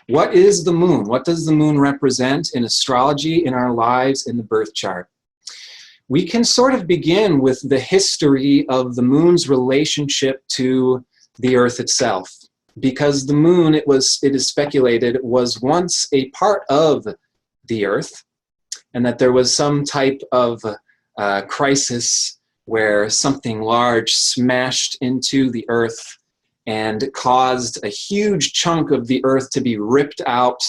What is the moon? What does the moon represent in astrology, in our lives, in the birth chart? We can sort of begin with the history of the moon's relationship to the earth itself, because the moon, it is speculated, was once a part of the earth, and that there was some type of crisis where something large smashed into the earth and caused a huge chunk of the earth to be ripped out,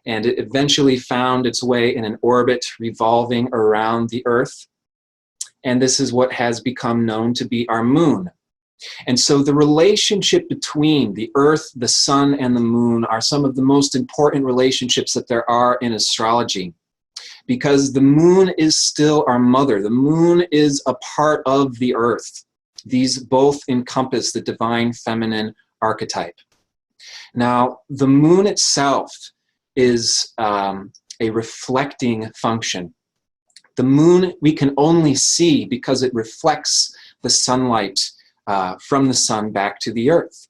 and it eventually found its way in an orbit revolving around the earth. And this is what has become known to be our moon. And so the relationship between the earth, the sun, and the moon are some of the most important relationships that there are in astrology, because the moon is still our mother. The moon is a part of the earth. These both encompass the divine feminine archetype. Now, the moon itself is a reflecting function. The moon we can only see because it reflects the sunlight from the sun back to the earth.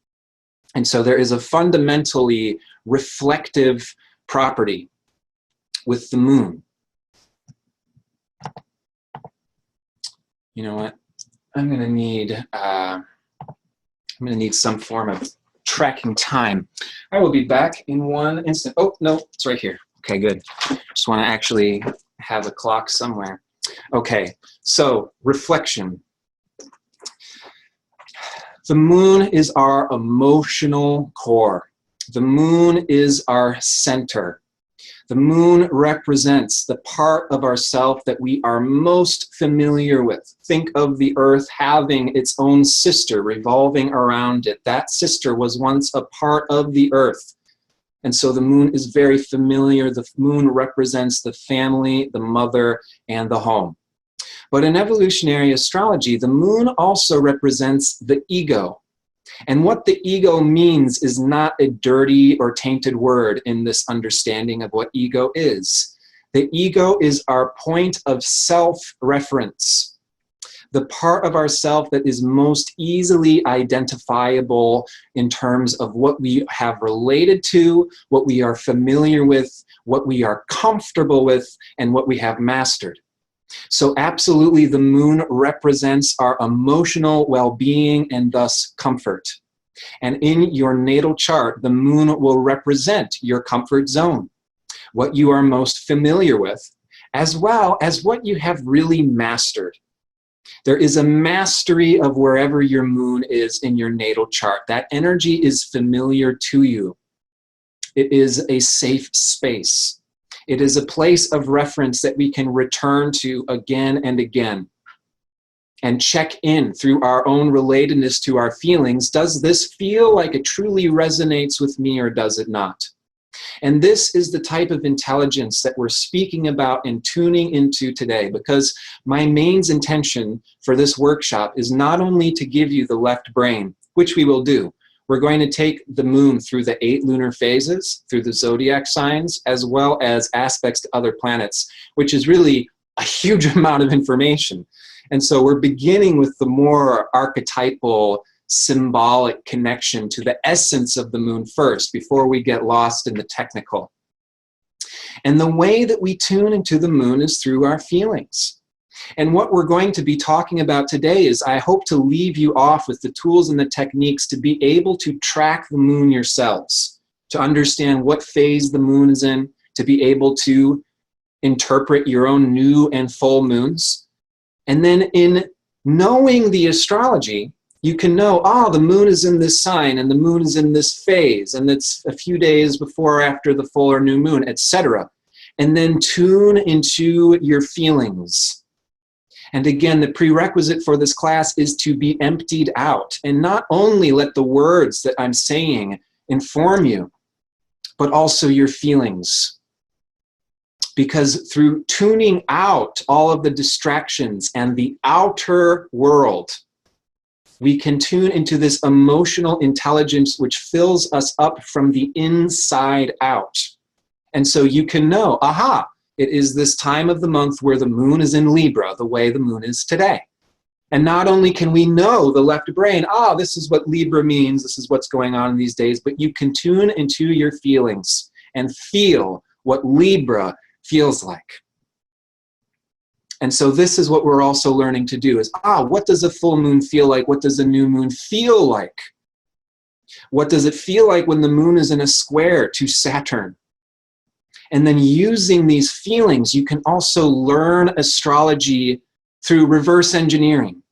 And so there is a fundamentally reflective property with the moon. You know what? I'm going to need some form of tracking time. I will be back in one instant. Oh, no, it's right here. Okay, good. Just want to actually have a clock somewhere. Okay, so reflection. The moon is our emotional core. The moon is our center. The moon represents the part of ourself that we are most familiar with. Think of the earth having its own sister revolving around it. That sister was once a part of the earth. And so the moon is very familiar. The moon represents the family, the mother, and the home. But in evolutionary astrology, the moon also represents the ego. And what the ego means is not a dirty or tainted word in this understanding of what ego is. The ego is our point of self-reference, the part of ourself that is most easily identifiable in terms of what we have related to, what we are familiar with, what we are comfortable with, and what we have mastered. So absolutely, the moon represents our emotional well-being and thus comfort. And in your natal chart, the moon will represent your comfort zone, what you are most familiar with, as well as what you have really mastered. There is a mastery of wherever your moon is in your natal chart. That energy is familiar to you. It is a safe space. It is a place of reference that we can return to again and again and check in through our own relatedness to our feelings. Does this feel like it truly resonates with me, or does it not? And this is the type of intelligence that we're speaking about and tuning into today, because my main intention for this workshop is not only to give you the left brain, which we will do. We're going to take the moon through the 8 lunar phases, through the Zodiac signs, as well as aspects to other planets, which is really a huge amount of information. And so we're beginning with the more archetypal, symbolic connection to the essence of the moon first, before we get lost in the technical. And the way that we tune into the moon is through our feelings. And what we're going to be talking about today is, I hope to leave you off with the tools and the techniques to be able to track the moon yourselves, to understand what phase the moon is in, to be able to interpret your own new and full moons. And then in knowing the astrology, you can know, the moon is in this sign, and the moon is in this phase, and it's a few days before or after the full or new moon, etc. And then tune into your feelings. And again, the prerequisite for this class is to be emptied out, and not only let the words that I'm saying inform you, but also your feelings. Because through tuning out all of the distractions and the outer world, we can tune into this emotional intelligence which fills us up from the inside out. And so you can know, it is this time of the month where the moon is in Libra, the way the moon is today. And not only can we know the left brain, this is what Libra means, this is what's going on in these days, but you can tune into your feelings and feel what Libra feels like. And so this is what we're also learning to do is, what does a full moon feel like? What does a new moon feel like? What does it feel like when the moon is in a square to Saturn? And then using these feelings, you can also learn astrology through reverse engineering.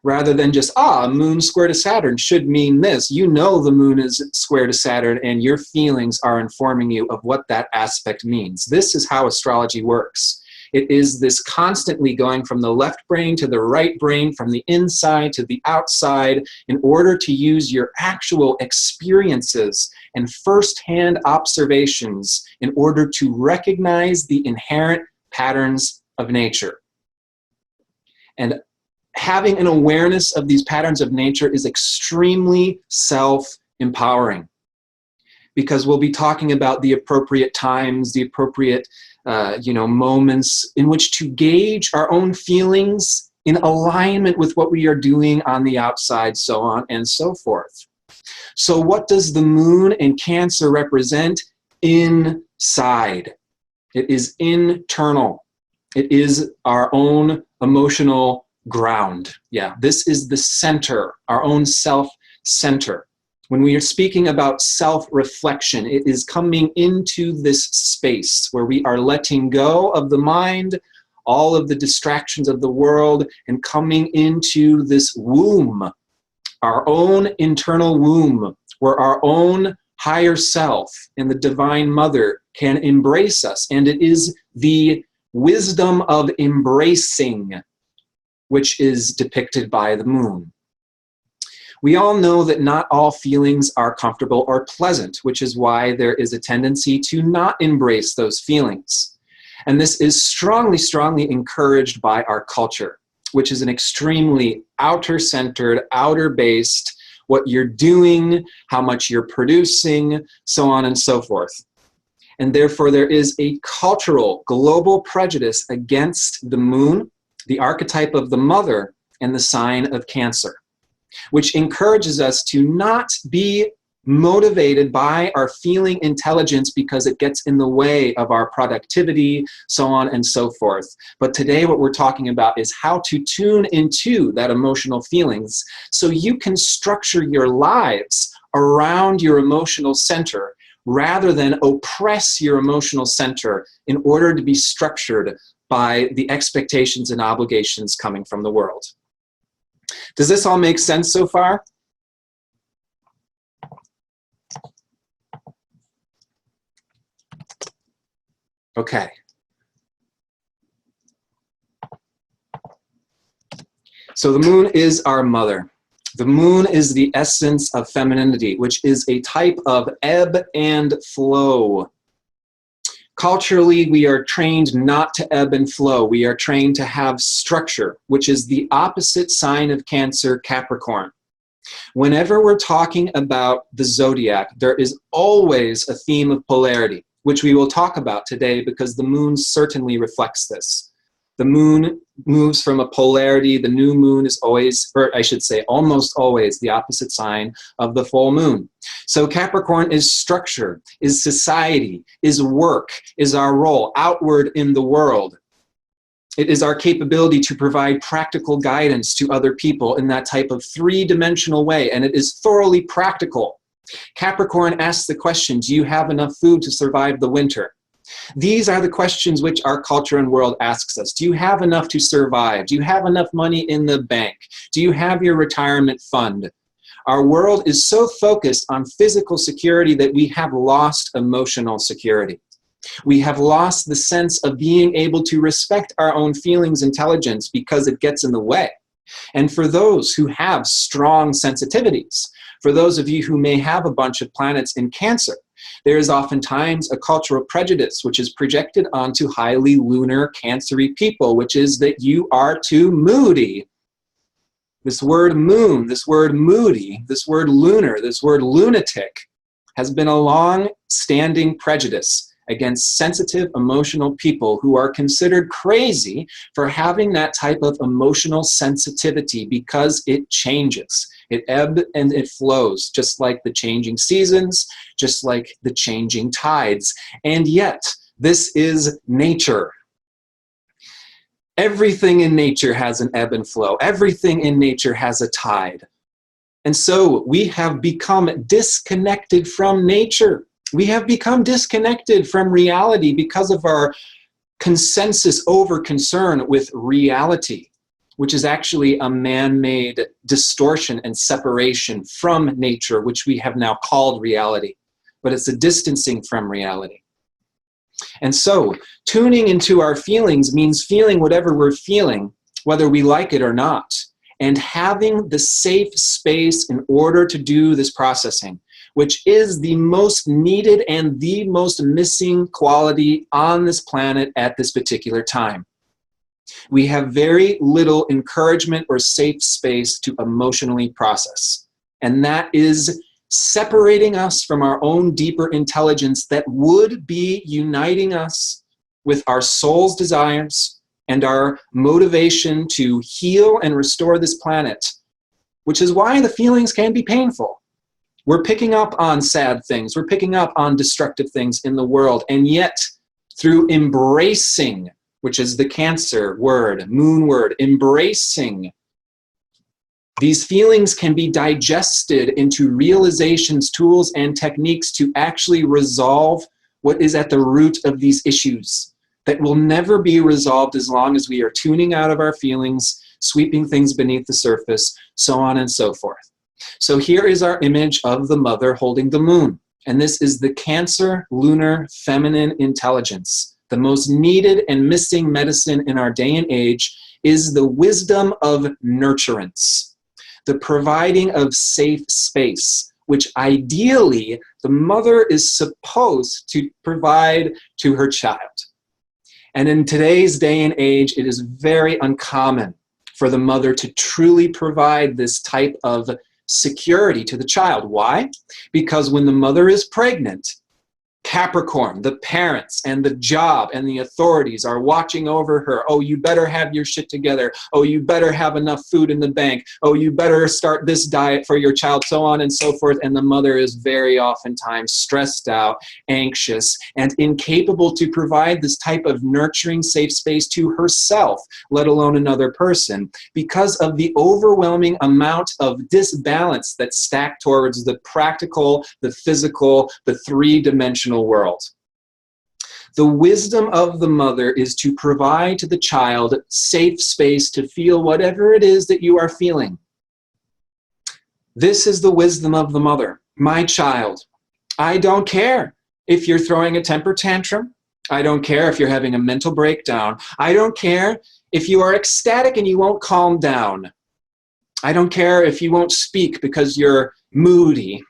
Rather than just, a moon square to Saturn should mean this. You know the moon is square to Saturn and your feelings are informing you of what that aspect means. This is how astrology works. It is this constantly going from the left brain to the right brain, from the inside to the outside, in order to use your actual experiences and firsthand observations in order to recognize the inherent patterns of nature. And having an awareness of these patterns of nature is extremely self-empowering, because we'll be talking about the appropriate times, the appropriate moments in which to gauge our own feelings in alignment with what we are doing on the outside, so on and so forth. So what does the moon in Cancer represent? Inside. It is internal. It is our own emotional ground. Yeah, this is the center, our own self-center. When we are speaking about self-reflection, it is coming into this space where we are letting go of the mind, all of the distractions of the world, and coming into this womb, our own internal womb, where our own higher self and the Divine Mother can embrace us. And it is the wisdom of embracing which is depicted by the moon. We all know that not all feelings are comfortable or pleasant, which is why there is a tendency to not embrace those feelings. And this is strongly, strongly encouraged by our culture, which is an extremely outer-centered, outer-based, what you're doing, how much you're producing, so on and so forth. And therefore, there is a cultural, global prejudice against the moon, the archetype of the mother, and the sign of Cancer, which encourages us to not be motivated by our feeling intelligence because it gets in the way of our productivity, so on and so forth. But today what we're talking about is how to tune into that emotional feelings so you can structure your lives around your emotional center rather than oppress your emotional center in order to be structured by the expectations and obligations coming from the world. Does this all make sense so far? Okay. So the moon is our mother. The moon is the essence of femininity, which is a type of ebb and flow. Culturally, we are trained not to ebb and flow. We are trained to have structure, which is the opposite sign of Cancer, Capricorn. Whenever we're talking about the zodiac, there is always a theme of polarity, which we will talk about today because the moon certainly reflects this. The moon moves from a polarity. The new moon is always, or I should say almost always, the opposite sign of the full moon. So Capricorn is structure, is society, is work, is our role outward in the world. It is our capability to provide practical guidance to other people in that type of three-dimensional way, and it is thoroughly practical. Capricorn asks the question, do you have enough food to survive the winter? These are the questions which our culture and world asks us. Do you have enough to survive? Do you have enough money in the bank? Do you have your retirement fund? Our world is so focused on physical security that we have lost emotional security. We have lost the sense of being able to respect our own feelings intelligence because it gets in the way. And for those who have strong sensitivities, for those of you who may have a bunch of planets in Cancer, there is oftentimes a cultural prejudice which is projected onto highly lunar, Cancer-y people, which is that you are too moody. This word moon, this word moody, this word lunar, this word lunatic has been a long-standing prejudice against sensitive, emotional people who are considered crazy for having that type of emotional sensitivity because it changes. It ebbs and it flows, just like the changing seasons, just like the changing tides. And yet, this is nature. Everything in nature has an ebb and flow. Everything in nature has a tide. And so we have become disconnected from nature. We have become disconnected from reality because of our consensus over concern with reality, which is actually a man-made distortion and separation from nature, which we have now called reality. But it's a distancing from reality. And so tuning into our feelings means feeling whatever we're feeling, whether we like it or not, and having the safe space in order to do this processing, which is the most needed and the most missing quality on this planet at this particular time. We have very little encouragement or safe space to emotionally process, and that is separating us from our own deeper intelligence that would be uniting us with our soul's desires and our motivation to heal and restore this planet, which is why the feelings can be painful. We're picking up on sad things, we're picking up on destructive things in the world, and yet through embracing, which is the Cancer word, moon word, embracing, these feelings can be digested into realizations, tools, and techniques to actually resolve what is at the root of these issues that will never be resolved as long as we are tuning out of our feelings, sweeping things beneath the surface, so on and so forth. So here is our image of the mother holding the moon. And this is the Cancer lunar feminine intelligence. The most needed and missing medicine in our day and age is the wisdom of nurturance, the providing of safe space, which ideally the mother is supposed to provide to her child. And in today's day and age, it is very uncommon for the mother to truly provide this type of security to the child. Why? Because when the mother is pregnant, Capricorn, the parents and the job and the authorities are watching over her. Oh, you better have your shit together. Oh, you better have enough food in the bank. Oh, you better start this diet for your child, so on and so forth. And the mother is very oftentimes stressed out, anxious, and incapable to provide this type of nurturing, safe space to herself, let alone another person, because of the overwhelming amount of disbalance that's stacked towards the practical, the physical, the three-dimensional world. The wisdom of the mother is to provide to the child safe space to feel whatever it is that you are feeling. This is the wisdom of the mother. My child, I don't care if you're throwing a temper tantrum. I don't care if you're having a mental breakdown. I don't care if you are ecstatic and you won't calm down. I don't care if you won't speak because you're moody.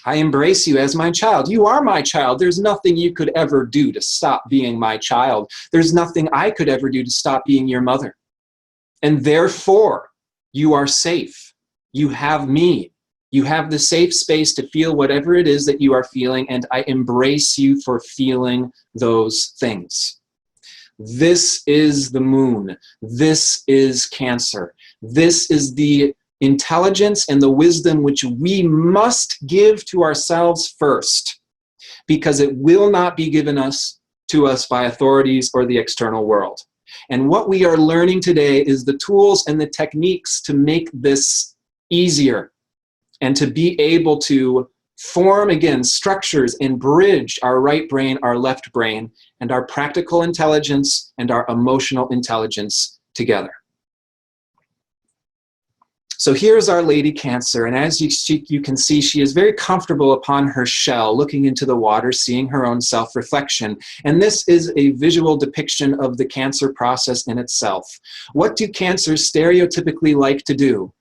I embrace you as my child. You are my child. There's nothing you could ever do to stop being my child. There's nothing I could ever do to stop being your mother. And therefore, you are safe. You have me. You have the safe space to feel whatever it is that you are feeling, and I embrace you for feeling those things. This is the moon. This is Cancer. This is the intelligence and the wisdom which we must give to ourselves first, because it will not be given to us by authorities or the external world. And what we are learning today is the tools and the techniques to make this easier and to be able to form, again, structures and bridge our right brain, our left brain, and our practical intelligence and our emotional intelligence together. So here's our lady Cancer, and as you can see, she is very comfortable upon her shell, looking into the water, seeing her own self-reflection. And this is a visual depiction of the Cancer process in itself. What do Cancers stereotypically like to do?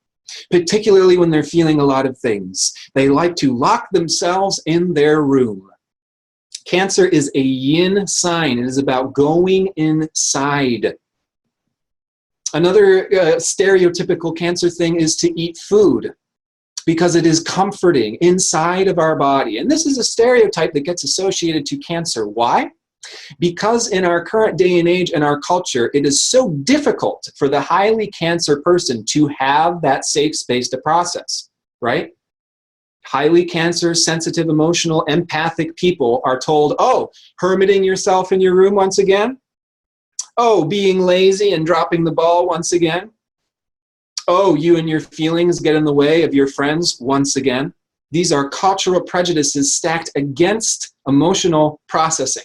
Particularly when they're feeling a lot of things. They like to lock themselves in their room. Cancer is a yin sign. It is about going inside. Another stereotypical Cancer thing is to eat food. because it is comforting inside of our body. And this is a stereotype that gets associated to cancer. Why? Because in our current day and age and our culture, it is so difficult for the highly cancer person to have that safe space to process, right? Highly cancer, sensitive, emotional, empathic people are told, oh, hermiting yourself in your room once again? Oh, being lazy and dropping the ball once again? Oh, you and your feelings get in the way of your friends once again? These are cultural prejudices stacked against emotional processing.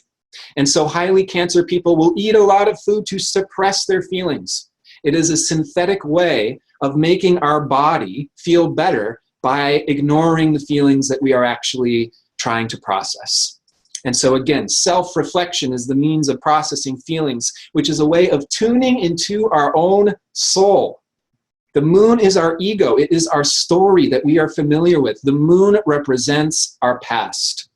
And so highly cancer people will eat a lot of food to suppress their feelings. It is a synthetic way of making our body feel better by ignoring the feelings that we are actually trying to process. And so again, self-reflection is the means of processing feelings, which is a way of tuning into our own soul. The moon is our ego. It is our story that we are familiar with. The moon represents our past.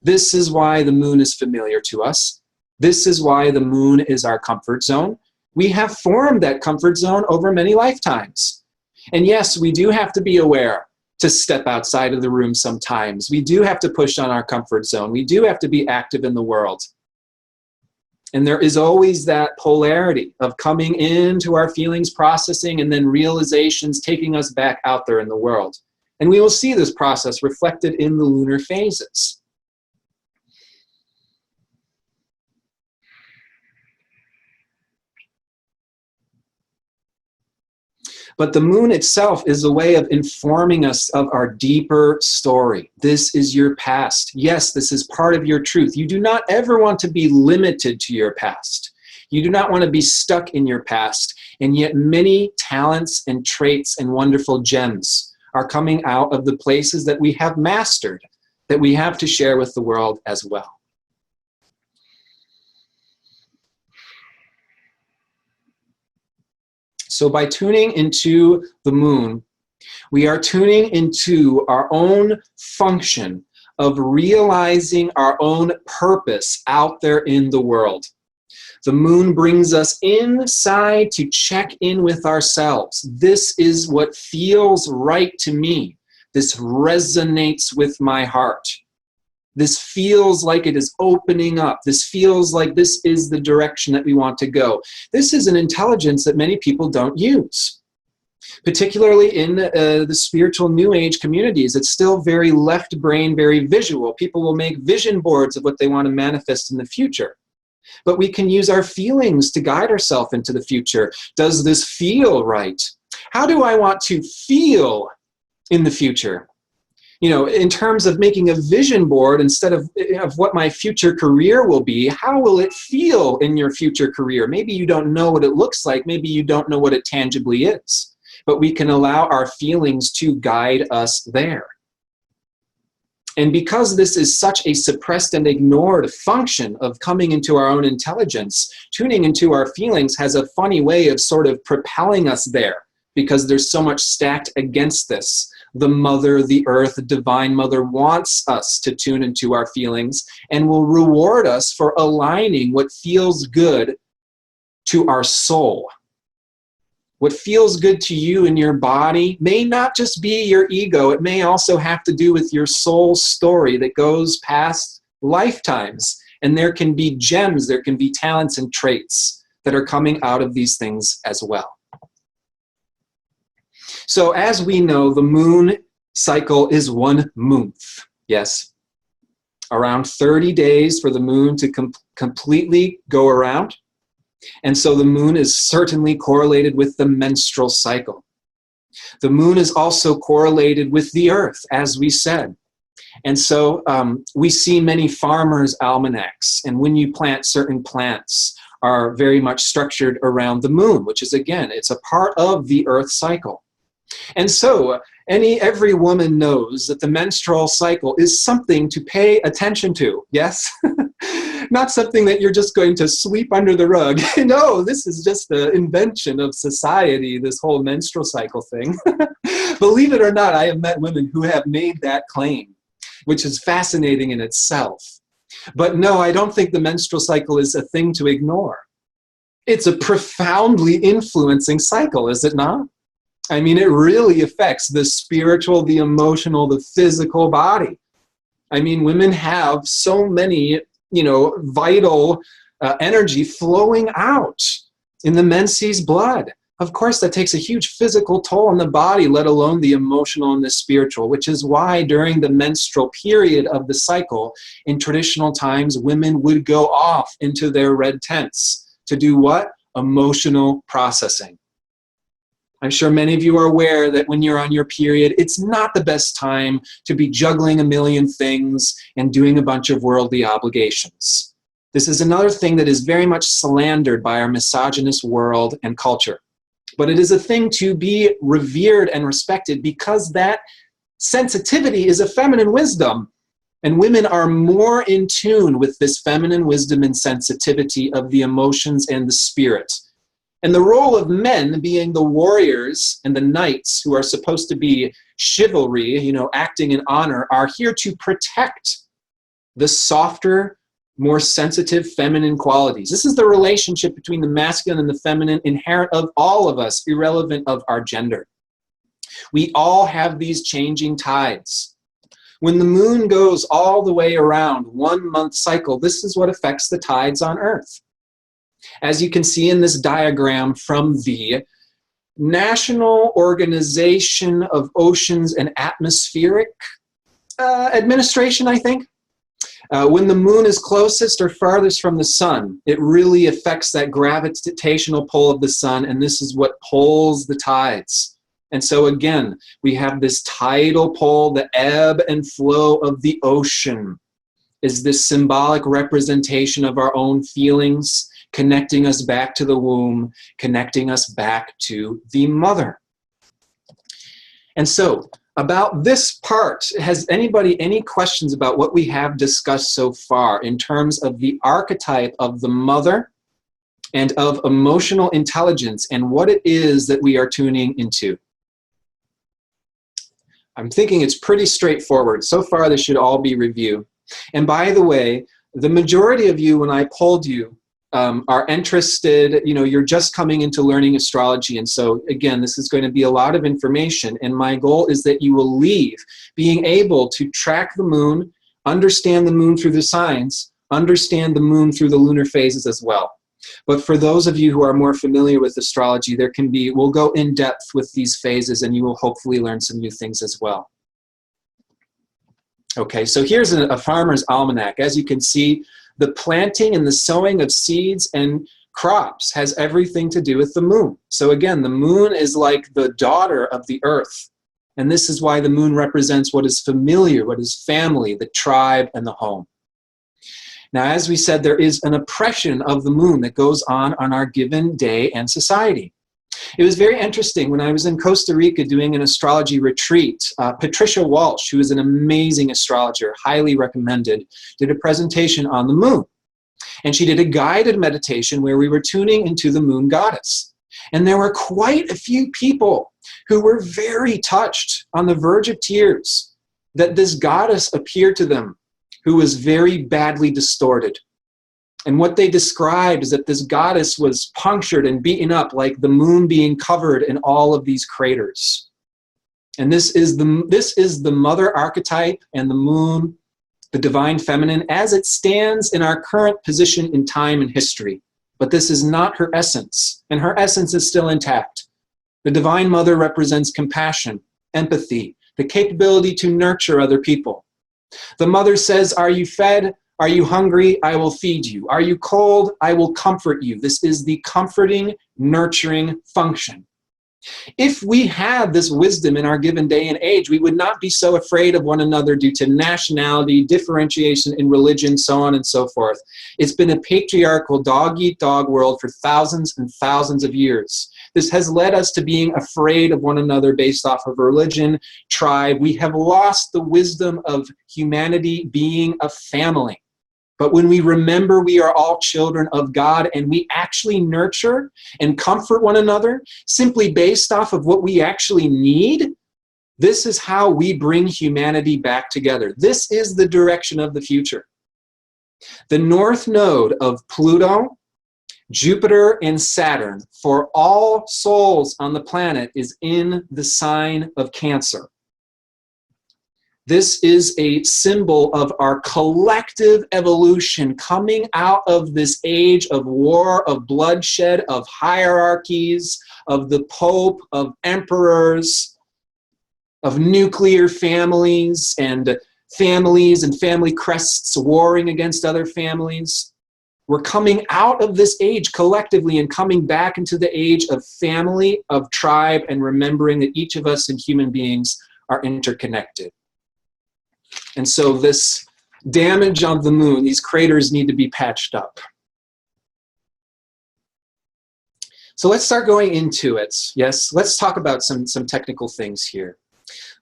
This is why the moon is familiar to us. This is why the moon is our comfort zone. We have formed that comfort zone over many lifetimes. And yes, we do have to be aware to step outside of the room sometimes. We do have to push on our comfort zone. We do have to be active in the world. And there is always that polarity of coming into our feelings processing and then realizations taking us back out there in the world. And we will see this process reflected in the lunar phases. But the moon itself is a way of informing us of our deeper story. This is your past. Yes, this is part of your truth. You do not ever want to be limited to your past. You do not want to be stuck in your past. And yet many talents and traits and wonderful gems are coming out of the places that we have mastered, that we have to share with the world as well. So by tuning into the moon, we are tuning into our own function of realizing our own purpose out there in the world. The moon brings us inside to check in with ourselves. This is what feels right to me. This resonates with my heart. This feels like it is opening up. This feels like this is the direction that we want to go. This is an intelligence that many people don't use. Particularly in the spiritual New Age communities, it's still very left brain, very visual. People will make vision boards of what they want to manifest in the future. But we can use our feelings to guide ourselves into the future. Does this feel right? How do I want to feel in the future? You know, in terms of making a vision board, instead of what my future career will be, how will it feel in your future career? Maybe you don't know what it looks like. Maybe you don't know what it tangibly is. But we can allow our feelings to guide us there. And because this is such a suppressed and ignored function of coming into our own intelligence, tuning into our feelings has a funny way of sort of propelling us there, because there's so much stacked against this. The mother, the earth, the divine mother wants us to tune into our feelings and will reward us for aligning what feels good to our soul. What feels good to you in your body may not just be your ego. It may also have to do with your soul story that goes past lifetimes. And there can be gems, there can be talents and traits that are coming out of these things as well. So as we know, the moon cycle is 1 month. Yes, around 30 days for the moon to completely go around. And so the moon is certainly correlated with the menstrual cycle. The moon is also correlated with the earth, as we said. And so we see many farmers' almanacs, and when you plant certain plants are very much structured around the moon, which is, again, it's a part of the earth cycle. And so every woman knows that the menstrual cycle is something to pay attention to, yes? Not something that you're just going to sweep under the rug. No, this is just the invention of society, this whole menstrual cycle thing. Believe it or not, I have met women who have made that claim, which is fascinating in itself. But no, I don't think the menstrual cycle is a thing to ignore. It's a profoundly influencing cycle, is it not? I mean, it really affects the spiritual, the emotional, the physical body. I mean, women have so many, vital energy flowing out in the menses blood. Of course, that takes a huge physical toll on the body, let alone the emotional and the spiritual, which is why during the menstrual period of the cycle, in traditional times, women would go off into their red tents to do what? Emotional processing. I'm sure many of you are aware that when you're on your period, it's not the best time to be juggling a million things and doing a bunch of worldly obligations. This is another thing that is very much slandered by our misogynist world and culture. But it is a thing to be revered and respected because that sensitivity is a feminine wisdom. And women are more in tune with this feminine wisdom and sensitivity of the emotions and the spirit. And the role of men being the warriors and the knights who are supposed to be chivalry, acting in honor, are here to protect the softer, more sensitive feminine qualities. This is the relationship between the masculine and the feminine inherent of all of us, irrelevant of our gender. We all have these changing tides. When the moon goes all the way around 1 month cycle, this is what affects the tides on Earth. As you can see in this diagram from the National Organization of Oceans and Atmospheric Administration, I think. When the moon is closest or farthest from the sun, it really affects that gravitational pull of the sun, and this is what pulls the tides. And so again, we have this tidal pull, the ebb and flow of the ocean is this symbolic representation of our own feelings, connecting us back to the womb, connecting us back to the mother. And so, about this part, has anybody any questions about what we have discussed so far in terms of the archetype of the mother and of emotional intelligence and what it is that we are tuning into? I'm thinking it's pretty straightforward. So far, this should all be review. And by the way, the majority of you, when I polled you, are interested, you're just coming into learning astrology. And so again, this is going to be a lot of information. And my goal is that you will leave being able to track the moon, understand the moon through the signs, understand the moon through the lunar phases as well. But for those of you who are more familiar with astrology, we'll go in depth with these phases and you will hopefully learn some new things as well. Okay, so here's a farmer's almanac. As you can see, the planting and the sowing of seeds and crops has everything to do with the moon. So again, the moon is like the daughter of the earth. And this is why the moon represents what is familiar, what is family, the tribe, and the home. Now, as we said, there is an oppression of the moon that goes on our given day and society. It was very interesting when I was in Costa Rica doing an astrology retreat. Patricia Walsh, who is an amazing astrologer, highly recommended, did a presentation on the moon. And she did a guided meditation where we were tuning into the moon goddess. And there were quite a few people who were very touched, on the verge of tears, that this goddess appeared to them, who was very badly distorted. And what they described is that this goddess was punctured and beaten up like the moon being covered in all of these craters. And this is the mother archetype and the moon, the divine feminine, as it stands in our current position in time and history. But this is not her essence, and her essence is still intact. The divine mother represents compassion, empathy, the capability to nurture other people. The mother says, "Are you fed? Are you hungry? I will feed you. Are you cold? I will comfort you." This is the comforting, nurturing function. If we had this wisdom in our given day and age, we would not be so afraid of one another due to nationality, differentiation in religion, so on and so forth. It's been a patriarchal dog-eat-dog world for thousands and thousands of years. This has led us to being afraid of one another based off of religion, tribe. We have lost the wisdom of humanity being a family. But when we remember we are all children of God and we actually nurture and comfort one another simply based off of what we actually need, this is how we bring humanity back together. This is the direction of the future. The north node of Pluto Jupiter and Saturn, for all souls on the planet, is in the sign of Cancer. This is a symbol of our collective evolution coming out of this age of war, of bloodshed, of hierarchies, of the Pope, of emperors, of nuclear families and family crests warring against other families. We're coming out of this age collectively and coming back into the age of family, of tribe, and remembering that each of us and human beings are interconnected. And so this damage on the moon, these craters need to be patched up. So let's start going into it. Yes, let's talk about some technical things here.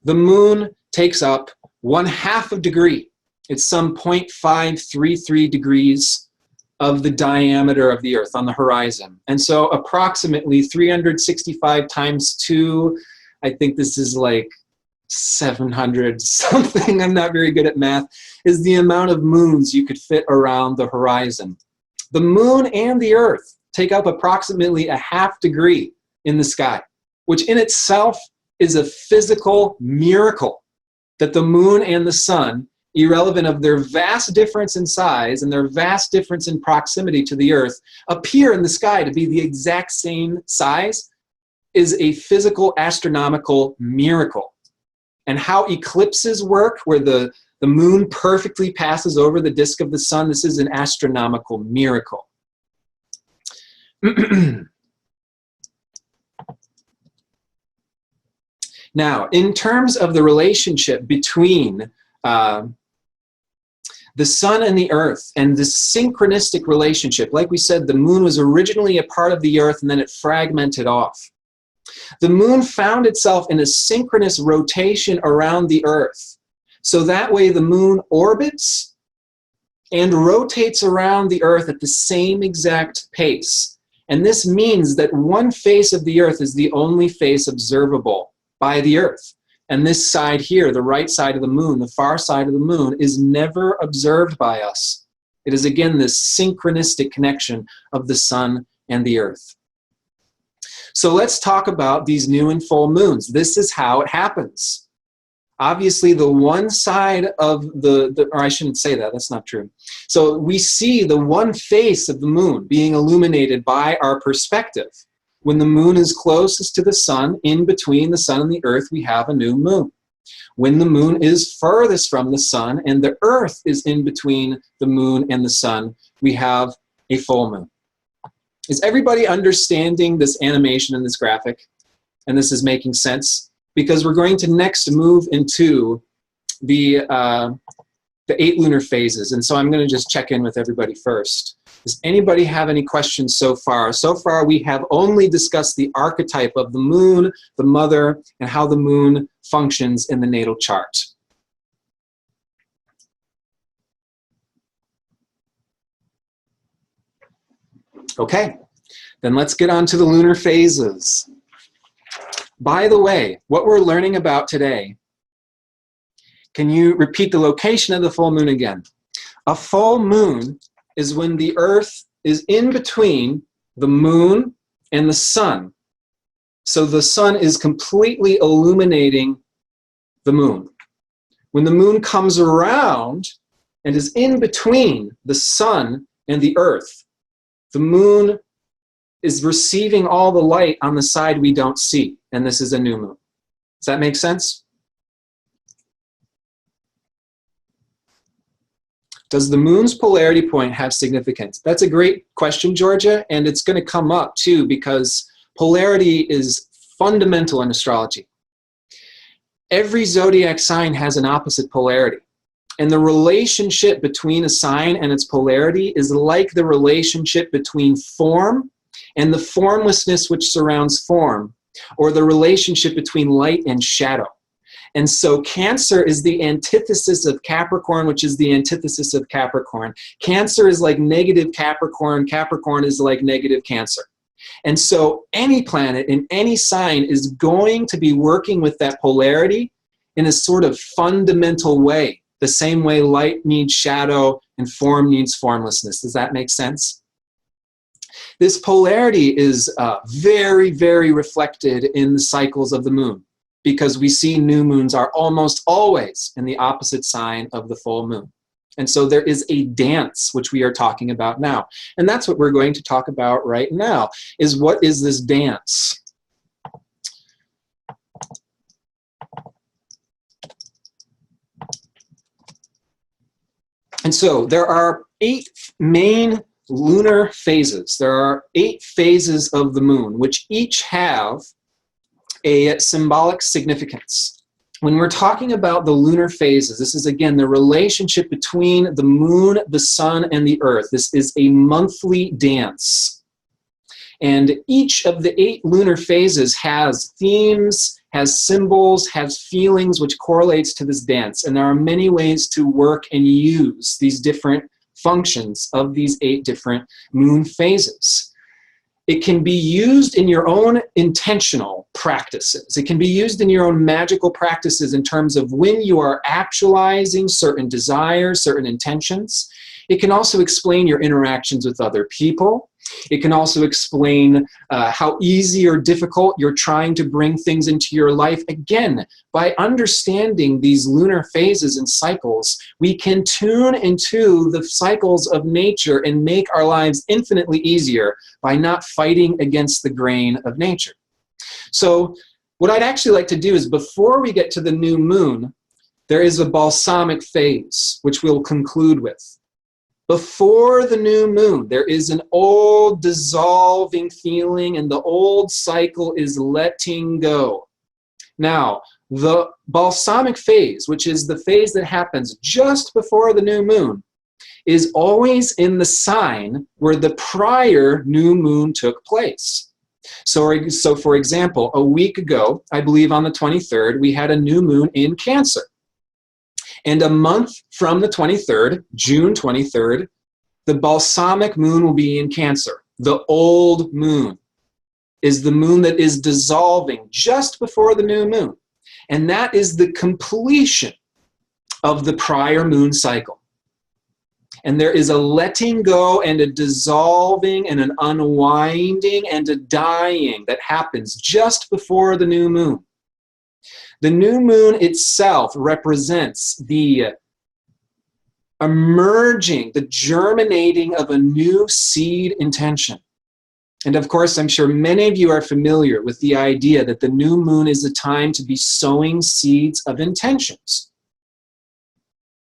The moon takes up 1/2 degree. It's some 0.533 degrees of the diameter of the Earth on the horizon. And so approximately 365 times 2, I think this is like 700 something, I'm not very good at math, is the amount of moons you could fit around the horizon. The moon and the Earth take up approximately 1/2 degree in the sky, which in itself is a physical miracle that the moon and the sun, irrelevant of their vast difference in size and their vast difference in proximity to the Earth, appear in the sky to be the exact same size, is a physical astronomical miracle. And how eclipses work, where the moon perfectly passes over the disk of the sun, this is an astronomical miracle. Now, in terms of the relationship between the sun and the Earth, and this synchronistic relationship, like we said, the moon was originally a part of the Earth and then it fragmented off. The moon found itself in a synchronous rotation around the Earth. So that way the moon orbits and rotates around the Earth at the same exact pace. And this means that one face of the Earth is the only face observable by the Earth. And this side here, the right side of the moon, the far side of the moon, is never observed by us. It is again this synchronistic connection of the sun and the Earth. So let's talk about these new and full moons. This is how it happens. Obviously, the one side of or I shouldn't say that, that's not true. So we see the one face of the moon being illuminated by our perspective. When the moon is closest to the sun, in between the sun and the Earth, we have a new moon. When the moon is furthest from the sun and the Earth is in between the moon and the sun, we have a full moon. Is everybody understanding this animation in this graphic? And this is making sense? Because we're going to next move into the 8 lunar phases. And so I'm going to just check in with everybody first. Does anybody have any questions so far? So far, we have only discussed the archetype of the moon, the mother, and how the moon functions in the natal chart. Okay, then let's get on to the lunar phases. By the way, what we're learning about today, can you repeat the location of the full moon again? A full moon is when the Earth is in between the moon and the sun. So the sun is completely illuminating the moon. When the moon comes around and is in between the sun and the Earth, the moon is receiving all the light on the side we don't see, and this is a new moon. Does that make sense? Does the moon's polarity point have significance? That's a great question, Georgia, and it's going to come up too because polarity is fundamental in astrology. Every zodiac sign has an opposite polarity. And the relationship between a sign and its polarity is like the relationship between form and the formlessness which surrounds form, or the relationship between light and shadow. And so Cancer is the antithesis of Capricorn, which is the antithesis of Capricorn. Cancer is like negative Capricorn. Capricorn is like negative Cancer. And so any planet in any sign is going to be working with that polarity in a sort of fundamental way, the same way light needs shadow and form needs formlessness. Does that make sense? This polarity is very, very reflected in the cycles of the moon, because we see new moons are almost always in the opposite sign of the full moon. And so there is a dance, which we are talking about now. And that's what we're going to talk about right now, is what is this dance? And so there are 8 main lunar phases. There are 8 phases of the moon, which each have a symbolic significance. When we're talking about the lunar phases, this is again the relationship between the moon, the sun, and the earth. This is a monthly dance. And each of the 8 lunar phases has themes, has symbols, has feelings which correlates to this dance. And there are many ways to work and use these different functions of these 8 different moon phases. It can be used in your own intentional practices. It can be used in your own magical practices in terms of when you are actualizing certain desires, certain intentions. It can also explain your interactions with other people. It can also explain how easy or difficult you're trying to bring things into your life. Again, by understanding these lunar phases and cycles, we can tune into the cycles of nature and make our lives infinitely easier by not fighting against the grain of nature. So what I'd actually like to do is, before we get to the new moon, there is a balsamic phase, which we'll conclude with. Before the new moon, there is an old dissolving feeling, and the old cycle is letting go. Now, the balsamic phase, which is the phase that happens just before the new moon, is always in the sign where the prior new moon took place. So for example, a week ago, I believe on the 23rd, we had a new moon in Cancer. And a month from the 23rd, June 23rd, the balsamic moon will be in Cancer. The old moon is the moon that is dissolving just before the new moon. And that is the completion of the prior moon cycle. And there is a letting go and a dissolving and an unwinding and a dying that happens just before the new moon. The new moon itself represents the emerging, the germinating of a new seed intention. And of course, I'm sure many of you are familiar with the idea that the new moon is a time to be sowing seeds of intentions.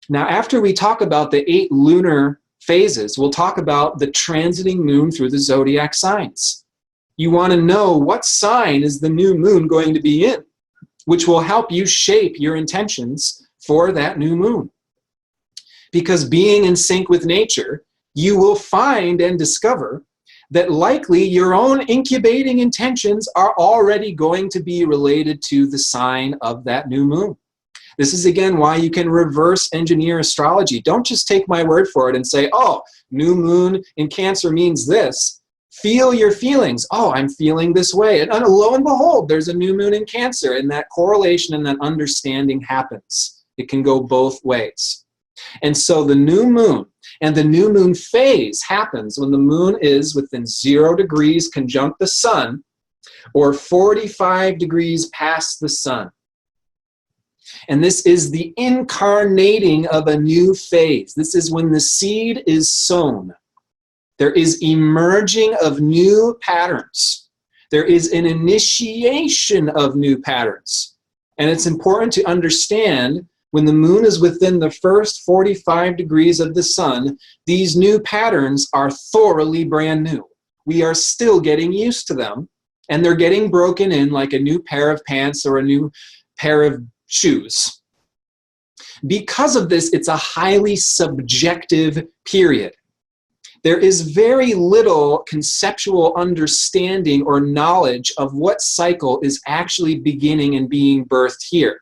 Now, after we talk about the 8 lunar phases, we'll talk about the transiting moon through the zodiac signs. You want to know what sign is the new moon going to be in, which will help you shape your intentions for that new moon. Because being in sync with nature, you will find and discover that likely your own incubating intentions are already going to be related to the sign of that new moon. This is again why you can reverse engineer astrology. Don't just take my word for it and say, oh, new moon in Cancer means this. Feel your feelings. Oh, I'm feeling this way. And lo and behold, there's a new moon in Cancer, and that correlation and that understanding happens. It can go both ways. And so the new moon and the new moon phase happens when the moon is within 0 degrees conjunct the sun or 45 degrees past the sun. And this is the incarnating of a new phase. This is when the seed is sown. There is emerging of new patterns. There is an initiation of new patterns. And it's important to understand when the moon is within the first 45 degrees of the sun, these new patterns are thoroughly brand new. We are still getting used to them, and they're getting broken in like a new pair of pants or a new pair of shoes. Because of this, it's a highly subjective period. There is very little conceptual understanding or knowledge of what cycle is actually beginning and being birthed here.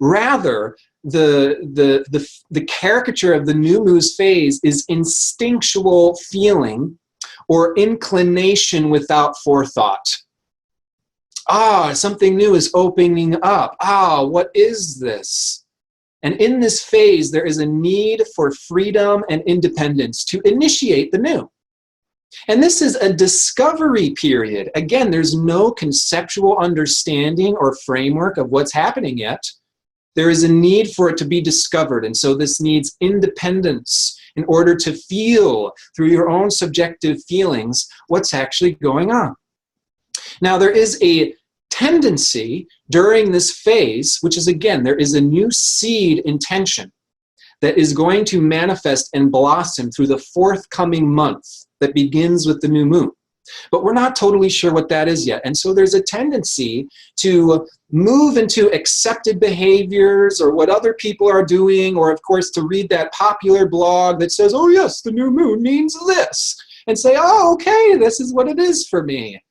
Rather, the caricature of the new moon's phase is instinctual feeling or inclination without forethought. Ah, something new is opening up. Ah, what is this? And in this phase, there is a need for freedom and independence to initiate the new. And this is a discovery period. Again, there's no conceptual understanding or framework of what's happening yet. There is a need for it to be discovered, and so this needs independence in order to feel through your own subjective feelings what's actually going on. Now, there is a tendency during this phase, which is, again, there is a new seed intention that is going to manifest and blossom through the forthcoming month that begins with the new moon. But we're not totally sure what that is yet. And so there's a tendency to move into accepted behaviors or what other people are doing, or of course to read that popular blog that says, oh yes, the new moon means this, and say, oh, okay, this is what it is for me.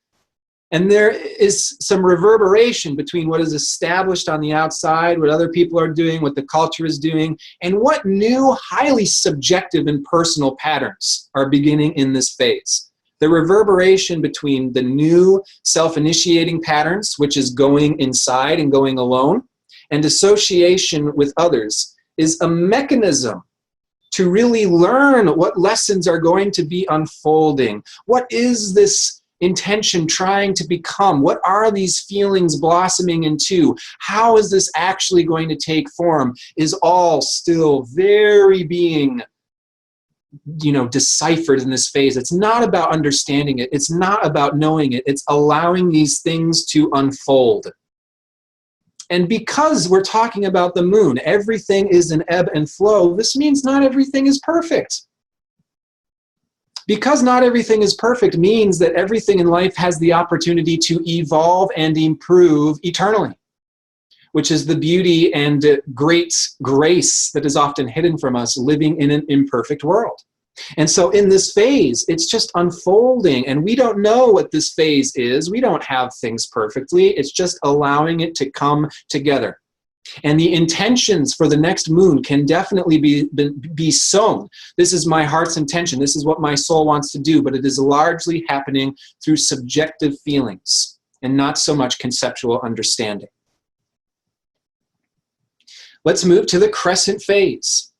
And there is some reverberation between what is established on the outside, what other people are doing, what the culture is doing, and what new, highly subjective and personal patterns are beginning in this phase. The reverberation between the new self-initiating patterns, which is going inside and going alone, and association with others, is a mechanism to really learn what lessons are going to be unfolding. What is this intention trying to become? What are these feelings blossoming into? How is this actually going to take form? Is all still very being deciphered in this phase. It's not about understanding it. It's not about knowing it. It's allowing these things to unfold. And because we're talking about the moon, everything is an ebb and flow. This means not everything is perfect. Because not everything is perfect means that everything in life has the opportunity to evolve and improve eternally, which is the beauty and great grace that is often hidden from us living in an imperfect world. And so in this phase, it's just unfolding, and we don't know what this phase is. We don't have things perfectly. It's just allowing it to come together. And the intentions for the next moon can definitely be sown. This is my heart's intention. This is what my soul wants to do, but it is largely happening through subjective feelings and not so much conceptual understanding. Let's move to the crescent phase.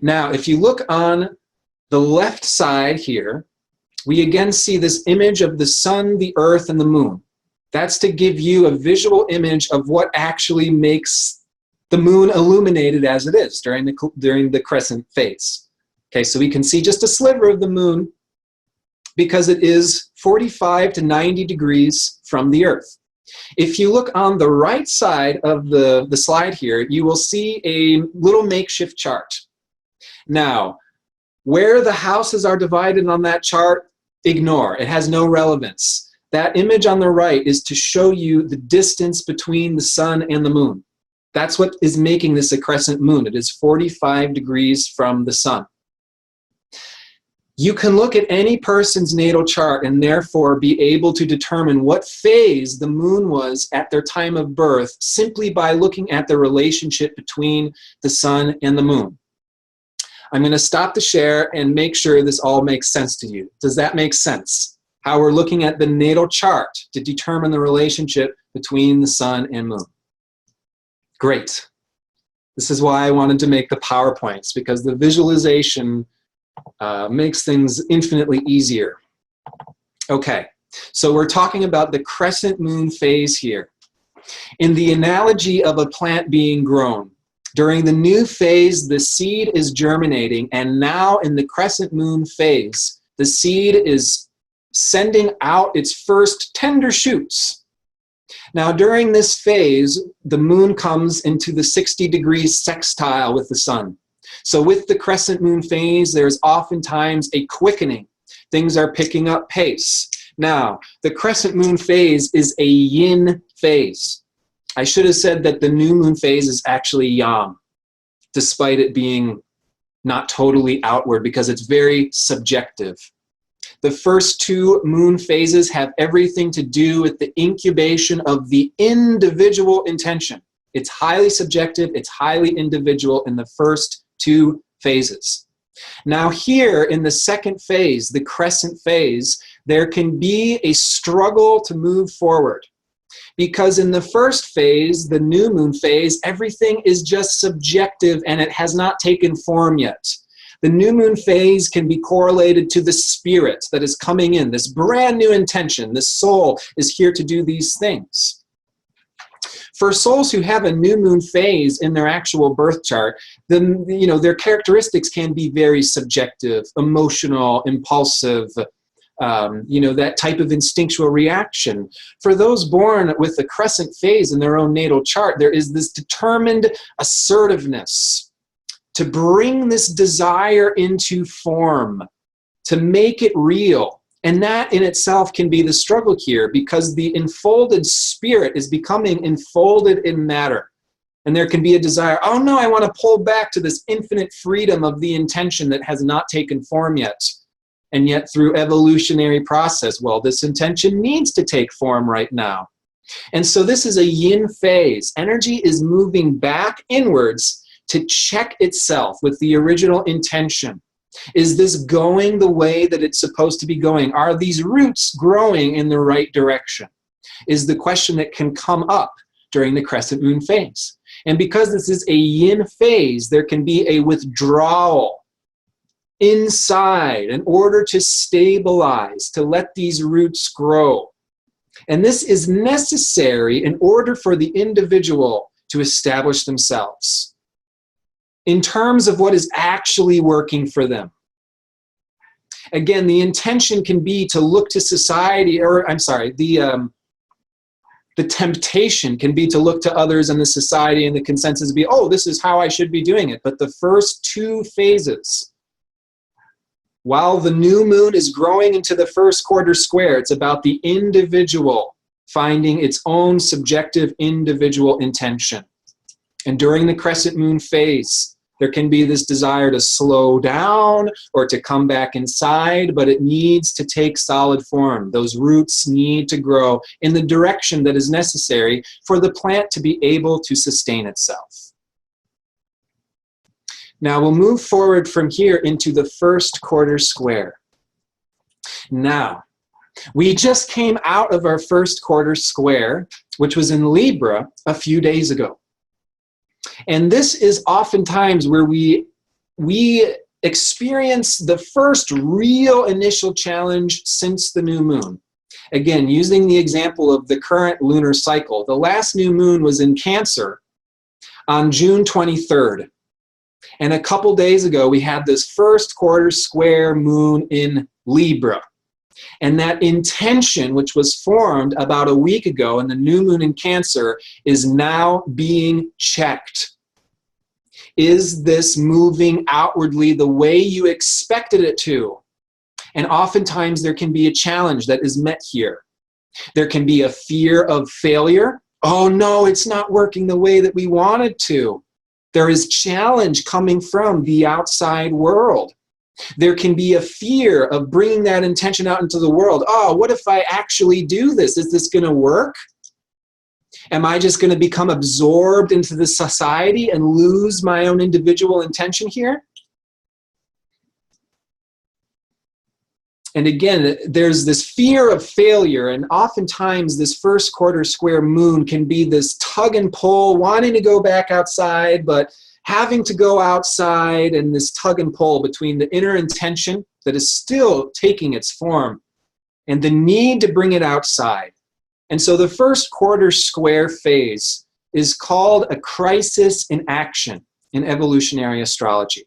Now, if you look on the left side here, we again see this image of the sun, the earth, and the moon. That's to give you a visual image of what actually makes the moon illuminated as it is during the crescent phase. Okay, so we can see just a sliver of the moon because it is 45 to 90 degrees from the earth. If you look on the right side of the slide here, you will see a little makeshift chart. Now, where the houses are divided on that chart, ignore. It has no relevance. That image on the right is to show you the distance between the sun and the moon. That's what is making this a crescent moon. It is 45 degrees from the sun. You can look at any person's natal chart and therefore be able to determine what phase the moon was at their time of birth simply by looking at the relationship between the sun and the moon. I'm going to stop the share and make sure this all makes sense to you. Does that make sense? How we're looking at the natal chart to determine the relationship between the sun and moon. Great. This is why I wanted to make the PowerPoints, because the visualization makes things infinitely easier. Okay, so we're talking about the crescent moon phase here. In the analogy of a plant being grown, during the new phase, the seed is germinating, and now in the crescent moon phase, the seed is sending out its first tender shoots. Now, during this phase, the moon comes into the 60 degrees sextile with the sun. So with the crescent moon phase, there's oftentimes a quickening. Things are picking up pace. Now, the crescent moon phase is a yin phase. I should have said that the new moon phase is actually yang, despite it being not totally outward, because it's very subjective. The first two moon phases have everything to do with the incubation of the individual intention. It's highly subjective, it's highly individual in the first two phases. Now here in the second phase, the crescent phase, there can be a struggle to move forward. Because in the first phase, the new moon phase, everything is just subjective and it has not taken form yet. The new moon phase can be correlated to the spirit that is coming in, this brand new intention. This soul is here to do these things. For souls who have a new moon phase in their actual birth chart, then their characteristics can be very subjective, emotional, impulsive, that type of instinctual reaction. For those born with the crescent phase in their own natal chart, there is this determined assertiveness to bring this desire into form, to make it real. And that in itself can be the struggle here, because the enfolded spirit is becoming enfolded in matter. And there can be a desire, oh no, I want to pull back to this infinite freedom of the intention that has not taken form yet. And yet through evolutionary process, well, this intention needs to take form right now. And so this is a yin phase. Energy is moving back inwards to check itself with the original intention. Is this going the way that it's supposed to be going? Are these roots growing in the right direction? Is the question that can come up during the crescent moon phase. And because this is a yin phase, there can be a withdrawal inside in order to stabilize, to let these roots grow. And this is necessary in order for the individual to establish themselves in terms of what is actually working for them. Again, the intention can be to look to society, or the temptation can be to look to others and the society, and the consensus be, oh, this is how I should be doing it. But the first two phases, while the new moon is growing into the first quarter square, it's about the individual finding its own subjective individual intention. And during the crescent moon phase, there can be this desire to slow down or to come back inside, but it needs to take solid form. Those roots need to grow in the direction that is necessary for the plant to be able to sustain itself. Now we'll move forward from here into the first quarter square. Now, we just came out of our first quarter square, which was in Libra a few days ago. And this is oftentimes where we experience the first real initial challenge since the new moon. Again, using the example of the current lunar cycle, the last new moon was in Cancer on June 23rd. And a couple days ago, we had this first quarter square moon in Libra. And that intention, which was formed about a week ago in the new moon in Cancer, is now being checked. Is this moving outwardly the way you expected it to? And oftentimes there can be a challenge that is met here. There can be a fear of failure. Oh no, it's not working the way that we wanted to. There is challenge coming from the outside world. There can be a fear of bringing that intention out into the world. Oh, what if I actually do this? Is this going to work? Am I just going to become absorbed into the society and lose my own individual intention here? And again, there's this fear of failure, and oftentimes this first quarter square moon can be this tug and pull, wanting to go back outside, but having to go outside, and this tug and pull between the inner intention that is still taking its form and the need to bring it outside. And so the first quarter square phase is called a crisis in action in evolutionary astrology.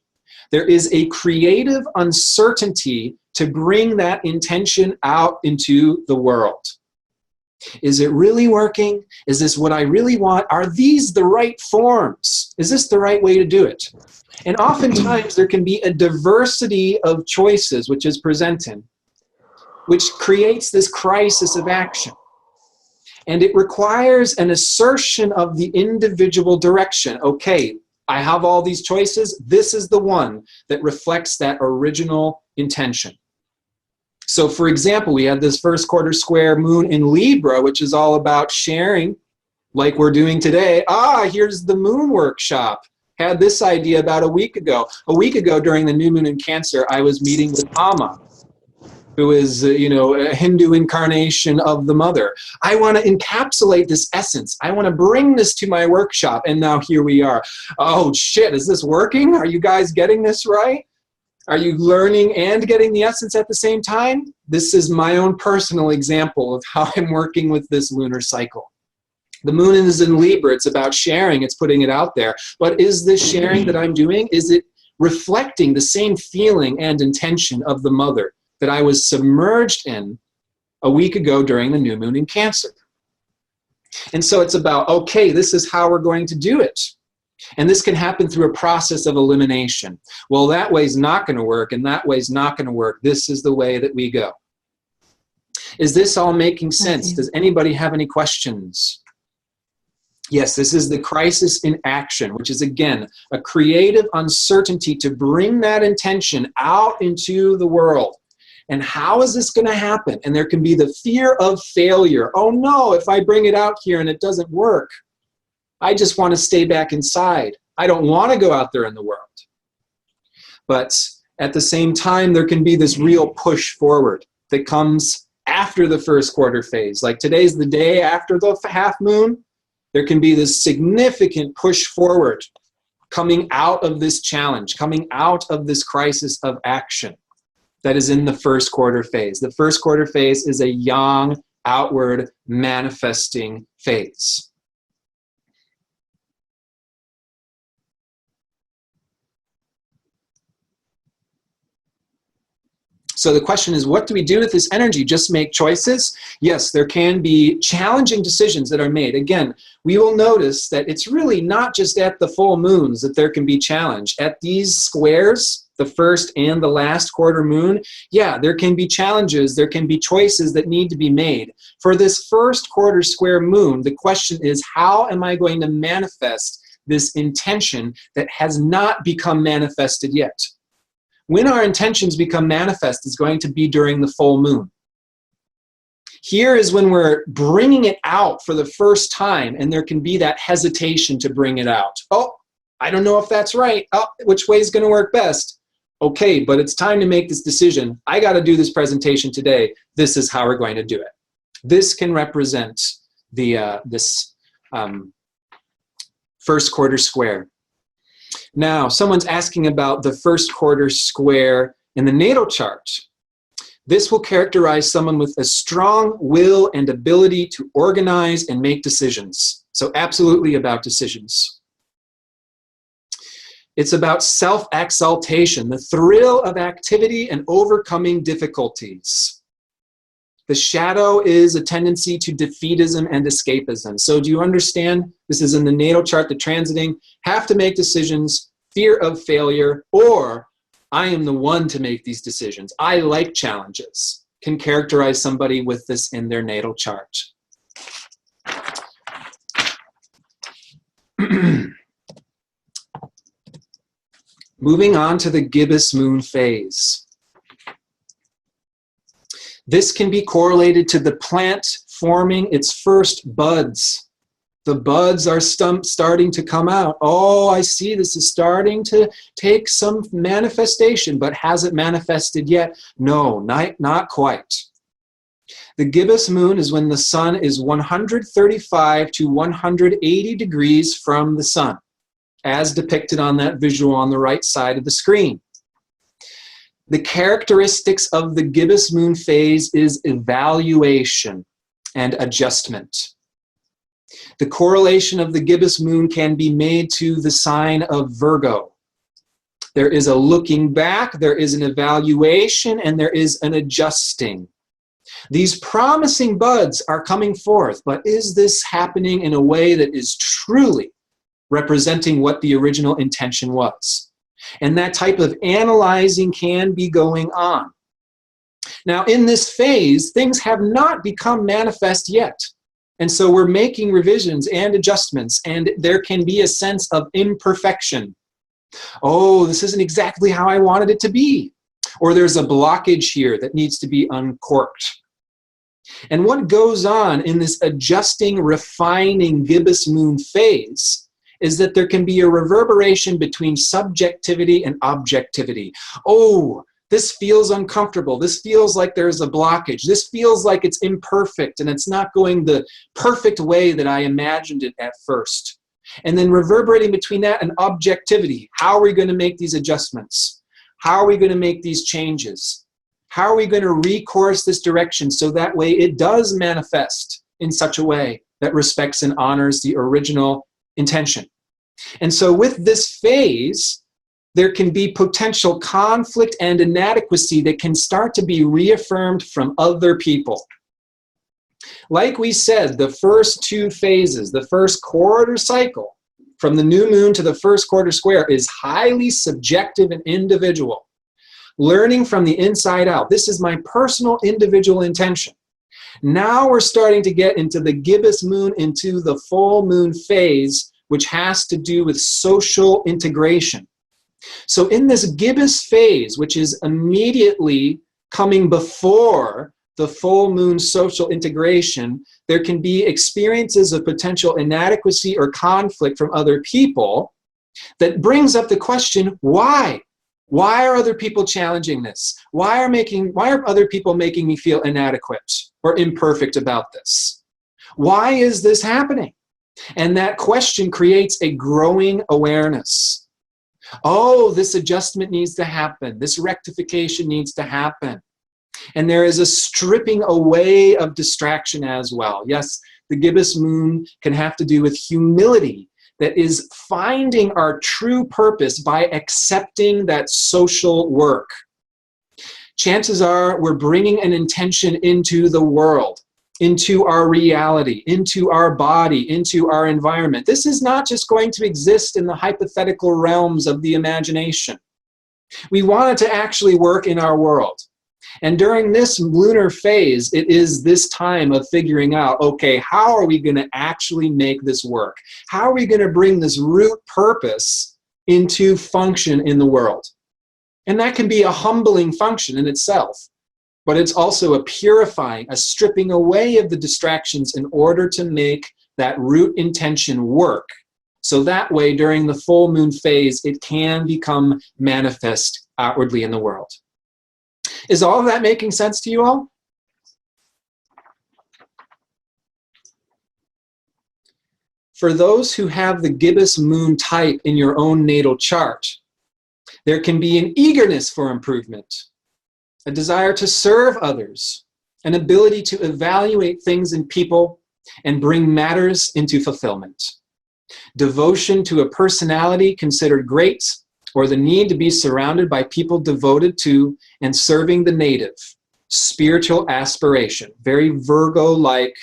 There is a creative uncertainty to bring that intention out into the world. Is it really working? Is this what I really want? Are these the right forms? Is this the right way to do it? And oftentimes there can be a diversity of choices which is presented, which creates this crisis of action. And it requires an assertion of the individual direction. Okay, I have all these choices. This is the one that reflects that original intention. So for example, we had this first quarter square moon in Libra, which is all about sharing, like we're doing today. Here's the moon workshop. Had this idea about a week ago. A week ago during the new moon in Cancer, I was meeting with Amma, who is, a Hindu incarnation of the mother. I want to encapsulate this essence. I want to bring this to my workshop. And now here we are. Oh shit, is this working? Are you guys getting this right? Are you learning and getting the essence at the same time? This is my own personal example of how I'm working with this lunar cycle. The moon is in Libra. It's about sharing. It's putting it out there. But is this sharing that I'm doing, is it reflecting the same feeling and intention of the mother that I was submerged in a week ago during the new moon in Cancer? And so it's about, okay, this is how we're going to do it. And this can happen through a process of elimination. Well, that way's not going to work, and that way's not going to work. This is the way that we go. Is this all making sense? Does anybody have any questions? Yes, this is the crisis in action, which is, again, a creative uncertainty to bring that intention out into the world. And how is this going to happen? And there can be the fear of failure. Oh no, if I bring it out here and it doesn't work, I just want to stay back inside. I don't want to go out there in the world. But at the same time, there can be this real push forward that comes after the first quarter phase. Like today's the day after the half moon. There can be this significant push forward coming out of this challenge, coming out of this crisis of action that is in the first quarter phase. The first quarter phase is a yang, outward, manifesting phase. So the question is, what do we do with this energy? Just make choices? Yes, there can be challenging decisions that are made. Again, we will notice that it's really not just at the full moons that there can be challenge. At these squares, the first and the last quarter moon, yeah, there can be challenges. There can be choices that need to be made. For this first quarter square moon, the question is, how am I going to manifest this intention that has not become manifested yet? When our intentions become manifest is going to be during the full moon. Here is when we're bringing it out for the first time, and there can be that hesitation to bring it out. Oh, I don't know if that's right. Oh, which way is going to work best? Okay, but it's time to make this decision. I got to do this presentation today. This is how we're going to do it. This can represent the first quarter square. Now, someone's asking about the first quarter square in the natal chart. This will characterize someone with a strong will and ability to organize and make decisions. So absolutely about decisions. It's about self-exaltation, the thrill of activity and overcoming difficulties. The shadow is a tendency to defeatism and escapism. So do you understand? This is in the natal chart, the transiting, have to make decisions, fear of failure, or I am the one to make these decisions. I like challenges. Can characterize somebody with this in their natal chart. Moving on to the gibbous moon phase. This can be correlated to the plant forming its first buds. The buds are starting to come out. Oh, I see this is starting to take some manifestation, but has it manifested yet? No, not quite. The gibbous moon is when the sun is 135 to 180 degrees from the sun, as depicted on that visual on the right side of the screen. The characteristics of the gibbous moon phase is evaluation and adjustment. The correlation of the gibbous moon can be made to the sign of Virgo. There is a looking back, there is an evaluation, and there is an adjusting. These promising buds are coming forth, but is this happening in a way that is truly representing what the original intention was? And that type of analyzing can be going on. Now, in this phase, things have not become manifest yet. And so we're making revisions and adjustments, and there can be a sense of imperfection. Oh, this isn't exactly how I wanted it to be. Or there's a blockage here that needs to be uncorked. And what goes on in this adjusting, refining gibbous moon phase is that there can be a reverberation between subjectivity and objectivity. Oh, this feels uncomfortable. This feels like there's a blockage. This feels like it's imperfect and it's not going the perfect way that I imagined it at first. And then reverberating between that and objectivity. How are we going to make these adjustments? How are we going to make these changes? How are we going to recourse this direction so that way it does manifest in such a way that respects and honors the original intention? And so with this phase, there can be potential conflict and inadequacy that can start to be reaffirmed from other people. Like we said, the first two phases, the first quarter cycle, from the new moon to the first quarter square, is highly subjective and individual. Learning from the inside out. This is my personal individual intention. Now we're starting to get into the gibbous moon, into the full moon phase, which has to do with social integration. So in this gibbous phase, which is immediately coming before the full moon social integration, there can be experiences of potential inadequacy or conflict from other people that brings up the question, why? Why are other people challenging this? Why are other people making me feel inadequate or imperfect about this? Why is this happening? And that question creates a growing awareness. Oh, this adjustment needs to happen. This rectification needs to happen. And there is a stripping away of distraction as well. Yes, the gibbous moon can have to do with humility, that is finding our true purpose by accepting that social work. Chances are we're bringing an intention into the world, into our reality, into our body, into our environment. This is not just going to exist in the hypothetical realms of the imagination. We want it to actually work in our world. And during this lunar phase, it is this time of figuring out, okay, how are we going to actually make this work? How are we going to bring this root purpose into function in the world? And that can be a humbling function in itself. But it's also a purifying, a stripping away of the distractions in order to make that root intention work. So that way, during the full moon phase, it can become manifest outwardly in the world. Is all of that making sense to you all? For those who have the gibbous moon type in your own natal chart, there can be an eagerness for improvement, a desire to serve others, an ability to evaluate things in people and bring matters into fulfillment, devotion to a personality considered great, or the need to be surrounded by people devoted to and serving the native, spiritual aspiration, very Virgo-like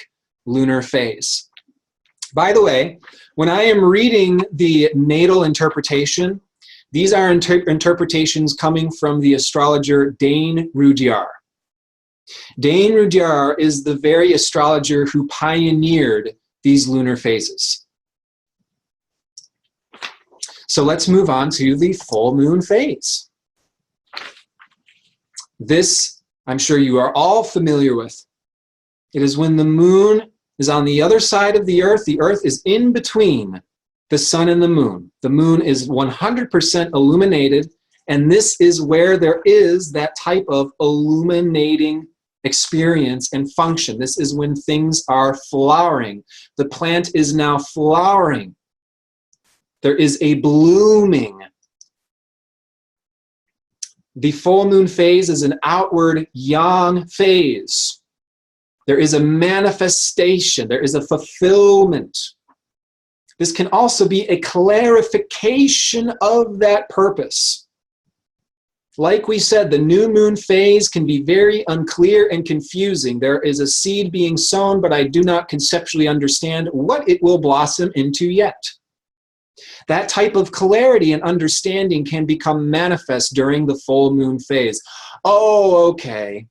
lunar phase. By the way, when I am reading the natal interpretation, these are interpretations coming from the astrologer Dane Rudhyar. Dane Rudhyar is the very astrologer who pioneered these lunar phases. So let's move on to the full moon phase. This, I'm sure you are all familiar with. It is when the moon is on the other side of the earth is in between the sun and the moon. The moon is 100% illuminated, and this is where there is that type of illuminating experience and function. This is when things are flowering. The plant is now flowering. There is a blooming. The full moon phase is an outward yang phase. There is a manifestation. There is a fulfillment. This can also be a clarification of that purpose. Like we said, the new moon phase can be very unclear and confusing. There is a seed being sown, but I do not conceptually understand what it will blossom into yet. That type of clarity and understanding can become manifest during the full moon phase. Oh, okay.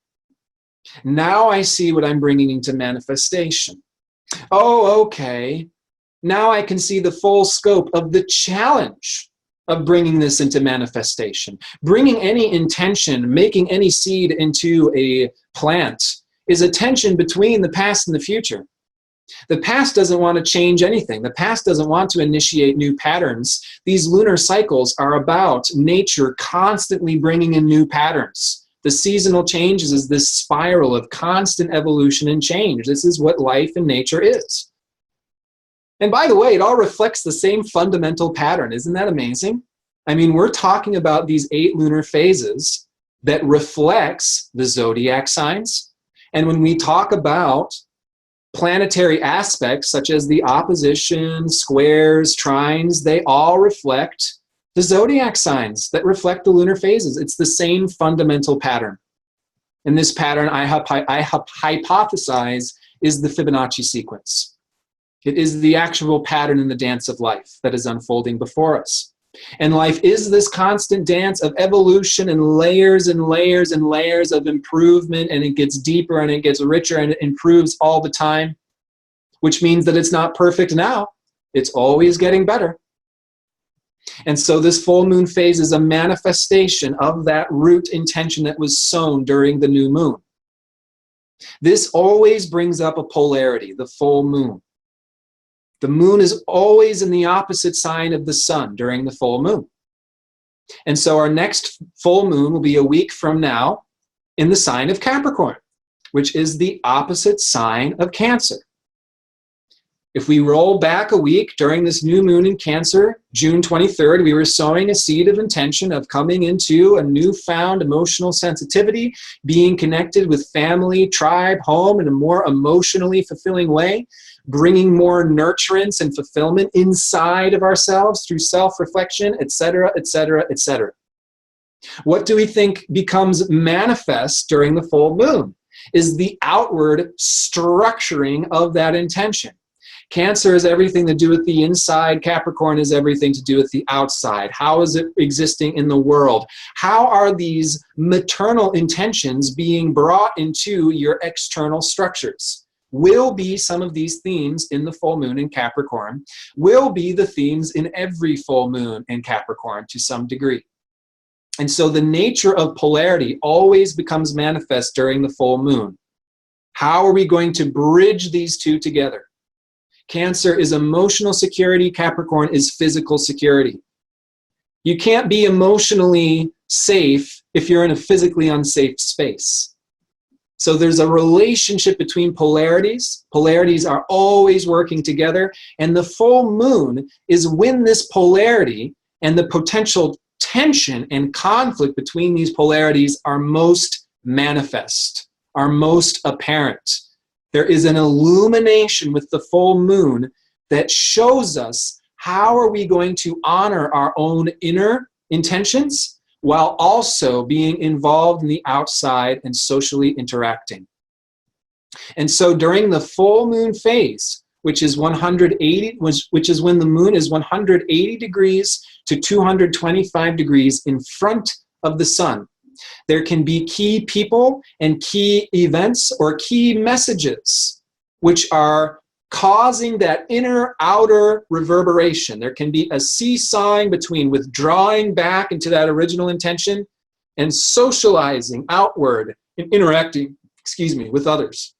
Now I see what I'm bringing into manifestation. Oh, okay. Now I can see the full scope of the challenge of bringing this into manifestation. Bringing any intention, making any seed into a plant is a tension between the past and the future. The past doesn't want to change anything. The past doesn't want to initiate new patterns. These lunar cycles are about nature constantly bringing in new patterns. The seasonal changes is this spiral of constant evolution and change. This is what life and nature is. And by the way, it all reflects the same fundamental pattern. Isn't that amazing? I mean, we're talking about these 8 lunar phases that reflects the zodiac signs. And when we talk about planetary aspects such as the opposition, squares, trines, they all reflect the zodiac signs that reflect the lunar phases. It's the same fundamental pattern. And this pattern, I hypothesize, is the Fibonacci sequence. It is the actual pattern in the dance of life that is unfolding before us. And life is this constant dance of evolution and layers and layers and layers of improvement, and it gets deeper and it gets richer and it improves all the time, which means that it's not perfect now. It's always getting better. And so this full moon phase is a manifestation of that root intention that was sown during the new moon. This always brings up a polarity, the full moon. The moon is always in the opposite sign of the sun during the full moon. And so our next full moon will be a week from now in the sign of Capricorn, which is the opposite sign of Cancer. If we roll back a week during this new moon in Cancer, June 23rd, we were sowing a seed of intention of coming into a newfound emotional sensitivity, being connected with family, tribe, home in a more emotionally fulfilling way, bringing more nurturance and fulfillment inside of ourselves through self-reflection, etc., etc., etc. What do we think becomes manifest during the full moon is the outward structuring of that intention. Cancer is everything to do with the inside. Capricorn is everything to do with the outside. How is it existing in the world? How are these maternal intentions being brought into your external structures? Will be some of these themes in the full moon in Capricorn, will be the themes in every full moon in Capricorn to some degree. And so the nature of polarity always becomes manifest during the full moon. How are we going to bridge these two together? Cancer is emotional security, Capricorn is physical security. You can't be emotionally safe if you're in a physically unsafe space. So there's a relationship between polarities. Polarities are always working together, and the full moon is when this polarity and the potential tension and conflict between these polarities are most manifest, are most apparent. There is an illumination with the full moon that shows us how are we going to honor our own inner intentions while also being involved in the outside and socially interacting. And so during the full moon phase, which is 180, which is when the moon is 180 degrees to 225 degrees in front of the sun, there can be key people and key events or key messages which are causing that inner-outer reverberation. There can be a seesawing between withdrawing back into that original intention and socializing outward and interacting, with others.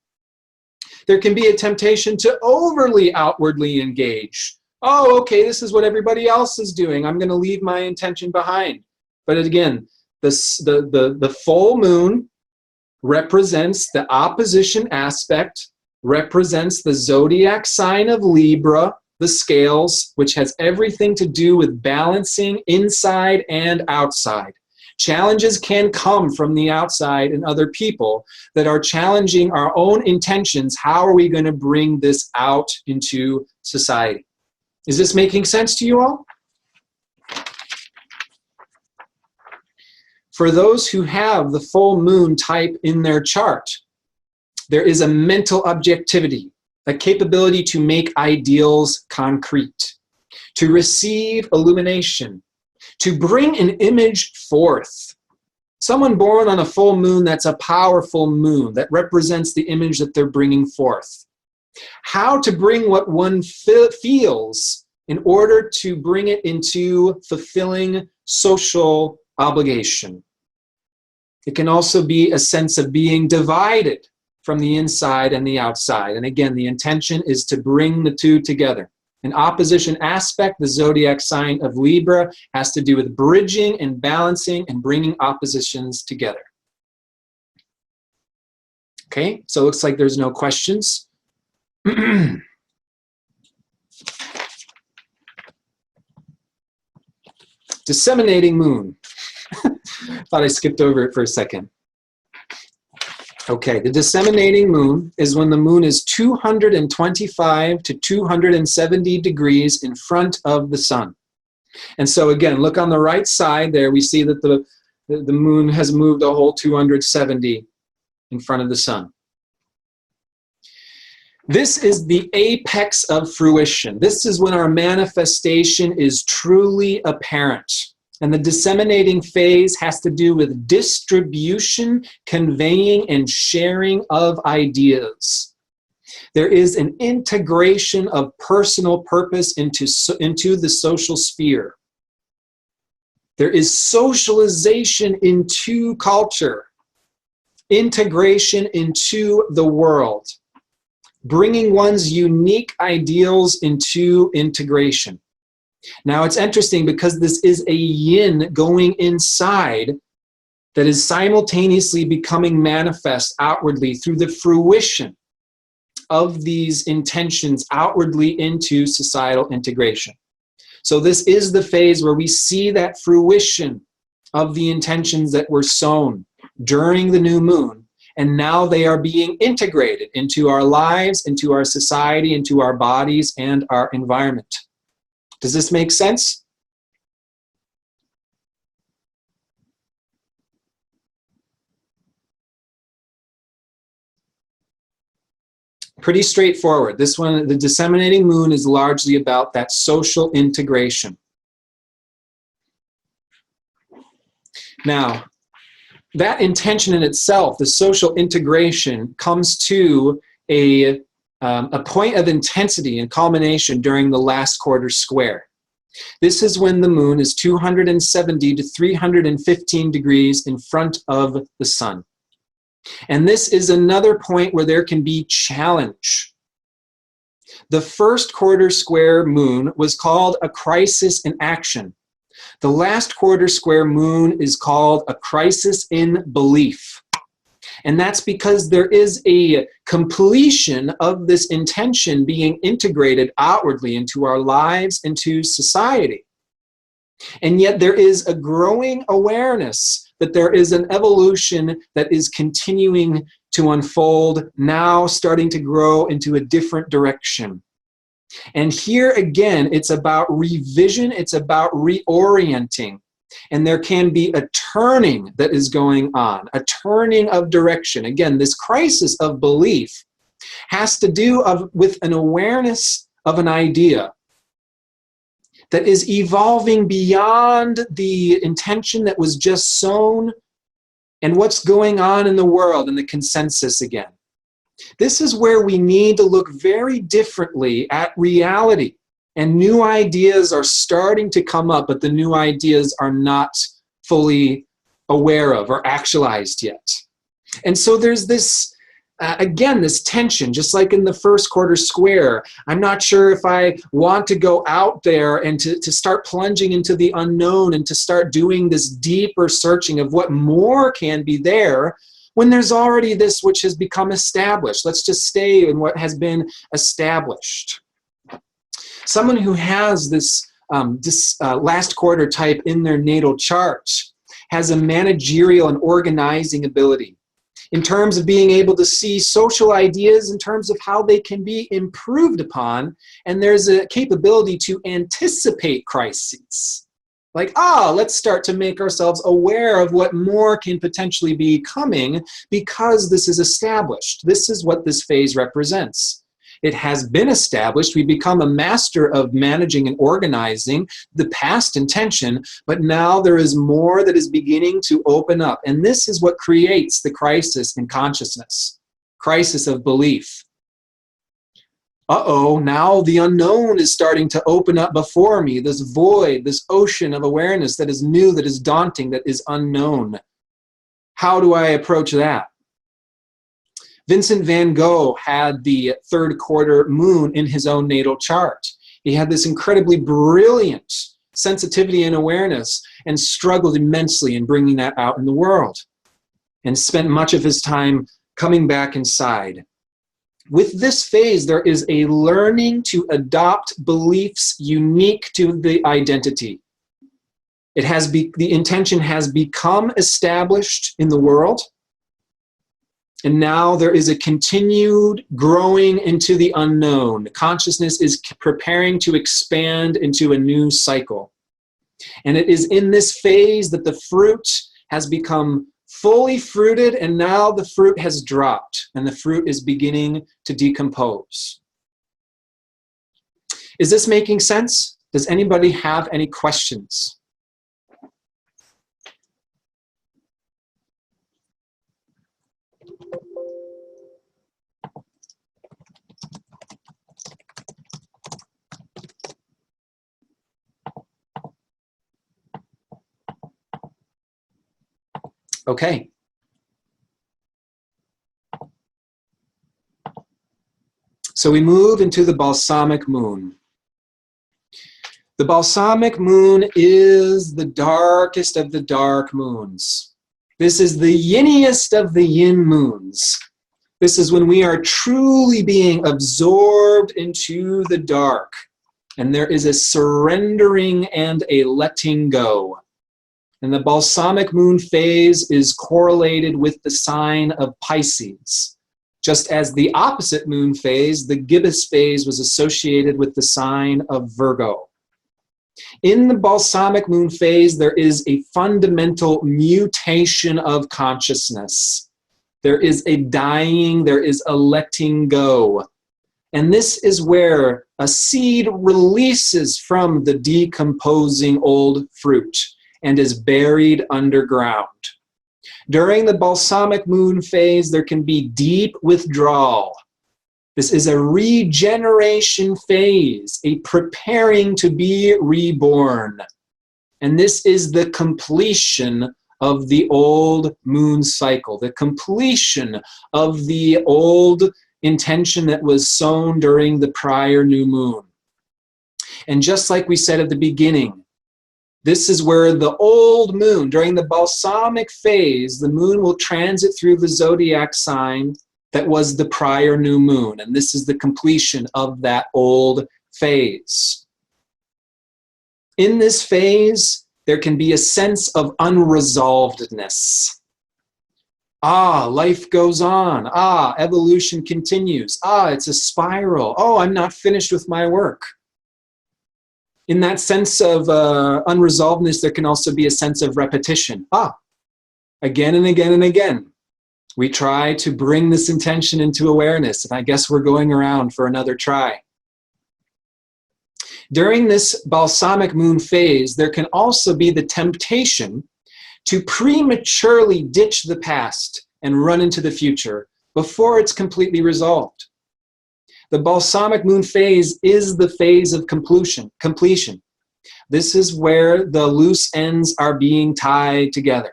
There can be a temptation to overly outwardly engage. Oh, okay, this is what everybody else is doing. I'm going to leave my intention behind. But again, the full moon represents the opposition aspect, represents the zodiac sign of Libra, the scales, which has everything to do with balancing inside and outside. Challenges can come from the outside and other people that are challenging our own intentions. How are we going to bring this out into society? Is this making sense to you all? For those who have the full moon type in their chart, there is a mental objectivity, a capability to make ideals concrete, to receive illumination, to bring an image forth. Someone born on a full moon, that's a powerful moon that represents the image that they're bringing forth. How to bring what one feels in order to bring it into fulfilling social obligation. It can also be a sense of being divided from the inside and the outside. And again, the intention is to bring the two together. An opposition aspect, the zodiac sign of Libra, has to do with bridging and balancing and bringing oppositions together. Okay, so it looks like there's no questions. Disseminating moon. Thought I skipped over it for a second. Okay, the disseminating moon is when the moon is 225 to 270 degrees in front of the sun. And so again, look on the right side there, we see that the moon has moved a whole 270 in front of the sun. This is the apex of fruition. This is when our manifestation is truly apparent. And the disseminating phase has to do with distribution, conveying, and sharing of ideas. There is an integration of personal purpose into the social sphere. There is socialization into culture, integration into the world, bringing one's unique ideals into integration. Now it's interesting because this is a yin going inside that is simultaneously becoming manifest outwardly through the fruition of these intentions outwardly into societal integration. So this is the phase where we see that fruition of the intentions that were sown during the new moon, and now they are being integrated into our lives, into our society, into our bodies, and our environment. Does this make sense? Pretty straightforward. This one, the disseminating moon, is largely about that social integration. Now, that intention in itself, the social integration, comes to a point of intensity and culmination during the last quarter square. This is when the moon is 270 to 315 degrees in front of the sun. And this is another point where there can be challenge. The first quarter square moon was called a crisis in action. The last quarter square moon is called a crisis in belief. And that's because there is a completion of this intention being integrated outwardly into our lives, into society. And yet there is a growing awareness that there is an evolution that is continuing to unfold, now starting to grow into a different direction. And here again, it's about revision, it's about reorienting. And there can be a turning that is going on, a turning of direction. Again, this crisis of belief has to do with an awareness of an idea that is evolving beyond the intention that was just sown and what's going on in the world and the consensus again. This is where we need to look very differently at reality. And new ideas are starting to come up, but the new ideas are not fully aware of or actualized yet. And so there's this, again, this tension, just like in the first quarter square. I'm not sure if I want to go out there and to start plunging into the unknown and to start doing this deeper searching of what more can be there when there's already this which has become established. Let's just stay in what has been established. Someone who has this last quarter type in their natal chart has a managerial and organizing ability in terms of being able to see social ideas in terms of how they can be improved upon, and there's a capability to anticipate crises. Like, let's start to make ourselves aware of what more can potentially be coming because this is established. This is what this phase represents. It has been established. We become a master of managing and organizing the past intention, but now there is more that is beginning to open up. And this is what creates the crisis in consciousness, crisis of belief. Now the unknown is starting to open up before me, this void, this ocean of awareness that is new, that is daunting, that is unknown. How do I approach that? Vincent van Gogh had the third quarter moon in his own natal chart. He had this incredibly brilliant sensitivity and awareness and struggled immensely in bringing that out in the world and spent much of his time coming back inside. With this phase, there is a learning to adopt beliefs unique to the identity. The intention has become established in the world, and now there is a continued growing into the unknown. Consciousness is preparing to expand into a new cycle. And it is in this phase that the fruit has become fully fruited, and now the fruit has dropped, and the fruit is beginning to decompose. Is this making sense? Does anybody have any questions? Okay. So we move into the balsamic moon. The balsamic moon is the darkest of the dark moons. This is the yinniest of the yin moons. This is when we are truly being absorbed into the dark, and there is a surrendering and a letting go. And the balsamic moon phase is correlated with the sign of Pisces. Just as the opposite moon phase, the gibbous phase, was associated with the sign of Virgo. In the balsamic moon phase, there is a fundamental mutation of consciousness. There is a dying, there is a letting go. And this is where a seed releases from the decomposing old fruit and is buried underground. During the balsamic moon phase, there can be deep withdrawal. This is a regeneration phase, a preparing to be reborn. And this is the completion of the old moon cycle, the completion of the old intention that was sown during the prior new moon. And just like we said at the beginning, this is where the old moon, during the balsamic phase, the moon will transit through the zodiac sign that was the prior new moon. And this is the completion of that old phase. In this phase, there can be a sense of unresolvedness. Life goes on. Evolution continues. It's a spiral. I'm not finished with my work. In that sense of unresolvedness, there can also be a sense of repetition. Again and again and again. We try to bring this intention into awareness, and I guess we're going around for another try. During this balsamic moon phase, there can also be the temptation to prematurely ditch the past and run into the future before it's completely resolved. The balsamic moon phase is the phase of completion. This is where the loose ends are being tied together.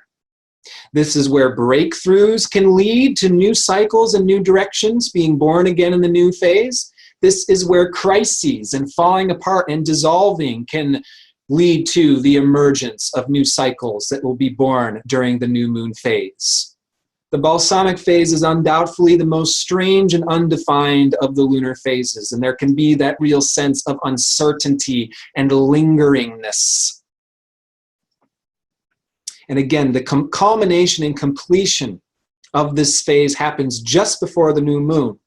This is where breakthroughs can lead to new cycles and new directions, being born again in the new phase. This is where crises and falling apart and dissolving can lead to the emergence of new cycles that will be born during the new moon phase. The balsamic phase is undoubtedly the most strange and undefined of the lunar phases, and there can be that real sense of uncertainty and lingeringness. And again, the culmination and completion of this phase happens just before the new moon,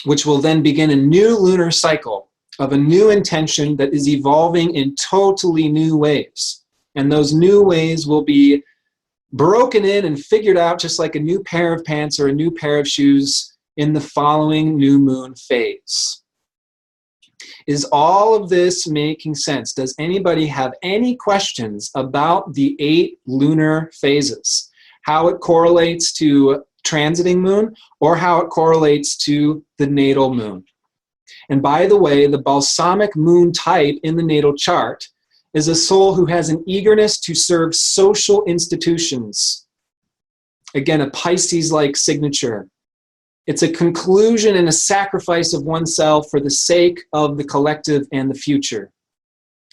which will then begin a new lunar cycle of a new intention that is evolving in totally new ways. And those new ways will be broken in and figured out just like a new pair of pants or a new pair of shoes in the following new moon phase. Is all of this making sense? Does anybody have any questions about the 8 lunar phases? How it correlates to transiting moon or how it correlates to the natal moon? And by the way, the balsamic moon type in the natal chart is a soul who has an eagerness to serve social institutions. Again, a Pisces-like signature. It's a conclusion and a sacrifice of oneself for the sake of the collective and the future.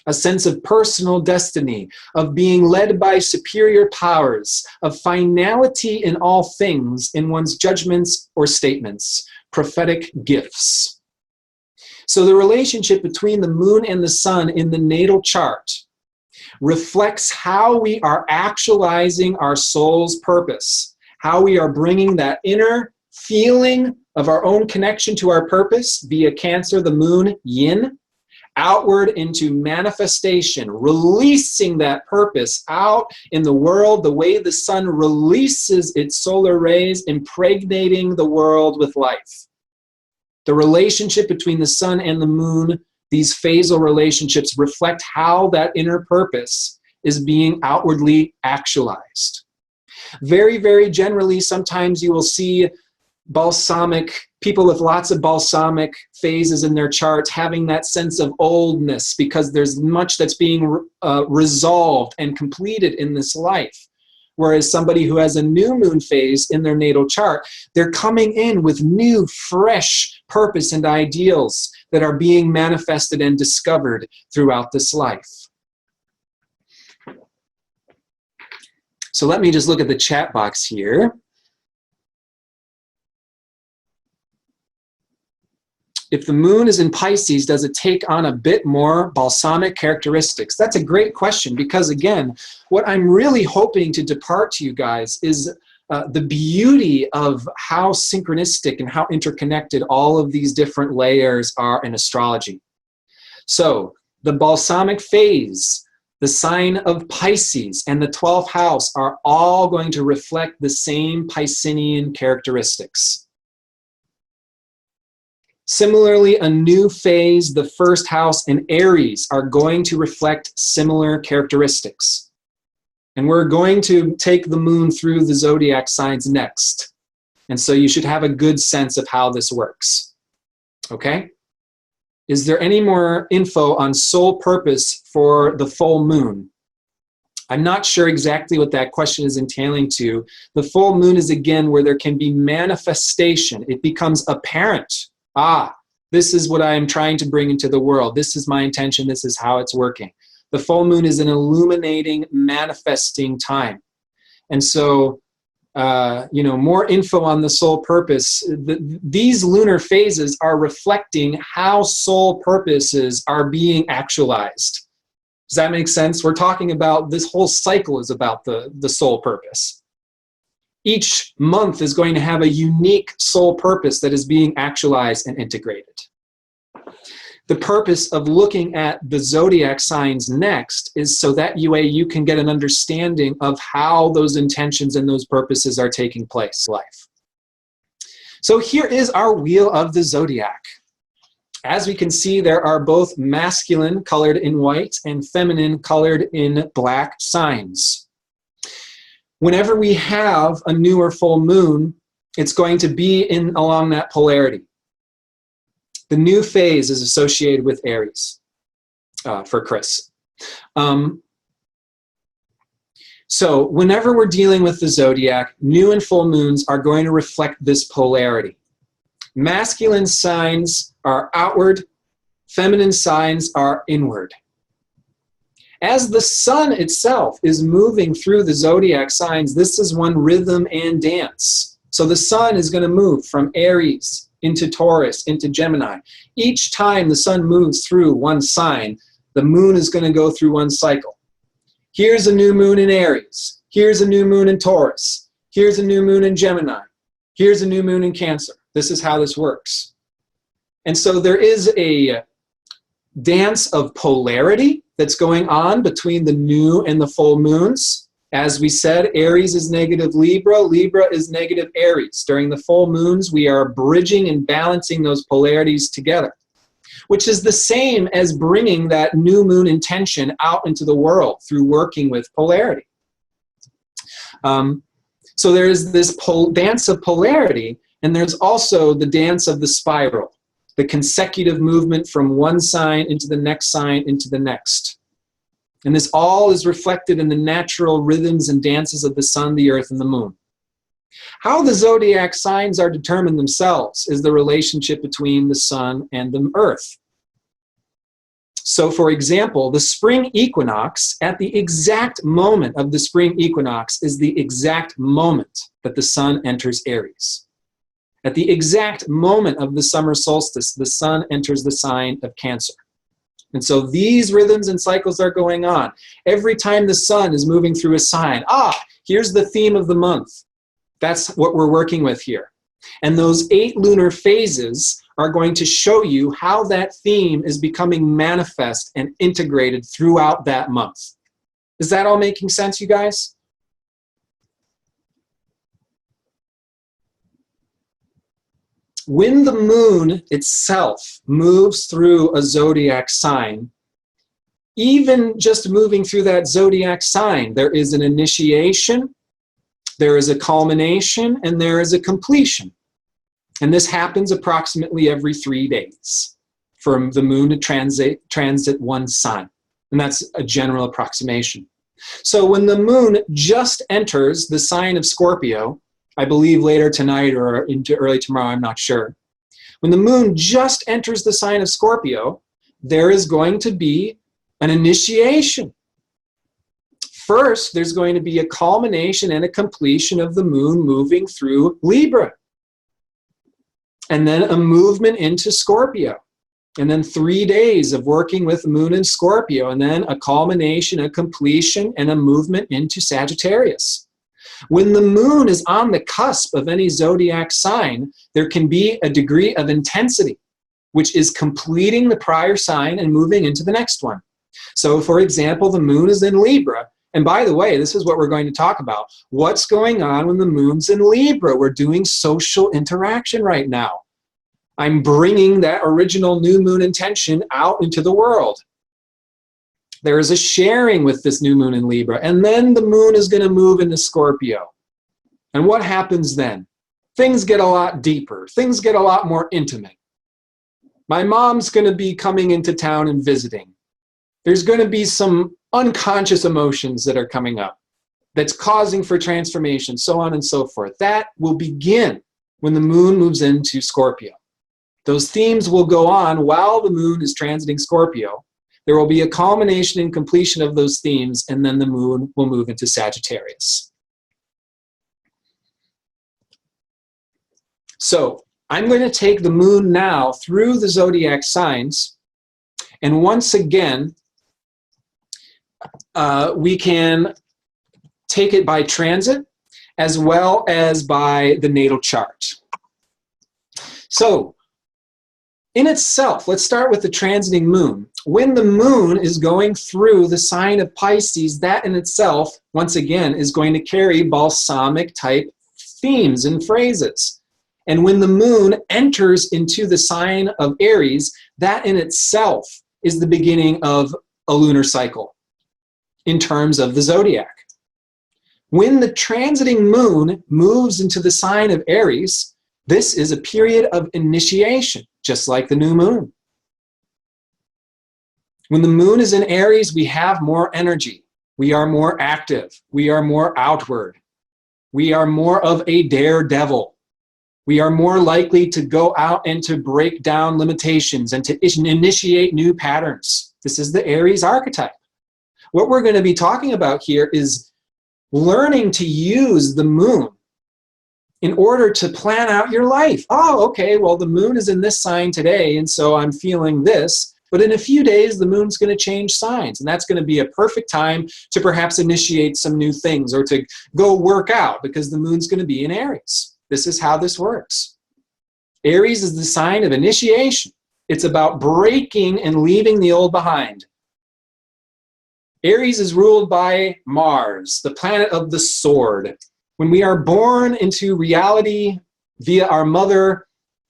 A sense of personal destiny, of being led by superior powers, of finality in all things in one's judgments or statements, prophetic gifts. So the relationship between the moon and the sun in the natal chart reflects how we are actualizing our soul's purpose, how we are bringing that inner feeling of our own connection to our purpose via Cancer, the moon, yin, outward into manifestation, releasing that purpose out in the world the way the sun releases its solar rays, impregnating the world with life. The relationship between the sun and the moon, these phasal relationships, reflect how that inner purpose is being outwardly actualized. Very, very generally, sometimes you will see people with lots of balsamic phases in their charts having that sense of oldness because there's much that's being resolved and completed in this life. Whereas somebody who has a new moon phase in their natal chart, they're coming in with new, fresh purpose and ideals that are being manifested and discovered throughout this life. So let me just look at the chat box here. If the moon is in Pisces, does it take on a bit more balsamic characteristics? That's a great question because, again, what I'm really hoping to depart to you guys is the beauty of how synchronistic and how interconnected all of these different layers are in astrology. So the balsamic phase, the sign of Pisces, and the 12th house are all going to reflect the same Piscean characteristics. Similarly, a new phase, the first house, and Aries are going to reflect similar characteristics. And we're going to take the moon through the zodiac signs next. And so you should have a good sense of how this works. Okay? Is there any more info on soul purpose for the full moon? I'm not sure exactly what that question is entailing to. The full moon is, again, where there can be manifestation. It becomes apparent. This is what I am trying to bring into the world. This is my intention. This is how it's working. The full moon is an illuminating, manifesting time. And so, more info on the soul purpose. These lunar phases are reflecting how soul purposes are being actualized. Does that make sense? We're talking about this whole cycle is about the soul purpose. Each month is going to have a unique soul purpose that is being actualized and integrated. The purpose of looking at the zodiac signs next is so that you can get an understanding of how those intentions and those purposes are taking place in life. So here is our wheel of the zodiac. As we can see, there are both masculine colored in white and feminine colored in black signs. Whenever we have a new or full moon, it's going to be along that polarity. The new phase is associated with Aries for Chris. So whenever we're dealing with the zodiac, new and full moons are going to reflect this polarity. Masculine signs are outward, feminine signs are inward. As the sun itself is moving through the zodiac signs, this is one rhythm and dance. So the sun is going to move from Aries into Taurus, into Gemini. Each time the sun moves through one sign, the moon is going to go through one cycle. Here's a new moon in Aries. Here's a new moon in Taurus. Here's a new moon in Gemini. Here's a new moon in Cancer. This is how this works. And so there is a dance of polarity that's going on between the new and the full moons. As we said, Aries is negative Libra, Libra is negative Aries. During the full moons, we are bridging and balancing those polarities together, which is the same as bringing that new moon intention out into the world through working with polarity. So there's this dance of polarity, and there's also the dance of the spiral, the consecutive movement from one sign into the next sign into the next. And this all is reflected in the natural rhythms and dances of the sun, the earth, and the moon. How the zodiac signs are determined themselves is the relationship between the sun and the earth. So, for example, the spring equinox, at the exact moment of the spring equinox, is the exact moment that the sun enters Aries. At the exact moment of the summer solstice, the sun enters the sign of Cancer. And so these rhythms and cycles are going on. Every time the sun is moving through a sign, here's the theme of the month. That's what we're working with here. And those 8 lunar phases are going to show you how that theme is becoming manifest and integrated throughout that month. Is that all making sense, you guys? When the moon itself moves through a zodiac sign, even just moving through that zodiac sign, there is an initiation, there is a culmination, and there is a completion. And this happens approximately every 3 days for the moon to transit one sign. And that's a general approximation. So when the moon just enters the sign of Scorpio, I believe later tonight or into early tomorrow, I'm not sure. When the moon just enters the sign of Scorpio, there is going to be an initiation. First, there's going to be a culmination and a completion of the moon moving through Libra. And then a movement into Scorpio. And then 3 days of working with moon and Scorpio. And then a culmination, a completion, and a movement into Sagittarius. When the moon is on the cusp of any zodiac sign, there can be a degree of intensity, which is completing the prior sign and moving into the next one. So, for example, the moon is in Libra. And by the way, this is what we're going to talk about. What's going on when the moon's in Libra? We're doing social interaction right now. I'm bringing that original new moon intention out into the world. There is a sharing with this new moon in Libra, and then the moon is going to move into Scorpio. And what happens then? Things get a lot deeper. Things get a lot more intimate. My mom's going to be coming into town and visiting. There's going to be some unconscious emotions that are coming up that's causing for transformation, so on and so forth. That will begin when the moon moves into Scorpio. Those themes will go on while the moon is transiting Scorpio. There will be a culmination and completion of those themes, and then the moon will move into Sagittarius. So I'm going to take the moon now through the zodiac signs, and once again, we can take it by transit as well as by the natal chart. So in itself, let's start with the transiting moon. When the moon is going through the sign of Pisces, that in itself, once again, is going to carry balsamic type themes and phrases. And when the moon enters into the sign of Aries, that in itself is the beginning of a lunar cycle in terms of the zodiac. When the transiting moon moves into the sign of Aries, this is a period of initiation, just like the new moon. When the moon is in Aries, we have more energy. We are more active. We are more outward. We are more of a daredevil. We are more likely to go out and to break down limitations and to initiate new patterns. This is the Aries archetype. What we're going to be talking about here is learning to use the moon in order to plan out your life. Oh, okay, well, the moon is in this sign today, and so I'm feeling this. But in a few days, the moon's going to change signs, and that's going to be a perfect time to perhaps initiate some new things or to go work out because the moon's going to be in Aries. This is how this works. Aries is the sign of initiation. It's about breaking and leaving the old behind. Aries is ruled by Mars, the planet of the sword. When we are born into reality via our mother,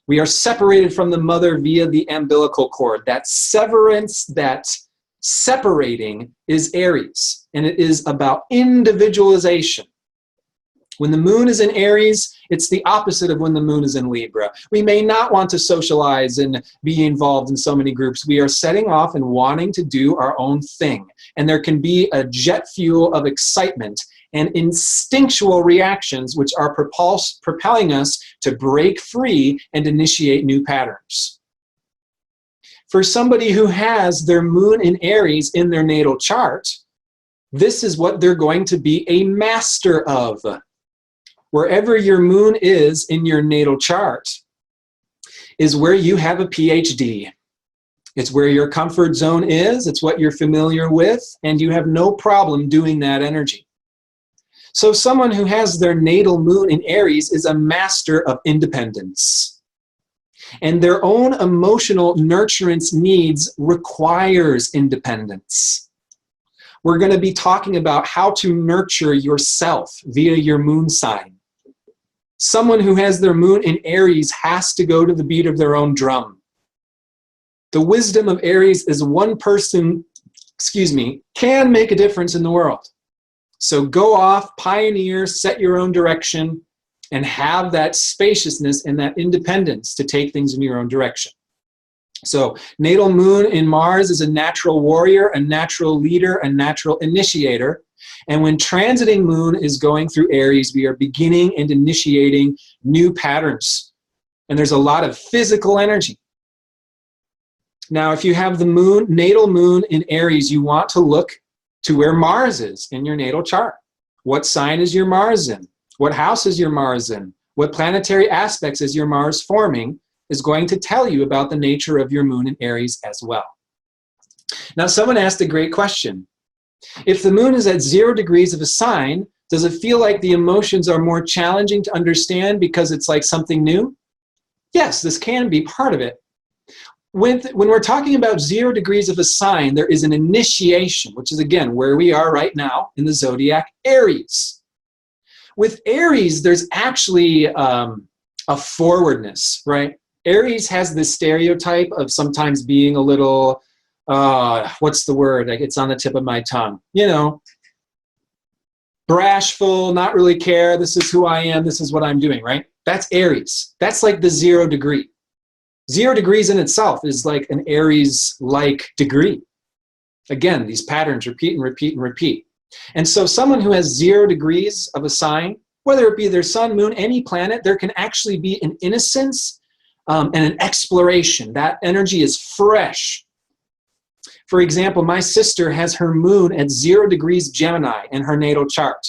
we are separated from the mother via the umbilical cord. That severance, that separating is Aries, and it is about individualization. When the moon is in Aries, it's the opposite of when the moon is in Libra. We may not want to socialize and be involved in so many groups. We are setting off and wanting to do our own thing. And there can be a jet fuel of excitement and instinctual reactions which are propelling us to break free and initiate new patterns. For somebody who has their moon in Aries in their natal chart, this is what they're going to be a master of. Wherever your moon is in your natal chart is where you have a PhD. It's where your comfort zone is, it's what you're familiar with, and you have no problem doing that energy. So someone who has their natal moon in Aries is a master of independence. And their own emotional nurturance needs requires independence. We're going to be talking about how to nurture yourself via your moon sign. Someone who has their moon in Aries has to go to the beat of their own drum. The wisdom of Aries is one person, can make a difference in the world. So go off, pioneer, set your own direction, and have that spaciousness and that independence to take things in your own direction. So natal moon in Mars is a natural warrior, a natural leader, a natural initiator. And when transiting moon is going through Aries, we are beginning and initiating new patterns. And there's a lot of physical energy. Now, if you have the moon, natal moon in Aries, you want to look to where Mars is in your natal chart. What sign is your Mars in? What house is your Mars in? What planetary aspects is your Mars forming is going to tell you about the nature of your moon in Aries as well. Now, someone asked a great question. If the moon is at 0 degrees of a sign, does it feel like the emotions are more challenging to understand because it's like something new? Yes, this can be part of it. When we're talking about 0 degrees of a sign, there is an initiation, which is, again, where we are right now in the zodiac, Aries. With Aries, there's actually a forwardness, right? Aries has this stereotype of sometimes being a little, what's the word? Like, it's on the tip of my tongue. You know, brashful, not really care. This is who I am. This is what I'm doing, right? That's Aries. That's like the 0 degree. 0 degrees in itself is like an Aries-like degree. Again, these patterns repeat and repeat and repeat. And so someone who has 0 degrees of a sign, whether it be their sun, moon, any planet, there can actually be an innocence and an exploration. That energy is fresh. For example, my sister has her moon at 0 degrees Gemini in her natal chart.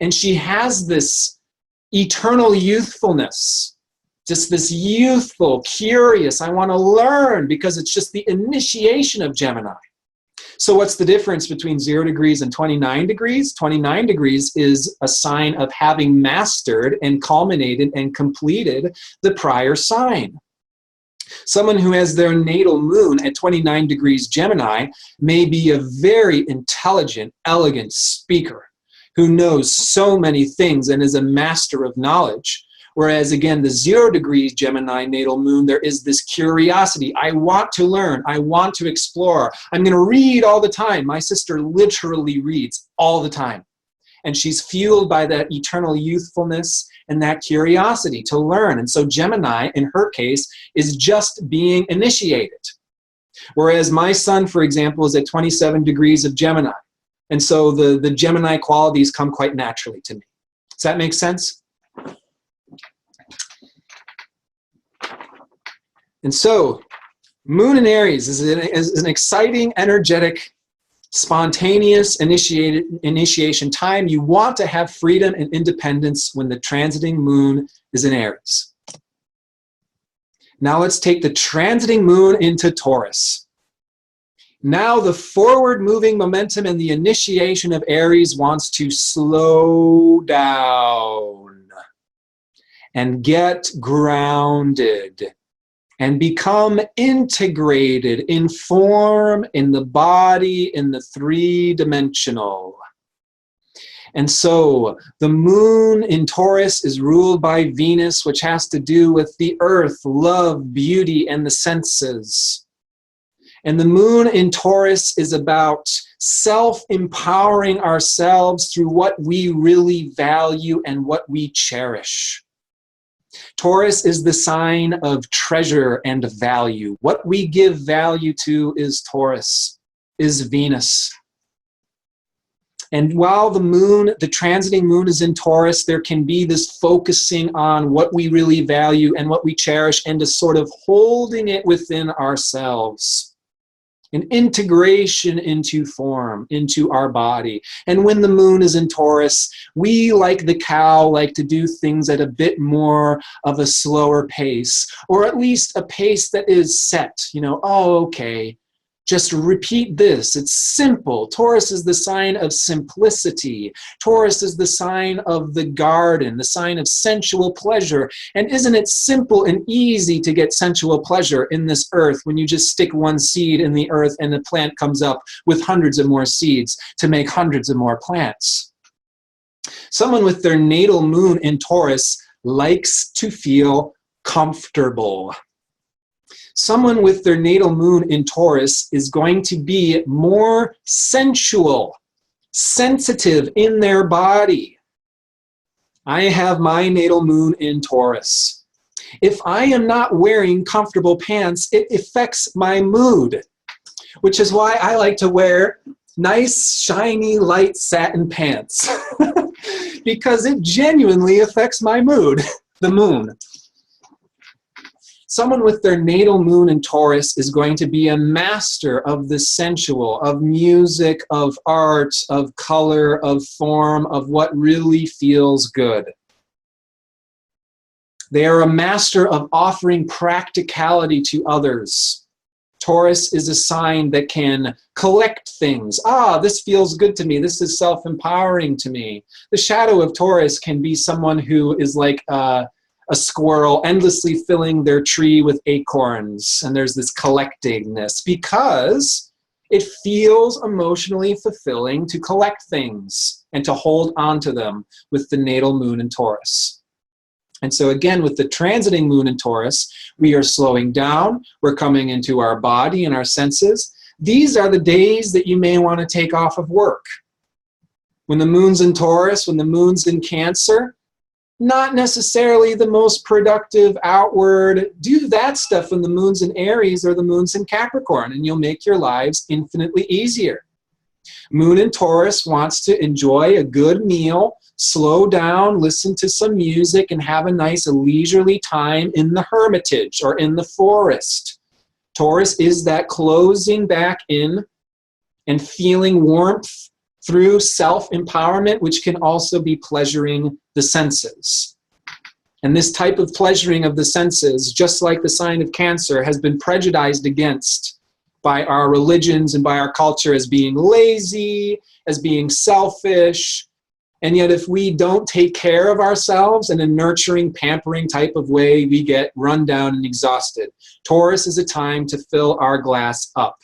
And she has this eternal youthfulness. Just this youthful, curious, I want to learn, because it's just the initiation of Gemini. So what's the difference between 0 degrees and 29 degrees? 29 degrees is a sign of having mastered and culminated and completed the prior sign. Someone who has their natal moon at 29 degrees Gemini may be a very intelligent, elegant speaker who knows so many things and is a master of knowledge. Whereas, again, the 0 degrees Gemini natal moon, there is this curiosity. I want to learn. I want to explore. I'm going to read all the time. My sister literally reads all the time. And she's fueled by that eternal youthfulness and that curiosity to learn. And so Gemini, in her case, is just being initiated. Whereas my son, for example, is at 27 degrees of Gemini. And so the Gemini qualities come quite naturally to me. Does that make sense? And so, moon in Aries is an exciting, energetic, spontaneous initiation time. You want to have freedom and independence when the transiting moon is in Aries. Now let's take the transiting moon into Taurus. Now the forward-moving momentum and the initiation of Aries wants to slow down and get grounded and become integrated in form, in the body, in the three-dimensional. And so the moon in Taurus is ruled by Venus, which has to do with the earth, love, beauty, and the senses. And the moon in Taurus is about self-empowering ourselves through what we really value and what we cherish. Taurus is the sign of treasure and value. What we give value to is Taurus, is Venus. And while the moon, the transiting moon is in Taurus, there can be this focusing on what we really value and what we cherish and just sort of holding it within ourselves an integration into form, into our body. And when the moon is in Taurus, we, like the cow, like to do things at a bit more of a slower pace, or at least a pace that is set. You know, oh, okay, just repeat this. It's simple. Taurus is the sign of simplicity. Taurus is the sign of the garden, the sign of sensual pleasure. And isn't it simple and easy to get sensual pleasure in this earth when you just stick one seed in the earth and the plant comes up with hundreds of more seeds to make hundreds of more plants? Someone with their natal moon in Taurus likes to feel comfortable. Someone with their natal moon in Taurus is going to be more sensual, sensitive in their body. I have my natal moon in Taurus. If I am not wearing comfortable pants, it affects my mood, which is why I like to wear nice, shiny, light satin pants, because it genuinely affects my mood, the moon. Someone with their natal moon in Taurus is going to be a master of the sensual, of music, of art, of color, of form, of what really feels good. They are a master of offering practicality to others. Taurus is a sign that can collect things. Ah, this feels good to me. This is self-empowering to me. The shadow of Taurus can be someone who is like a squirrel endlessly filling their tree with acorns, and there's this collectingness because it feels emotionally fulfilling to collect things and to hold on to them with the natal moon in Taurus. And so again, with the transiting moon in Taurus, we are slowing down, we're coming into our body and our senses. These are the days that you may want to take off of work. When the moon's in Taurus, when the moon's in Cancer, not necessarily the most productive outward. Do that stuff when the moon's in Aries or the moon's in Capricorn, and you'll make your lives infinitely easier. Moon in Taurus wants to enjoy a good meal, slow down, listen to some music, and have a nice leisurely time in the hermitage or in the forest. Taurus is that closing back in and feeling warmth through self-empowerment, which can also be pleasuring the senses. And this type of pleasuring of the senses, just like the sign of Cancer, has been prejudiced against by our religions and by our culture as being lazy, as being selfish. And yet if we don't take care of ourselves in a nurturing, pampering type of way, we get run down and exhausted. Taurus is a time to fill our glass up.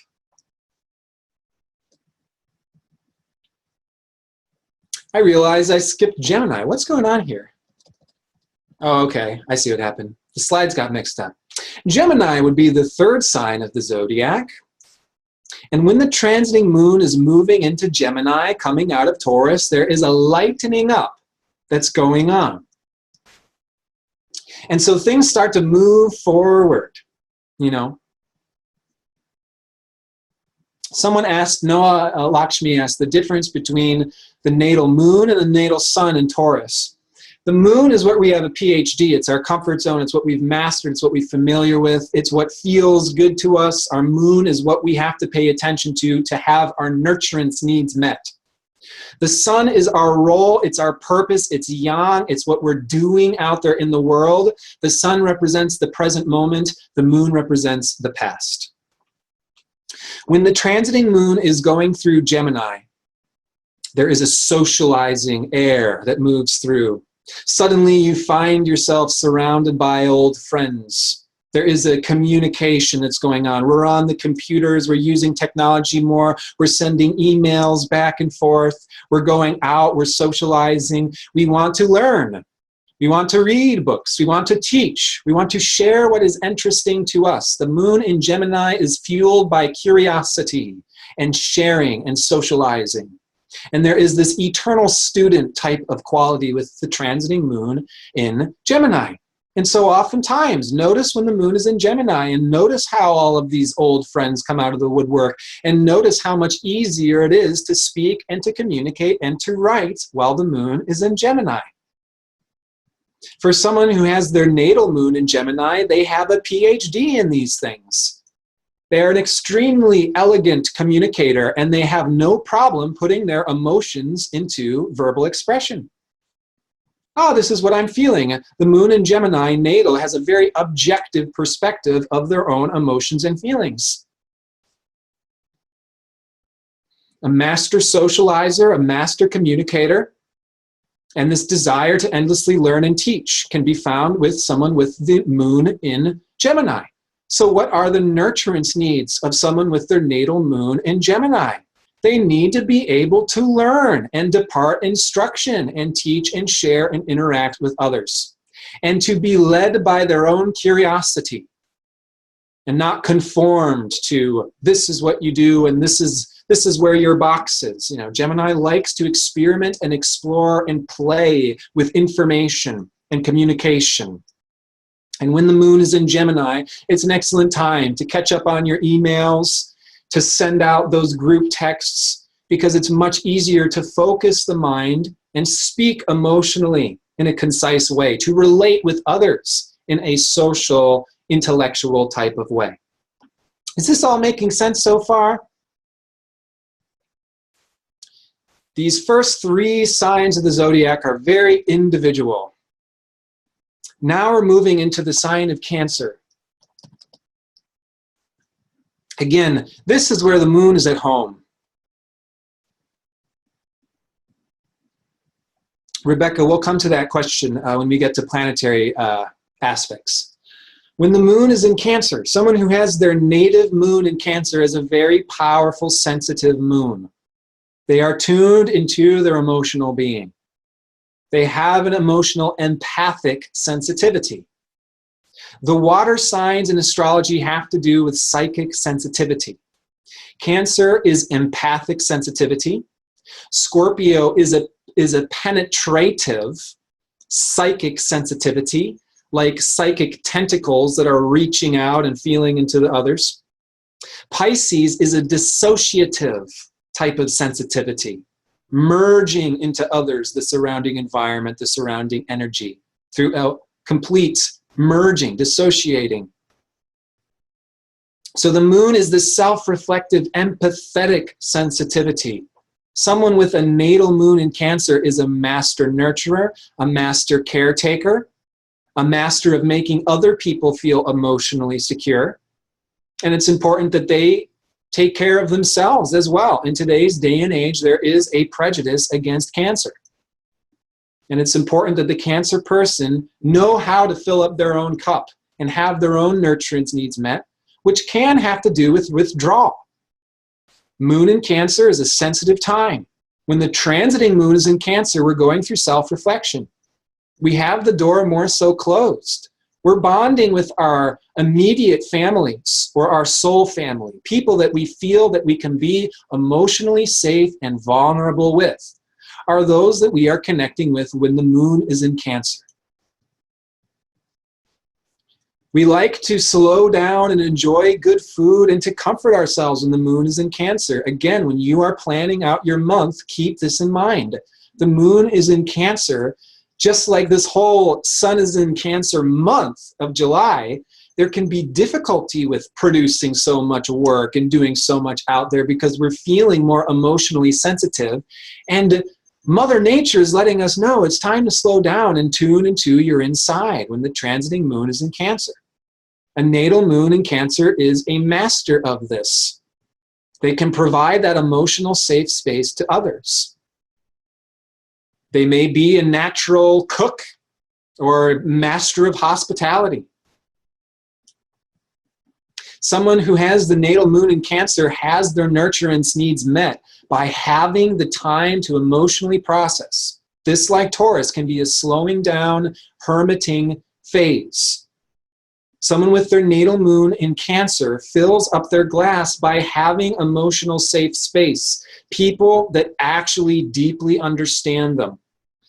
I realize I skipped Gemini. What's going on here? Oh, okay. I see what happened. The slides got mixed up. Gemini would be the third sign of the zodiac. And when the transiting moon is moving into Gemini, coming out of Taurus, there is a lightening up that's going on. And so things start to move forward, you know. Someone asked, Noah Lakshmi asked, the difference between the natal moon and the natal sun in Taurus. The moon is what we have a PhD. It's our comfort zone. It's what we've mastered. It's what we're familiar with. It's what feels good to us. Our moon is what we have to pay attention to have our nurturance needs met. The sun is our role. It's our purpose. It's yang. It's what we're doing out there in the world. The sun represents the present moment. The moon represents the past. When the transiting moon is going through Gemini, there is a socializing air that moves through. Suddenly you find yourself surrounded by old friends. There is a communication that's going on. We're on the computers, we're using technology more, we're sending emails back and forth, we're going out, we're socializing. We want to learn. We want to read books. We want to teach. We want to share what is interesting to us. The moon in Gemini is fueled by curiosity and sharing and socializing. And there is this eternal student type of quality with the transiting moon in Gemini. And so oftentimes, notice when the moon is in Gemini and notice how all of these old friends come out of the woodwork and notice how much easier it is to speak and to communicate and to write while the moon is in Gemini. For someone who has their natal moon in Gemini, they have a PhD in these things. They're an extremely elegant communicator, and they have no problem putting their emotions into verbal expression. Oh, this is what I'm feeling. The moon in Gemini natal has a very objective perspective of their own emotions and feelings. A master socializer, a master communicator, and this desire to endlessly learn and teach can be found with someone with the moon in Gemini. So what are the nurturance needs of someone with their natal moon in Gemini? They need to be able to learn and depart instruction and teach and share and interact with others, and to be led by their own curiosity and not conformed to this is what you do and this is where your box is. You know, Gemini likes to experiment and explore and play with information and communication. And when the moon is in Gemini, it's an excellent time to catch up on your emails, to send out those group texts, because it's much easier to focus the mind and speak emotionally in a concise way, to relate with others in a social, intellectual type of way. Is this all making sense so far? These first 3 signs of the zodiac are very individual. Now we're moving into the sign of Cancer. Again, this is where the moon is at home. Rebecca, we'll come to that question when we get to planetary aspects. When the moon is in Cancer, someone who has their native moon in Cancer is a very powerful, sensitive moon. They are tuned into their emotional being. They have an emotional empathic sensitivity. The water signs in astrology have to do with psychic sensitivity. Cancer is empathic sensitivity. Scorpio is a penetrative psychic sensitivity, like psychic tentacles that are reaching out and feeling into the others. Pisces is a dissociative type of sensitivity, merging into others, the surrounding environment, the surrounding energy, through a complete merging, dissociating. So the moon is the self-reflective, empathetic sensitivity. Someone with a natal moon in Cancer is a master nurturer, a master caretaker, a master of making other people feel emotionally secure. And it's important that they take care of themselves as well. In today's day and age, there is a prejudice against Cancer. And it's important that the Cancer person know how to fill up their own cup and have their own nurturance needs met, which can have to do with withdrawal. Moon in Cancer is a sensitive time. When the transiting moon is in Cancer, we're going through self-reflection. We have the door more so closed. We're bonding with our immediate families or our soul family, people that we feel that we can be emotionally safe and vulnerable with, are those that we are connecting with when the moon is in Cancer. We like to slow down and enjoy good food and to comfort ourselves when the moon is in Cancer. Again, when you are planning out your month, keep this in mind. The moon is in Cancer. Just like this whole Sun is in Cancer month of July, there can be difficulty with producing so much work and doing so much out there because we're feeling more emotionally sensitive. And Mother Nature is letting us know it's time to slow down and tune into your inside when the transiting moon is in Cancer. A natal moon in Cancer is a master of this. They can provide that emotional safe space to others. They may be a natural cook or master of hospitality. Someone who has the natal moon in Cancer has their nurturance needs met by having the time to emotionally process. This, like Taurus, can be a slowing down, hermiting phase. Someone with their natal moon in Cancer fills up their glass by having emotional safe space, people that actually deeply understand them.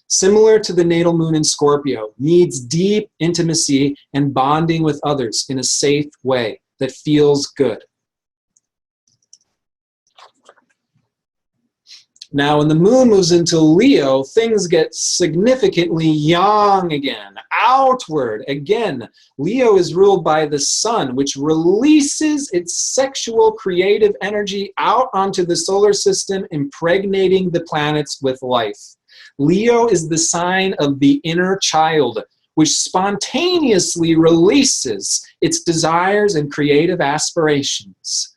Similar to the natal moon in Scorpio, needs deep intimacy and bonding with others in a safe way that feels good. Now, when the moon moves into Leo, things get significantly yang again, outward. Again, Leo is ruled by the sun, which releases its sexual creative energy out onto the solar system, impregnating the planets with life. Leo is the sign of the inner child, which spontaneously releases its desires and creative aspirations.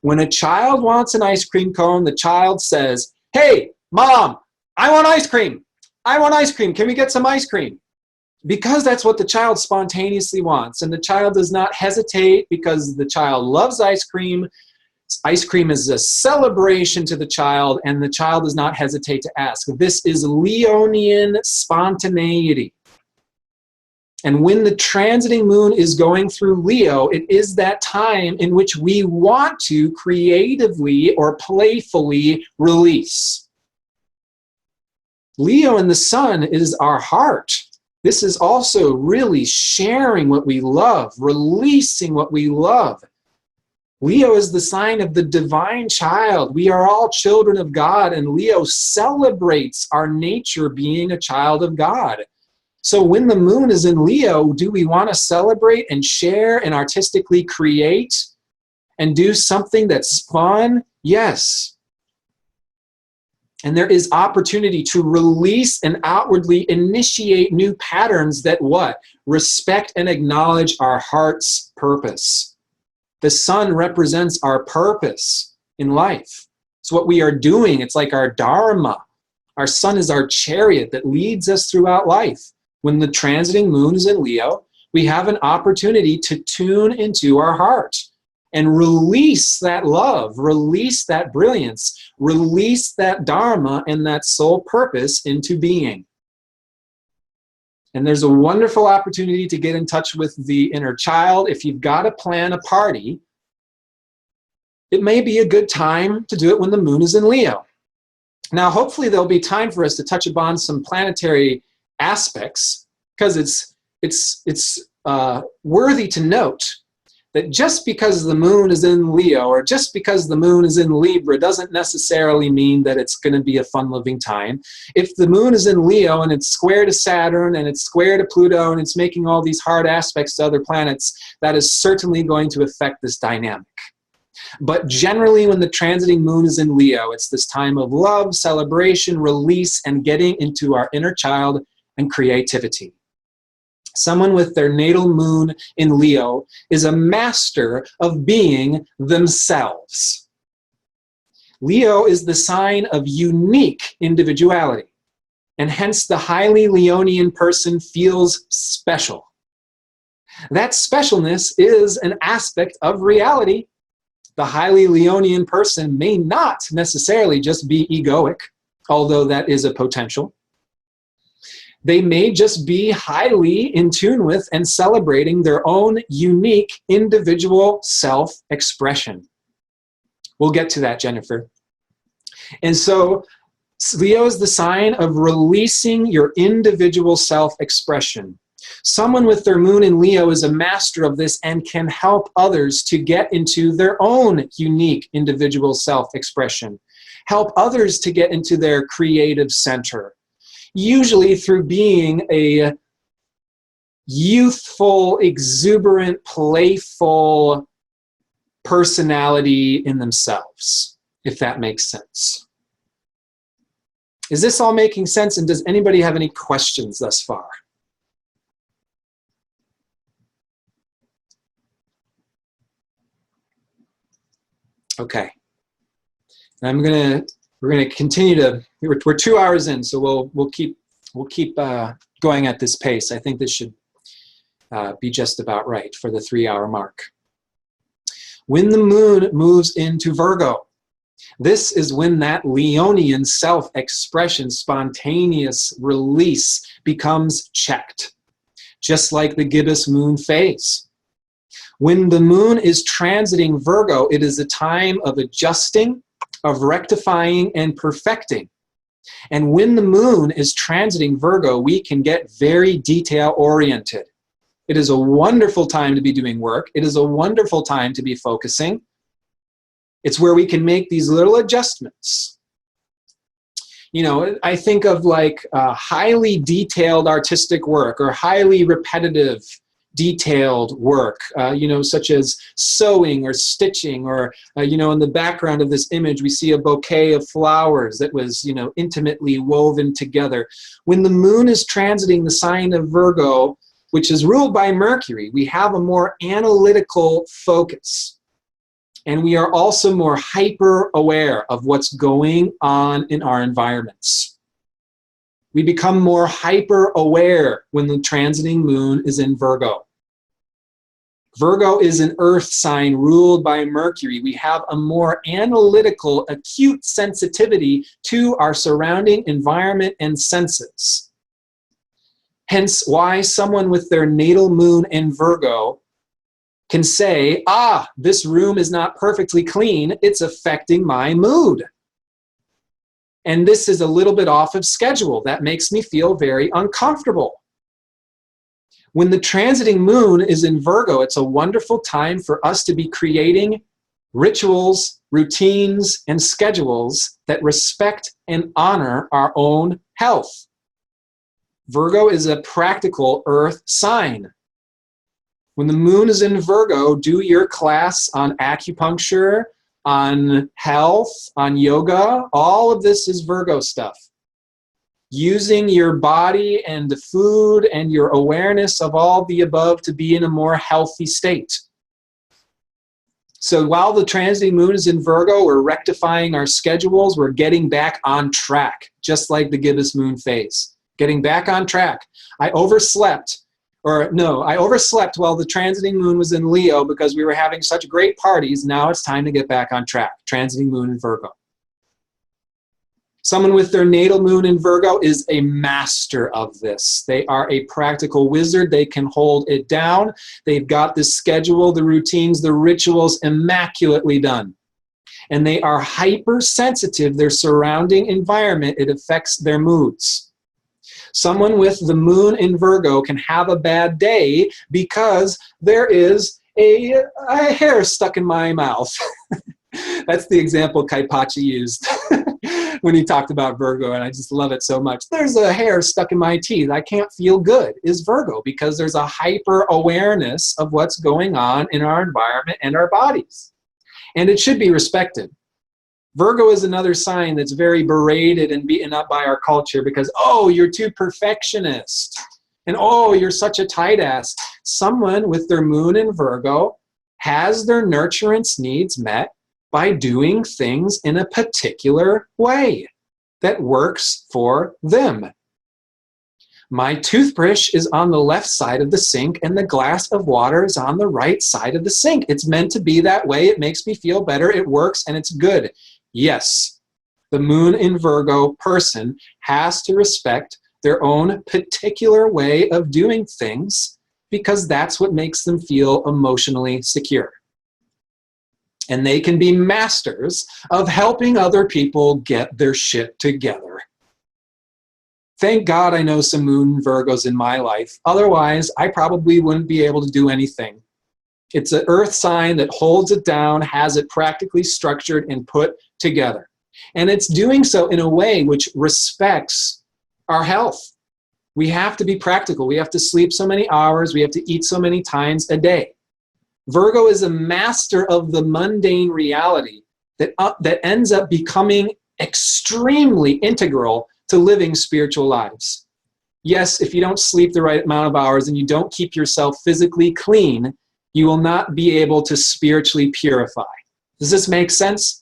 When a child wants an ice cream cone, the child says, "Hey, Mom, I want ice cream. I want ice cream. Can we get some ice cream?" Because that's what the child spontaneously wants. And the child does not hesitate because the child loves ice cream. Ice cream is a celebration to the child, and the child does not hesitate to ask. This is Leonian spontaneity. And when the transiting moon is going through Leo, it is that time in which we want to creatively or playfully release. Leo in the sun is our heart. This is also really sharing what we love, releasing what we love. Leo is the sign of the divine child. We are all children of God, and Leo celebrates our nature being a child of God. So when the moon is in Leo, do we want to celebrate and share and artistically create and do something that's fun? Yes. And there is opportunity to release and outwardly initiate new patterns that what? Respect and acknowledge our heart's purpose. The sun represents our purpose in life. It's what we are doing. It's like our dharma. Our sun is our chariot that leads us throughout life. When the transiting moon is in Leo, we have an opportunity to tune into our heart and release that love, release that brilliance, release that dharma and that soul purpose into being. And there's a wonderful opportunity to get in touch with the inner child. If you've got to plan a party, it may be a good time to do it when the moon is in Leo. Now, hopefully there'll be time for us to touch upon some planetary aspects, because it's worthy to note that just because the moon is in Leo or just because the moon is in Libra doesn't necessarily mean that it's going to be a fun-loving time. If the moon is in Leo and it's square to Saturn and it's square to Pluto and it's making all these hard aspects to other planets, that is certainly going to affect this dynamic. But generally, when the transiting moon is in Leo, it's this time of love, celebration, release, and getting into our inner child and creativity. Someone with their natal moon in Leo is a master of being themselves. Leo is the sign of unique individuality, and hence the highly Leonian person feels special. That specialness is an aspect of reality. The highly Leonian person may not necessarily just be egoic, although that is a potential. They may just be highly in tune with and celebrating their own unique individual self-expression. We'll get to that, Jennifer. And so Leo is the sign of releasing your individual self-expression. Someone with their moon in Leo is a master of this and can help others to get into their own unique individual self-expression. Help others to get into their creative center. Usually through being a youthful, exuberant, playful personality in themselves, if that makes sense. Is this all making sense, and does anybody have any questions thus far? Okay. And we're gonna continue to. We're 2 hours in, so we'll keep going at this pace. I think this should be just about right for the 3-hour mark. When the moon moves into Virgo, this is when that Leonian self-expression, spontaneous release becomes checked, just like the gibbous moon phase. When the moon is transiting Virgo, it is a time of adjusting, of rectifying, and perfecting. And when the moon is transiting Virgo, we can get very detail-oriented. It is a wonderful time to be doing work. It is a wonderful time to be focusing. It's where we can make these little adjustments. You know, I think of like highly detailed artistic work or highly repetitive detailed work, you know, such as sewing or stitching, or, you know, in the background of this image, we see a bouquet of flowers that was, you know, intimately woven together. When the moon is transiting the sign of Virgo, which is ruled by Mercury, we have a more analytical focus. And we are also more hyper aware of what's going on in our environments. We become more hyper aware when the transiting moon is in Virgo. Virgo is an earth sign ruled by Mercury. We have a more analytical, acute sensitivity to our surrounding environment and senses. Hence why someone with their natal moon in Virgo can say, ah, this room is not perfectly clean, it's affecting my mood. And this is a little bit off of schedule. That makes me feel very uncomfortable. When the transiting moon is in Virgo, it's a wonderful time for us to be creating rituals, routines, and schedules that respect and honor our own health. Virgo is a practical earth sign. When the moon is in Virgo, do your class on acupuncture, on health, on yoga. All of this is Virgo stuff. Using your body and the food and your awareness of all the above to be in a more healthy state. So while the transiting moon is in Virgo, we're rectifying our schedules. We're getting back on track, just like the gibbous moon phase. Getting back on track. I overslept while the transiting moon was in Leo because we were having such great parties. Now it's time to get back on track. Transiting moon in Virgo. Someone with their natal moon in Virgo is a master of this. They are a practical wizard. They can hold it down. They've got the schedule, the routines, the rituals immaculately done. And they are hypersensitive. Their surrounding environment, it affects their moods. Someone with the moon in Virgo can have a bad day because there is a hair stuck in my mouth. That's the example Kaipachi used when he talked about Virgo, and I just love it so much. There's a hair stuck in my teeth. I can't feel good, is Virgo, because there's a hyper awareness of what's going on in our environment and our bodies. And it should be respected. Virgo is another sign that's very berated and beaten up by our culture because, oh, you're too perfectionist. And, oh, you're such a tight ass. Someone with their moon in Virgo has their nurturance needs met by doing things in a particular way that works for them. My toothbrush is on the left side of the sink and the glass of water is on the right side of the sink. It's meant to be that way. It makes me feel better. It works and it's good. Yes, the moon in Virgo person has to respect their own particular way of doing things because that's what makes them feel emotionally secure. And they can be masters of helping other people get their shit together. Thank God I know some moon Virgos in my life. Otherwise, I probably wouldn't be able to do anything. It's an earth sign that holds it down, has it practically structured and put together. And it's doing so in a way which respects our health. We have to be practical. We have to sleep so many hours. We have to eat so many times a day. Virgo is a master of the mundane reality that ends up becoming extremely integral to living spiritual lives. Yes, if you don't sleep the right amount of hours and you don't keep yourself physically clean, you will not be able to spiritually purify. Does this make sense?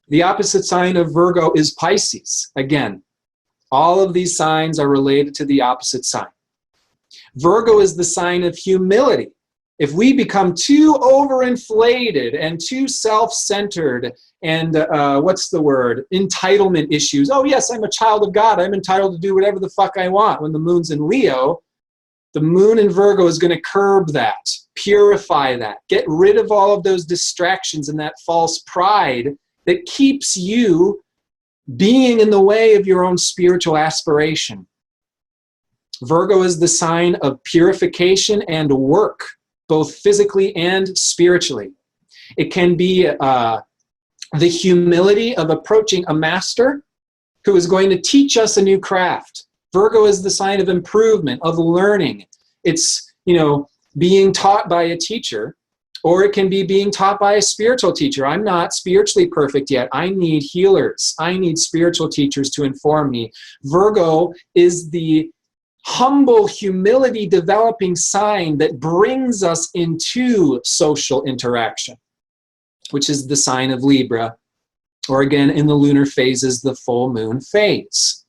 The opposite sign of Virgo is Pisces. Again, all of these signs are related to the opposite sign. Virgo is the sign of humility. If we become too overinflated and too self-centered and entitlement issues. Oh yes, I'm a child of God. I'm entitled to do whatever the fuck I want. When the moon's in Leo, the moon in Virgo is going to curb that, purify that, get rid of all of those distractions and that false pride that keeps you being in the way of your own spiritual aspiration. Virgo is the sign of purification and work, both physically and spiritually. It can be the humility of approaching a master who is going to teach us a new craft. Virgo is the sign of improvement, of learning. It's, being taught by a teacher, or it can be being taught by a spiritual teacher. I'm not spiritually perfect yet. I need healers. I need spiritual teachers to inform me. Virgo is the humble, humility developing sign that brings us into social interaction, which is the sign of Libra, or again, in the lunar phases, the full moon phase.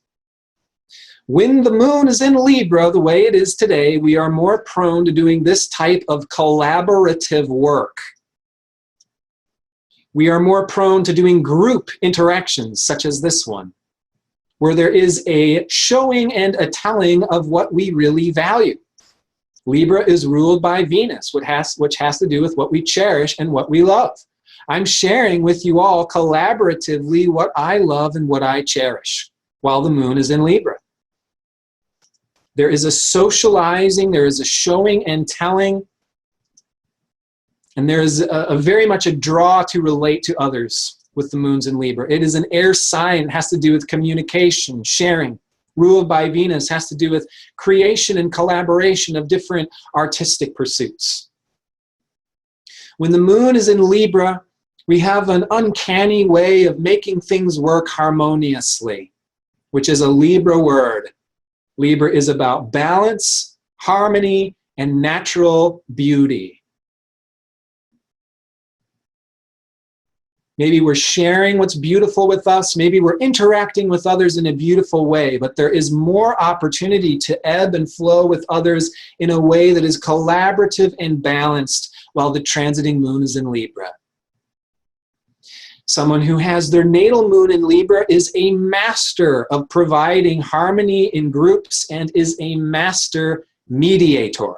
When the moon is in Libra, the way it is today, we are more prone to doing this type of collaborative work. We are more prone to doing group interactions, such as this one, where there is a showing and a telling of what we really value. Libra is ruled by Venus, which has to do with what we cherish and what we love. I'm sharing with you all collaboratively what I love and what I cherish while the moon is in Libra. There is a socializing, there is a showing and telling, and there is a very much a draw to relate to others with the moons in Libra. It is an air sign. It has to do with communication, sharing. Ruled by Venus has to do with creation and collaboration of different artistic pursuits. When the moon is in Libra, we have an uncanny way of making things work harmoniously, which is a Libra word. Libra is about balance, harmony, and natural beauty. Maybe we're sharing what's beautiful with us. Maybe we're interacting with others in a beautiful way, but there is more opportunity to ebb and flow with others in a way that is collaborative and balanced while the transiting moon is in Libra. Someone who has their natal moon in Libra is a master of providing harmony in groups and is a master mediator.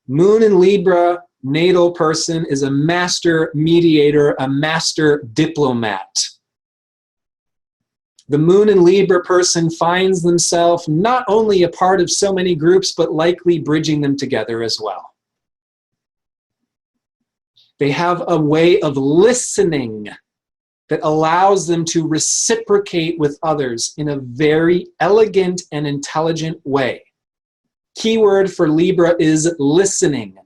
Moon in Libra, natal person is a master mediator, a master diplomat. The moon in Libra person finds themselves not only a part of so many groups, but likely bridging them together as well. They have a way of listening that allows them to reciprocate with others in a very elegant and intelligent way. Keyword for Libra is listening.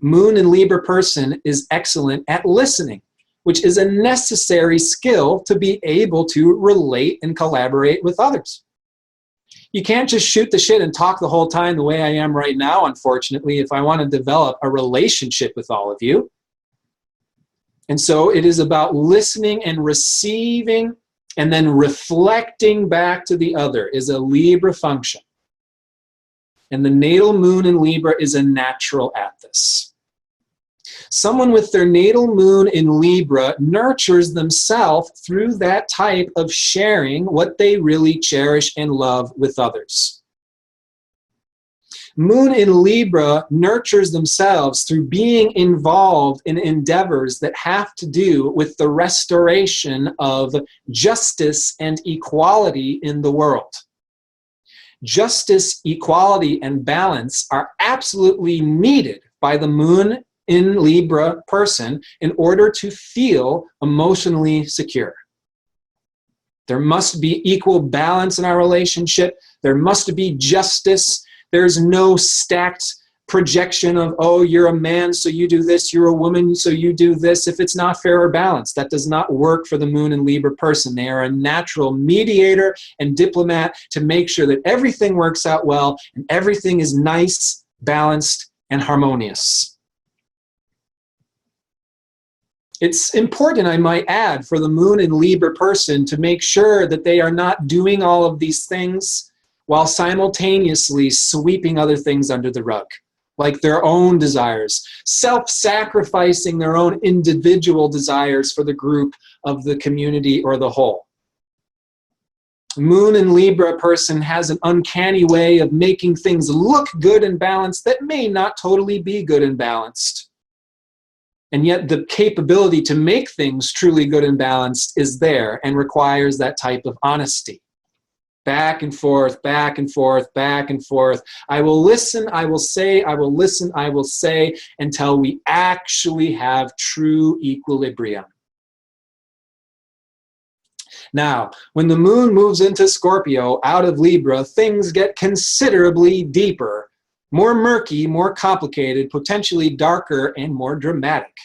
Moon in Libra person is excellent at listening, which is a necessary skill to be able to relate and collaborate with others. You can't just shoot the shit and talk the whole time the way I am right now, unfortunately, if I want to develop a relationship with all of you. And so it is about listening and receiving and then reflecting back to the other is a Libra function. And the natal moon in Libra is a natural at this. Someone with their natal moon in Libra nurtures themselves through that type of sharing what they really cherish and love with others. Moon in Libra nurtures themselves through being involved in endeavors that have to do with the restoration of justice and equality in the world. Justice, equality, and balance are absolutely needed by the moon in Libra person in order to feel emotionally secure. There must be equal balance in our relationship. There must be justice. There's no stacked projection of, oh, you're a man, so you do this, you're a woman, so you do this. If it's not fair or balanced, that does not work for the moon and Libra person. They are a natural mediator and diplomat to make sure that everything works out well and everything is nice, balanced, and harmonious. It's important, I might add, for the moon and Libra person to make sure that they are not doing all of these things while simultaneously sweeping other things under the rug, like their own desires, self-sacrificing their own individual desires for the group of the community or the whole. Moon and Libra person has an uncanny way of making things look good and balanced that may not totally be good and balanced. And yet the capability to make things truly good and balanced is there and requires that type of honesty. Back and forth, back and forth, back and forth. I will listen, I will say, I will listen, I will say, until we actually have true equilibrium. Now, when the moon moves into Scorpio out of Libra, things get considerably deeper, more murky, more complicated, potentially darker, and more dramatic.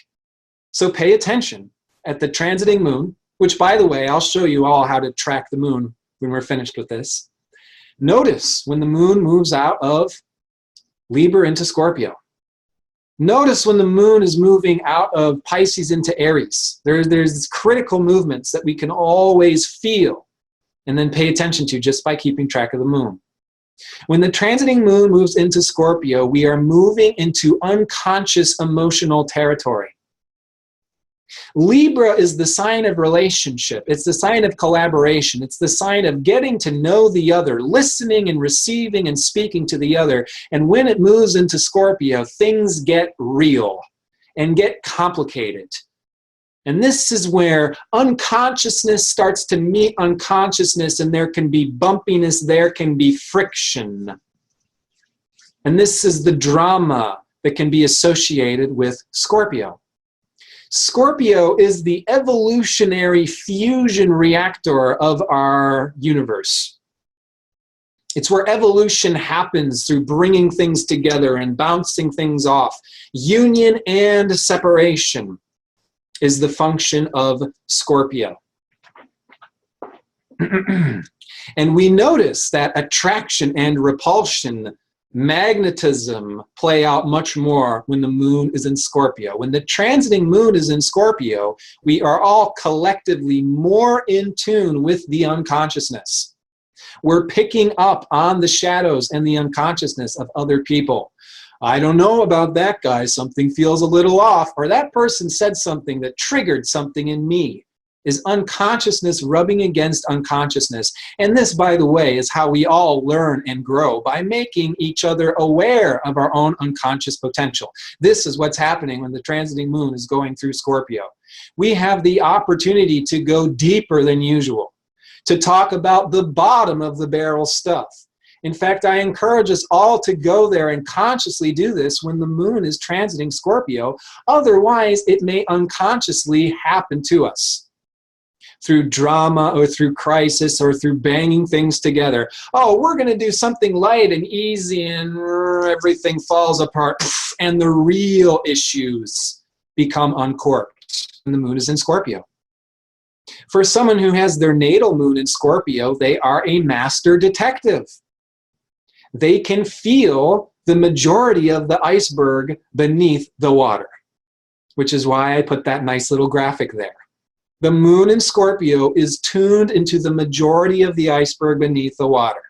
So pay attention at the transiting moon, which, by the way, I'll show you all how to track the moon when we're finished with this. Notice when the moon moves out of Libra into Scorpio. Notice when the moon is moving out of Pisces into Aries. There's these critical movements that we can always feel and then pay attention to just by keeping track of the moon. When the transiting moon moves into Scorpio, we are moving into unconscious emotional territory. Libra is the sign of relationship. It's the sign of collaboration. It's the sign of getting to know the other, listening and receiving and speaking to the other. And when it moves into Scorpio, things get real and get complicated. And this is where unconsciousness starts to meet unconsciousness, and there can be bumpiness, there can be friction. And this is the drama that can be associated with Scorpio. Scorpio is the evolutionary fusion reactor of our universe. It's where evolution happens through bringing things together and bouncing things off. Union and separation is the function of Scorpio. And we notice that attraction and repulsion, magnetism play out much more when the moon is in Scorpio. When the transiting moon is in Scorpio, we are all collectively more in tune with the unconsciousness. We're picking up on the shadows and the unconsciousness of other people. I don't know about that guy, something feels a little off, or that person said something that triggered something in me. Is unconsciousness rubbing against unconsciousness. And this, by the way, is how we all learn and grow, by making each other aware of our own unconscious potential. This is what's happening when the transiting moon is going through Scorpio. We have the opportunity to go deeper than usual, to talk about the bottom of the barrel stuff. In fact, I encourage us all to go there and consciously do this when the moon is transiting Scorpio. Otherwise, it may unconsciously happen to us through drama or through crisis or through banging things together. Oh, we're going to do something light and easy, and everything falls apart, and the real issues become uncorked when the moon is in Scorpio. For someone who has their natal moon in Scorpio, they are a master detective. They can feel the majority of the iceberg beneath the water, which is why I put that nice little graphic there. The moon in Scorpio is tuned into the majority of the iceberg beneath the water.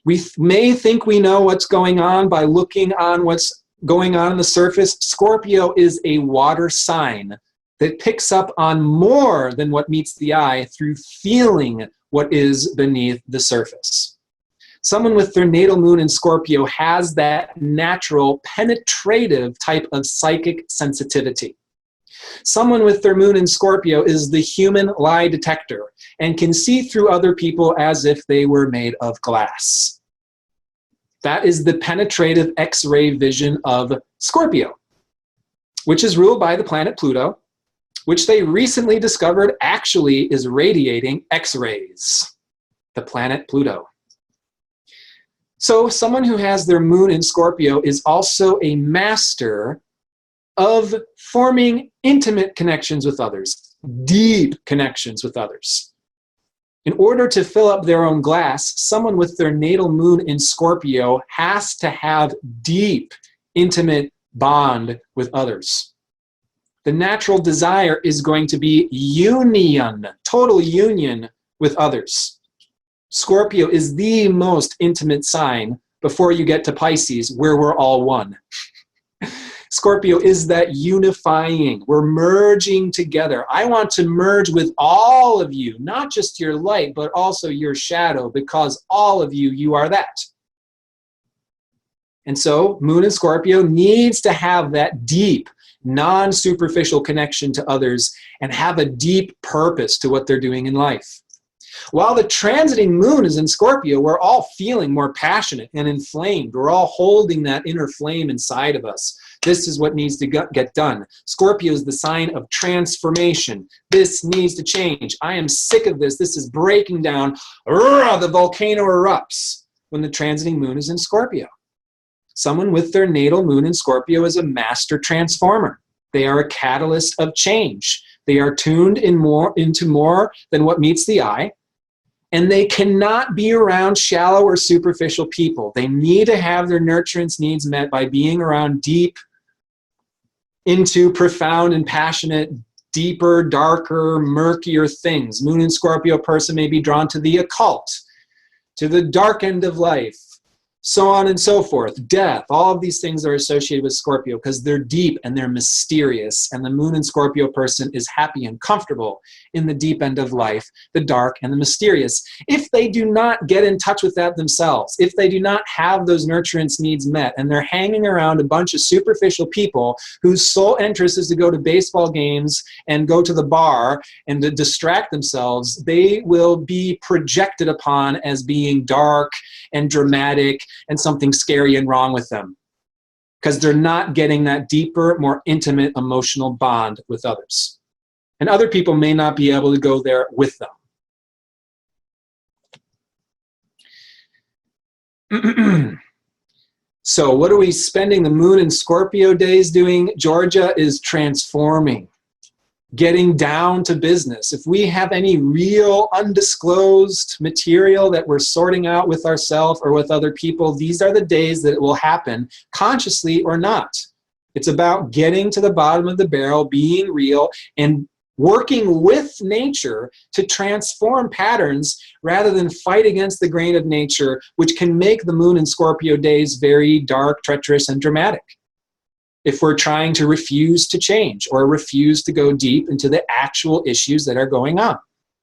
We may think we know what's going on by looking on what's going on the surface. Scorpio is a water sign that picks up on more than what meets the eye through feeling what is beneath the surface. Someone with their natal moon in Scorpio has that natural penetrative type of psychic sensitivity. Someone with their moon in Scorpio is the human lie detector and can see through other people as if they were made of glass. That is the penetrative X-ray vision of Scorpio, which is ruled by the planet Pluto, which they recently discovered actually is radiating X-rays, the planet Pluto. So someone who has their moon in Scorpio is also a master of forming intimate connections with others, deep connections with others. In order to fill up their own glass, someone with their natal moon in Scorpio has to have deep, intimate bond with others. The natural desire is going to be union, total union with others. Scorpio is the most intimate sign before you get to Pisces, where we're all one. Scorpio is that unifying. We're merging together. I want to merge with all of you, not just your light, but also your shadow, because all of you, you are that. And so Moon in Scorpio needs to have that deep, non-superficial connection to others and have a deep purpose to what they're doing in life. While the transiting moon is in Scorpio, we're all feeling more passionate and inflamed. We're all holding that inner flame inside of us. This is what needs to get done. Scorpio is the sign of transformation. This needs to change. I am sick of this. This is breaking down. The volcano erupts when the transiting moon is in Scorpio. Someone with their natal moon in Scorpio is a master transformer. They are a catalyst of change. They are tuned into more than what meets the eye. And they cannot be around shallow or superficial people. They need to have their nurturance needs met by being around deep, into profound and passionate, deeper, darker, murkier things. Moon in Scorpio person may be drawn to the occult, to the dark end of life, so on and so forth. Death, all of these things are associated with Scorpio because they're deep and they're mysterious. And the moon in Scorpio person is happy and comfortable in the deep end of life, the dark and the mysterious. If they do not get in touch with that themselves, if they do not have those nurturance needs met, and they're hanging around a bunch of superficial people whose sole interest is to go to baseball games and go to the bar and to distract themselves, they will be projected upon as being dark and dramatic and something scary and wrong with them because they're not getting that deeper, more intimate emotional bond with others. And other people may not be able to go there with them. So what are we spending the moon in Scorpio days doing? Georgia is transforming, getting down to business. If we have any real undisclosed material that we're sorting out with ourselves or with other people, these are the days that it will happen, consciously or not. It's about getting to the bottom of the barrel, being real, and working with nature to transform patterns rather than fight against the grain of nature, which can make the moon in Scorpio days very dark, treacherous, and dramatic. If we're trying to refuse to change or refuse to go deep into the actual issues that are going on,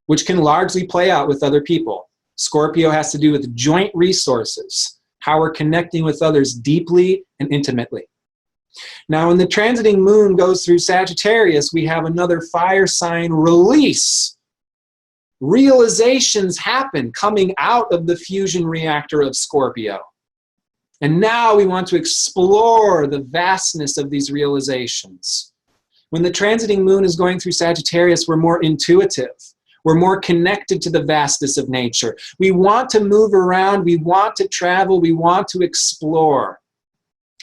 which can largely play out with other people. Scorpio has to do with joint resources, how we're connecting with others deeply and intimately. Now, when the transiting moon goes through Sagittarius, we have another fire sign release. Realizations happen coming out of the fusion reactor of Scorpio. And now we want to explore the vastness of these realizations. When the transiting moon is going through Sagittarius, we're more intuitive. We're more connected to the vastness of nature. We want to move around. We want to travel. We want to explore.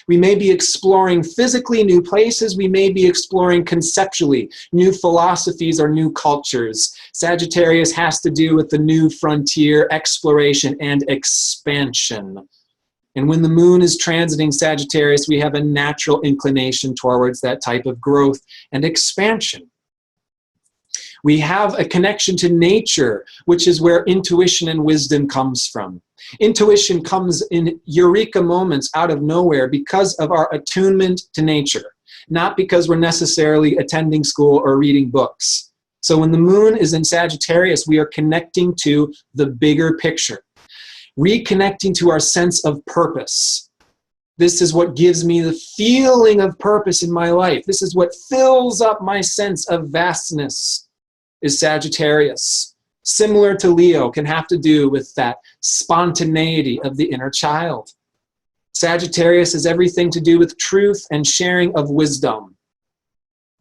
We may be exploring physically new places. We may be exploring conceptually new philosophies or new cultures. Sagittarius has to do with the new frontier, exploration, and expansion. And when the moon is transiting Sagittarius, we have a natural inclination towards that type of growth and expansion. We have a connection to nature, which is where intuition and wisdom comes from. Intuition comes in eureka moments out of nowhere because of our attunement to nature, not because we're necessarily attending school or reading books. So when the moon is in Sagittarius, we are connecting to the bigger picture, reconnecting to our sense of purpose. This is what gives me the feeling of purpose in my life. This is what fills up my sense of vastness, is Sagittarius. Similar to Leo, can have to do with that spontaneity of the inner child. Sagittarius has everything to do with truth and sharing of wisdom.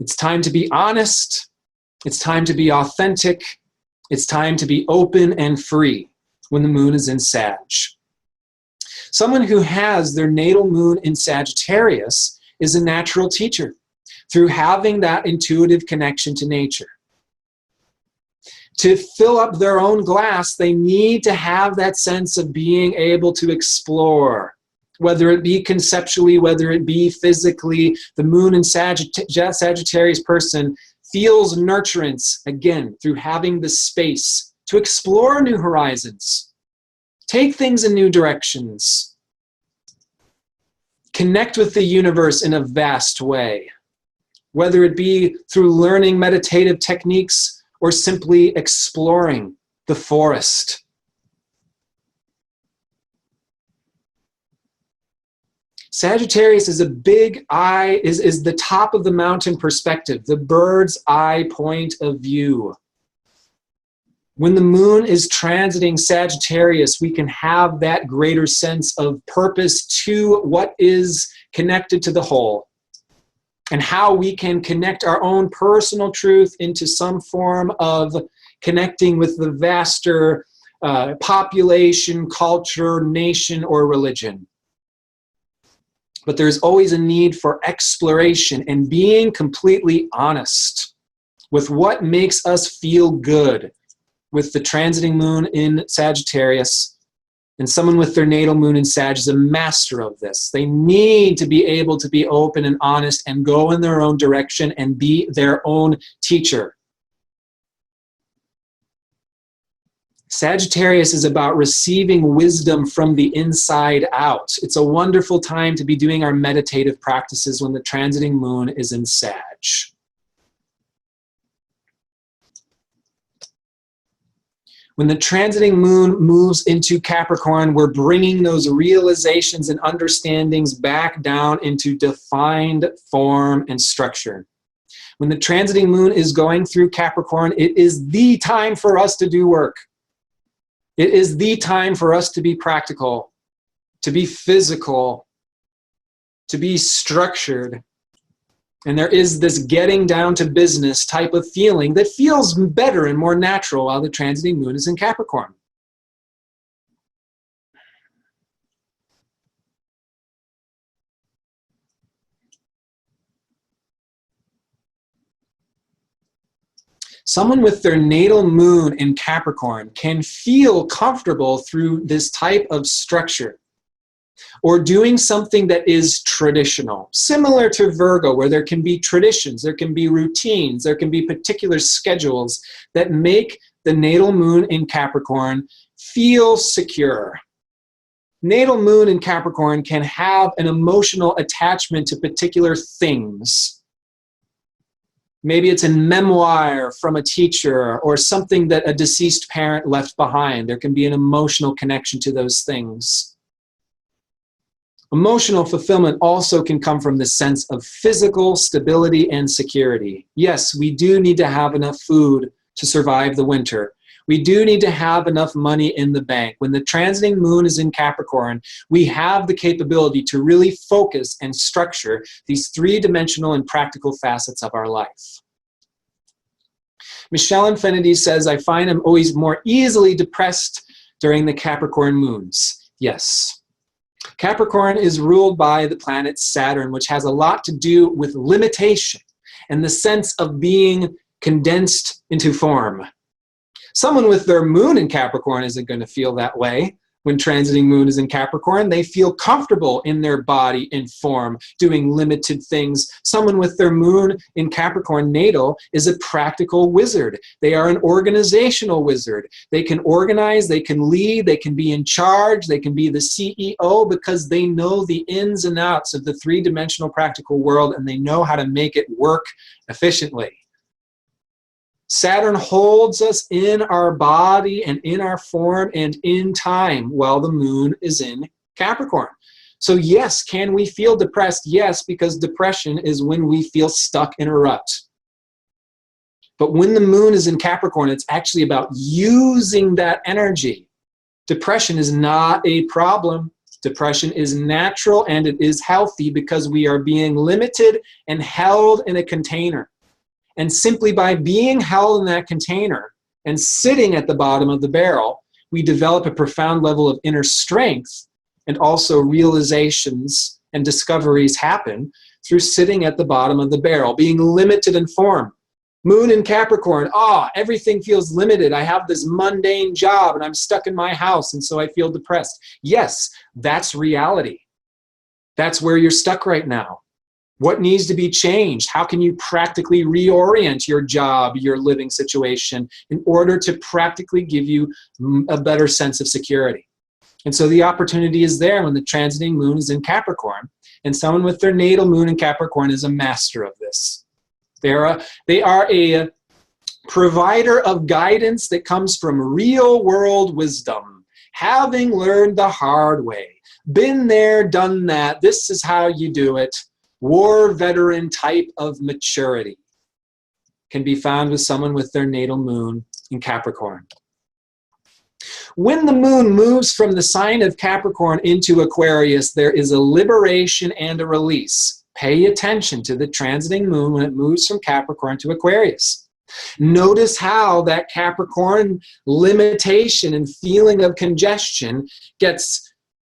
It's time to be honest. It's time to be authentic. It's time to be open and free when the moon is in Sag. Someone who has their natal moon in Sagittarius is a natural teacher through having that intuitive connection to nature. To fill up their own glass, they need to have that sense of being able to explore, whether it be conceptually, whether it be physically. The moon in Sagittarius person feels nurturance, again, through having the space to explore new horizons, take things in new directions, connect with the universe in a vast way, whether it be through learning meditative techniques or simply exploring the forest. Sagittarius is a big eye, is the top of the mountain perspective, the bird's eye point of view. When the moon is transiting Sagittarius, we can have that greater sense of purpose to what is connected to the whole, and how we can connect our own personal truth into some form of connecting with the vaster population, culture, nation, or religion. But there's always a need for exploration and being completely honest with what makes us feel good. With the transiting moon in Sagittarius, and someone with their natal moon in Sag is a master of this. They need to be able to be open and honest and go in their own direction and be their own teacher. Sagittarius is about receiving wisdom from the inside out. It's a wonderful time to be doing our meditative practices when the transiting moon is in Sag. When the transiting moon moves into Capricorn, we're bringing those realizations and understandings back down into defined form and structure. When the transiting moon is going through Capricorn, it is the time for us to do work. It is the time for us to be practical, to be physical, to be structured. And there is this getting down to business type of feeling that feels better and more natural while the transiting moon is in Capricorn. Someone with their natal moon in Capricorn can feel comfortable through this type of structure, or doing something that is traditional, similar to Virgo, where there can be traditions, there can be routines, there can be particular schedules that make the natal moon in Capricorn feel secure. Natal moon in Capricorn can have an emotional attachment to particular things. Maybe it's a memoir from a teacher or something that a deceased parent left behind. There can be an emotional connection to those things. Emotional fulfillment also can come from the sense of physical stability and security. Yes, we do need to have enough food to survive the winter. We do need to have enough money in the bank. When the transiting moon is in Capricorn, we have the capability to really focus and structure these three-dimensional and practical facets of our life. Michelle Infinity says, I find I'm always more easily depressed during the Capricorn moons. Yes. Capricorn is ruled by the planet Saturn, which has a lot to do with limitation and the sense of being condensed into form. Someone with their moon in Capricorn isn't going to feel that way. When transiting moon is in Capricorn, they feel comfortable in their body and form, doing limited things. Someone with their moon in Capricorn natal is a practical wizard. They are an organizational wizard. They can organize, they can lead, they can be in charge, they can be the CEO because they know the ins and outs of the three-dimensional practical world and they know how to make it work efficiently. Saturn holds us in our body and in our form and in time while the moon is in Capricorn. So yes, can we feel depressed? Yes, because depression is when we feel stuck in a rut. But when the moon is in Capricorn, it's actually about using that energy. Depression is not a problem. Depression is natural and it is healthy because we are being limited and held in a container. And simply by being held in that container and sitting at the bottom of the barrel, we develop a profound level of inner strength, and also realizations and discoveries happen through sitting at the bottom of the barrel, being limited in form. Moon in Capricorn, everything feels limited. I have this mundane job and I'm stuck in my house and so I feel depressed. Yes, that's reality. That's where you're stuck right now. What needs to be changed? How can you practically reorient your job, your living situation, in order to practically give you a better sense of security? And so the opportunity is there when the transiting moon is in Capricorn, and someone with their natal moon in Capricorn is a master of this. They are a provider of guidance that comes from real world wisdom, having learned the hard way. Been there, done that. This is how you do it. War veteran type of maturity can be found with someone with their natal moon in Capricorn. When the moon moves from the sign of Capricorn into Aquarius, there is a liberation and a release. Pay attention to the transiting moon when it moves from Capricorn to Aquarius. Notice how that Capricorn limitation and feeling of congestion gets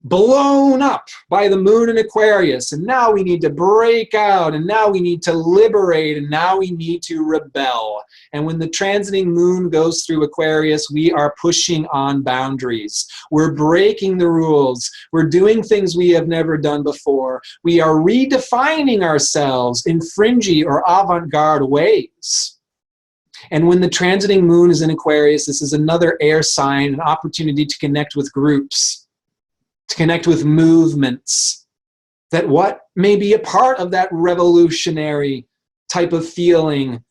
blown up by the moon in Aquarius, and now we need to break out, and now we need to liberate, and now we need to rebel. And when the transiting moon goes through Aquarius, we are pushing on boundaries. We're breaking the rules. We're doing things we have never done before. We are redefining ourselves in fringy or avant-garde ways. And when the transiting moon is in Aquarius, this is another air sign, an opportunity to connect with groups, to connect with movements, that what may be a part of that revolutionary type of feeling,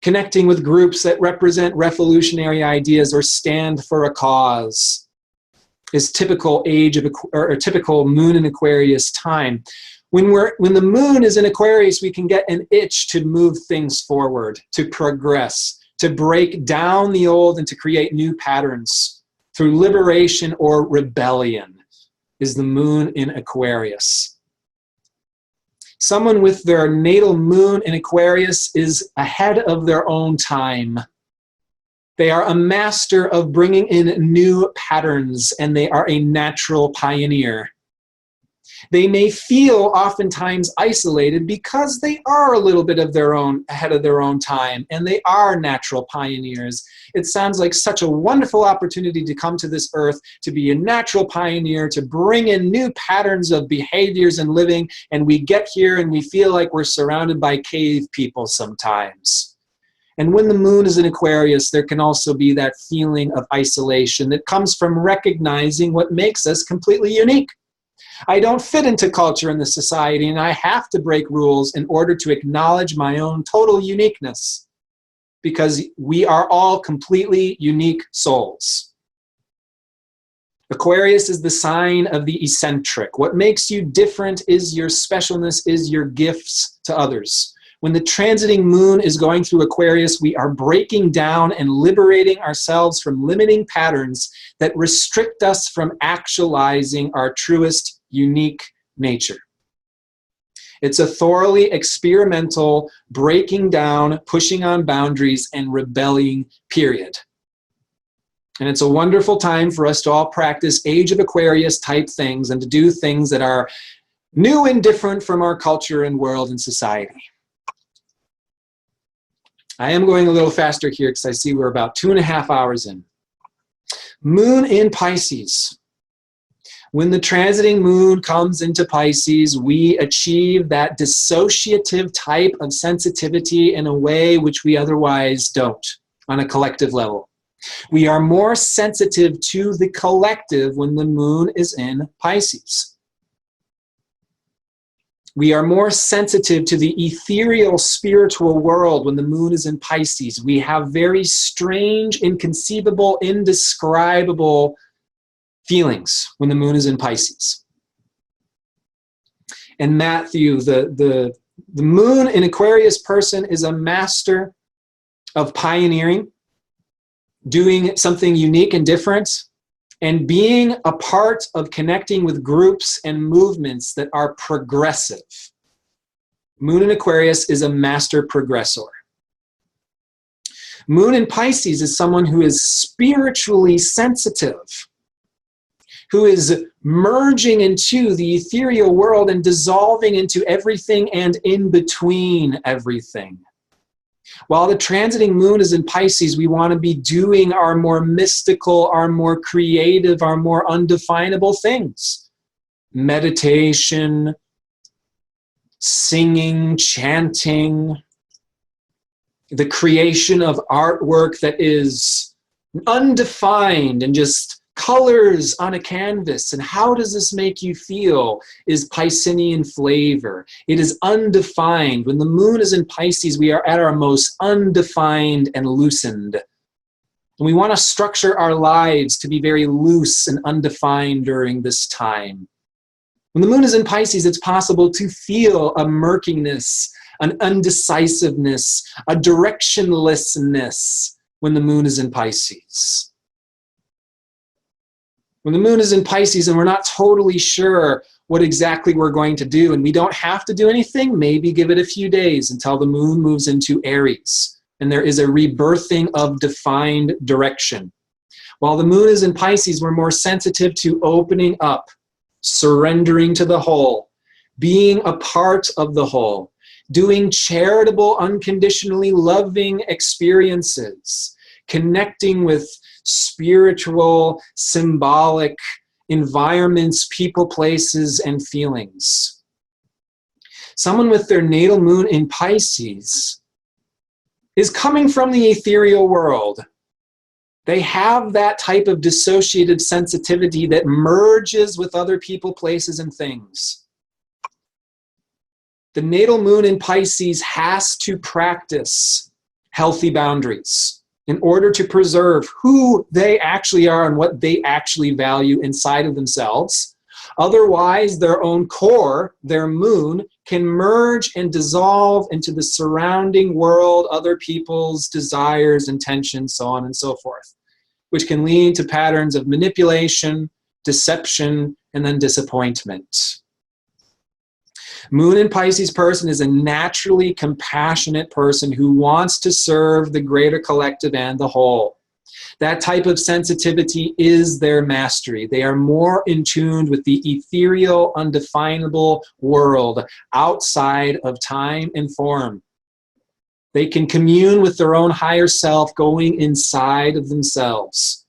connecting with groups that represent revolutionary ideas or stand for a cause, is typical typical moon in Aquarius time. When the moon is in Aquarius, we can get an itch to move things forward, to progress, to break down the old and to create new patterns through liberation or rebellion. Is the moon in Aquarius. Someone with their natal moon in Aquarius is ahead of their own time. They are a master of bringing in new patterns, and they are a natural pioneer. They may feel oftentimes isolated because they are a little bit of their own, ahead of their own time, and they are natural pioneers. It sounds like such a wonderful opportunity to come to this earth, to be a natural pioneer, to bring in new patterns of behaviors and living, and we get here and we feel like we're surrounded by cave people sometimes. And when the moon is in Aquarius, there can also be that feeling of isolation that comes from recognizing what makes us completely unique. I don't fit into culture in the society, and I have to break rules in order to acknowledge my own total uniqueness, because we are all completely unique souls. Aquarius is the sign of the eccentric. What makes you different is your specialness, is your gifts to others. When the transiting moon is going through Aquarius, we are breaking down and liberating ourselves from limiting patterns that restrict us from actualizing our truest, unique nature. It's a thoroughly experimental, breaking down, pushing on boundaries, and rebelling period. And it's a wonderful time for us to all practice Age of Aquarius type things and to do things that are new and different from our culture and world and society. I am going a little faster here because I see we're about 2.5 hours in. Moon in Pisces. When the transiting moon comes into Pisces, we achieve that dissociative type of sensitivity in a way which we otherwise don't on a collective level. We are more sensitive to the collective when the moon is in Pisces. We are more sensitive to the ethereal spiritual world when the moon is in Pisces. We have very strange, inconceivable, indescribable feelings when the moon is in Pisces. And Matthew, the moon in Aquarius person is a master of pioneering, doing something unique and different, and being a part of connecting with groups and movements that are progressive. Moon in Aquarius is a master progressor. Moon in Pisces is someone who is spiritually sensitive, who is merging into the ethereal world and dissolving into everything and in between everything. While the transiting moon is in Pisces, we want to be doing our more mystical, our more creative, our more undefinable things. Meditation, singing, chanting, the creation of artwork that is undefined and just colors on a canvas. And how does this make you feel is Piscean flavor. It is undefined. When the moon is in Pisces, we are at our most undefined and loosened. And we want to structure our lives to be very loose and undefined during this time. When the moon is in Pisces, it's possible to feel a murkiness, an undecisiveness, a directionlessness when the moon is in Pisces. When the moon is in Pisces and we're not totally sure what exactly we're going to do, and we don't have to do anything, maybe give it a few days until the moon moves into Aries and there is a rebirthing of defined direction. While the moon is in Pisces, we're more sensitive to opening up, surrendering to the whole, being a part of the whole, doing charitable, unconditionally loving experiences, connecting with spiritual, symbolic environments, people, places, and feelings. Someone with their natal moon in Pisces is coming from the ethereal world. They have that type of dissociative sensitivity that merges with other people, places, and things. The natal moon in Pisces has to practice healthy boundaries in order to preserve who they actually are and what they actually value inside of themselves. Otherwise, their own core, their moon, can merge and dissolve into the surrounding world, other people's desires, intentions, so on and so forth, which can lead to patterns of manipulation, deception, and then disappointment. Moon in Pisces person is a naturally compassionate person who wants to serve the greater collective and the whole. That type of sensitivity is their mastery. They are more in tune with the ethereal, undefinable world outside of time and form. They can commune with their own higher self going inside of themselves.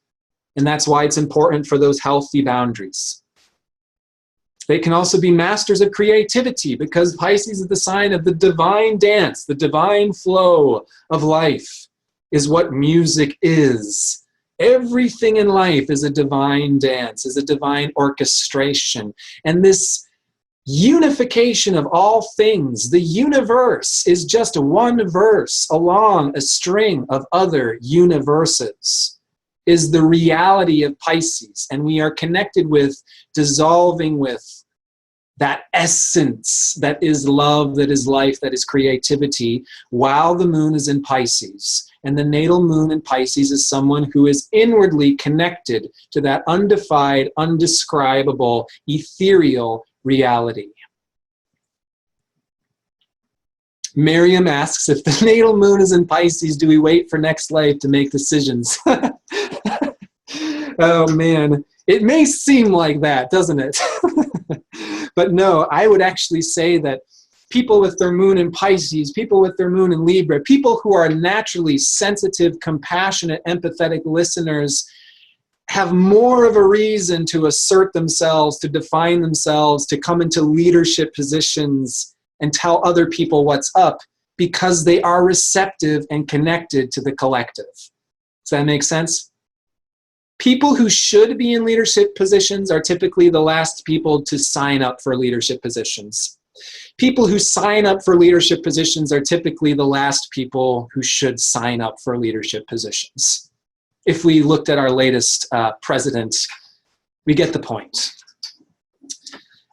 And that's why it's important for those healthy boundaries. They can also be masters of creativity because Pisces is the sign of the divine dance, the divine flow of life is what music is. Everything in life is a divine dance, is a divine orchestration. And this unification of all things, the universe is just one verse along a string of other universes, is the reality of Pisces. And we are connected with, dissolving with that essence that is love, that is life, that is creativity, while the moon is in Pisces. And the natal moon in Pisces is someone who is inwardly connected to that undefined, undescribable, ethereal reality. Miriam asks, if the natal moon is in Pisces, do we wait for next life to make decisions? Oh man, it may seem like that, doesn't it? But no, I would actually say that people with their moon in Pisces, people with their moon in Libra, people who are naturally sensitive, compassionate, empathetic listeners have more of a reason to assert themselves, to define themselves, to come into leadership positions and tell other people what's up because they are receptive and connected to the collective. Does that make sense? People who should be in leadership positions are typically the last people to sign up for leadership positions. People who sign up for leadership positions are typically the last people who should sign up for leadership positions. If we looked at our latest president, we get the point.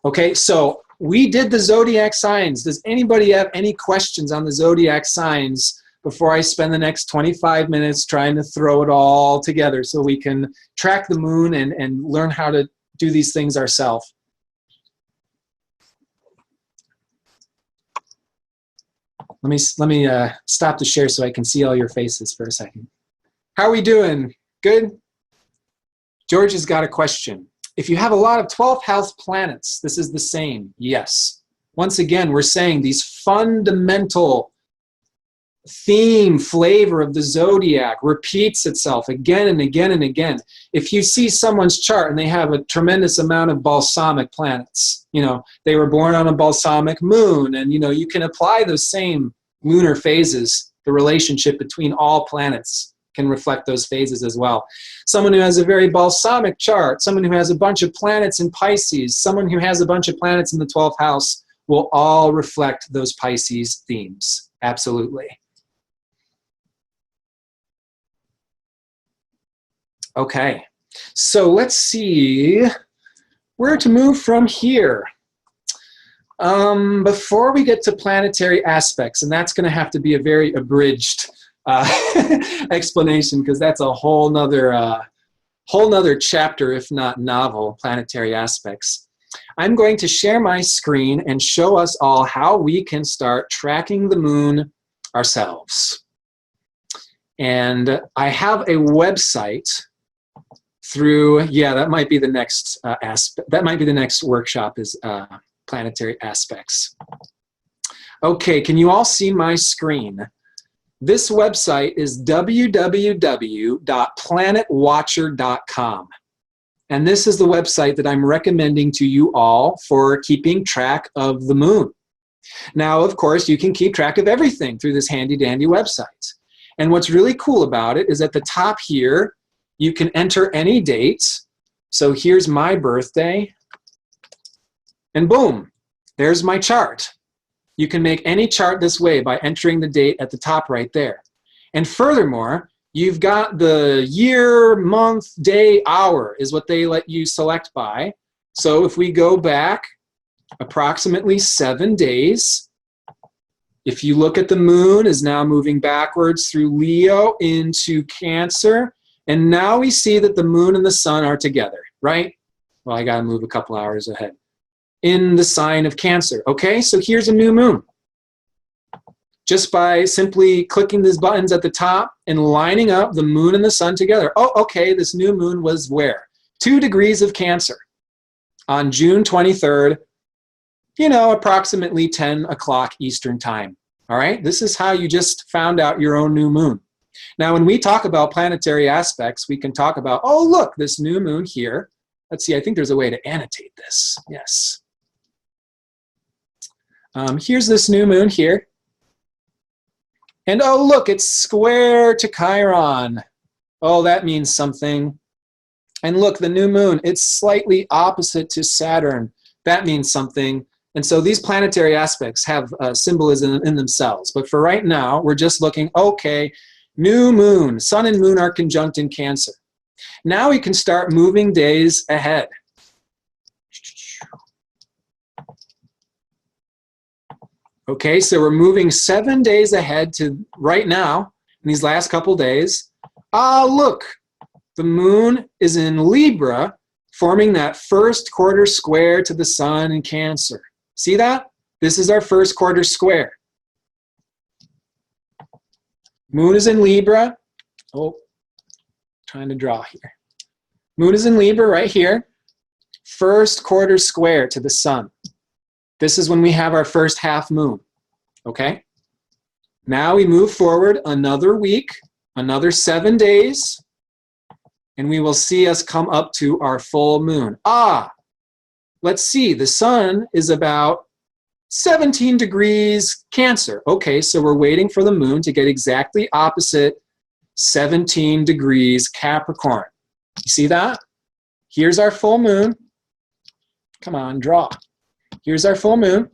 Okay, so we did the zodiac signs. Does anybody have any questions on the zodiac signs before I spend the next 25 minutes trying to throw it all together so we can track the moon and learn how to do these things ourselves? Let me stop the share so I can see all your faces for a second. How are we doing? Good? George has got a question. If you have a lot of 12th house planets, this is the same. Yes. Once again, we're saying these fundamental theme, flavor of the zodiac repeats itself again and again and again. If you see someone's chart and they have a tremendous amount of balsamic planets, you know, they were born on a balsamic moon, and you know, you can apply those same lunar phases. The relationship between all planets can reflect those phases as well. Someone who has a very balsamic chart, someone who has a bunch of planets in Pisces, someone who has a bunch of planets in the 12th house will all reflect those Pisces themes. Absolutely. Okay, so let's see where to move from here. Before we get to planetary aspects, and that's going to have to be a very abridged explanation because that's a whole whole nother chapter, if not novel, planetary aspects. I'm going to share my screen and show us all how we can start tracking the moon ourselves. And I have a website through, yeah, that might be the next aspect. That might be the next workshop, is planetary aspects. Okay, can you all see my screen? This website is www.planetwatcher.com. And this is the website that I'm recommending to you all for keeping track of the moon. Now, of course, you can keep track of everything through this handy-dandy website. And what's really cool about it is at the top here, you can enter any dates. So here's my birthday, and boom, there's my chart. You can make any chart this way by entering the date at the top right there. And furthermore, you've got the year, month, day, hour is what they let you select by. So if we go back approximately 7 days, if you look at the moon is now moving backwards through Leo into Cancer, and now we see that the moon and the sun are together, right? Well, I gotta move a couple hours ahead. In the sign of Cancer, okay? So here's a new moon. Just by simply clicking these buttons at the top and lining up the moon and the sun together. Oh, okay, this new moon was where? 2 degrees of Cancer on June 23rd, you know, approximately 10 o'clock Eastern time. All right, this is how you just found out your own new moon. Now, when we talk about planetary aspects, we can talk about, oh, look, this new moon here. Let's see, I think there's a way to annotate this. Yes. Here's this new moon here. And oh, look, it's square to Chiron. Oh, that means something. And look, the new moon, it's slightly opposite to Saturn. That means something. And so these planetary aspects have symbolism in themselves. But for right now, we're just looking, okay, new moon, sun and moon are conjunct in Cancer. Now we can start moving days ahead. Okay, so we're moving 7 days ahead to right now, in these last couple days. Ah, look, the moon is in Libra, forming that first quarter square to the sun in Cancer. See that? This is our first quarter square. Moon is in Libra. Oh, trying to draw here. Moon is in Libra right here. First quarter square to the sun. This is when we have our first half moon. Okay? Now we move forward another week, another 7 days, and we will see us come up to our full moon. Ah, let's see, the sun is about 17 degrees Cancer. Okay, so we're waiting for the moon to get exactly opposite 17 degrees Capricorn. You see that? Here's our full moon. Come on, draw. Here's our full moon.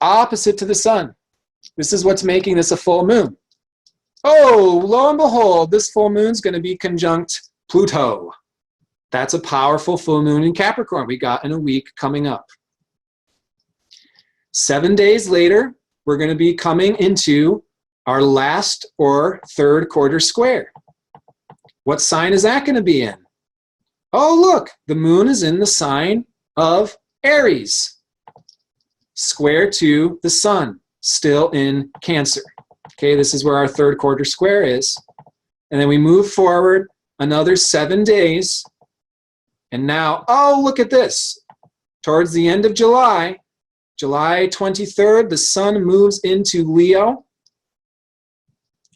Opposite to the sun. This is what's making this a full moon. Oh, lo and behold, this full moon's going to be conjunct Pluto. That's a powerful full moon in Capricorn we got in a week coming up. 7 days later, we're going to be coming into our last or third quarter square. What sign is that going to be in? Oh, look, the moon is in the sign of Aries. Square to the sun, still in Cancer. Okay, this is where our third quarter square is. And then we move forward another 7 days. And now, oh, look at this. Towards the end of July, July 23rd, the sun moves into Leo.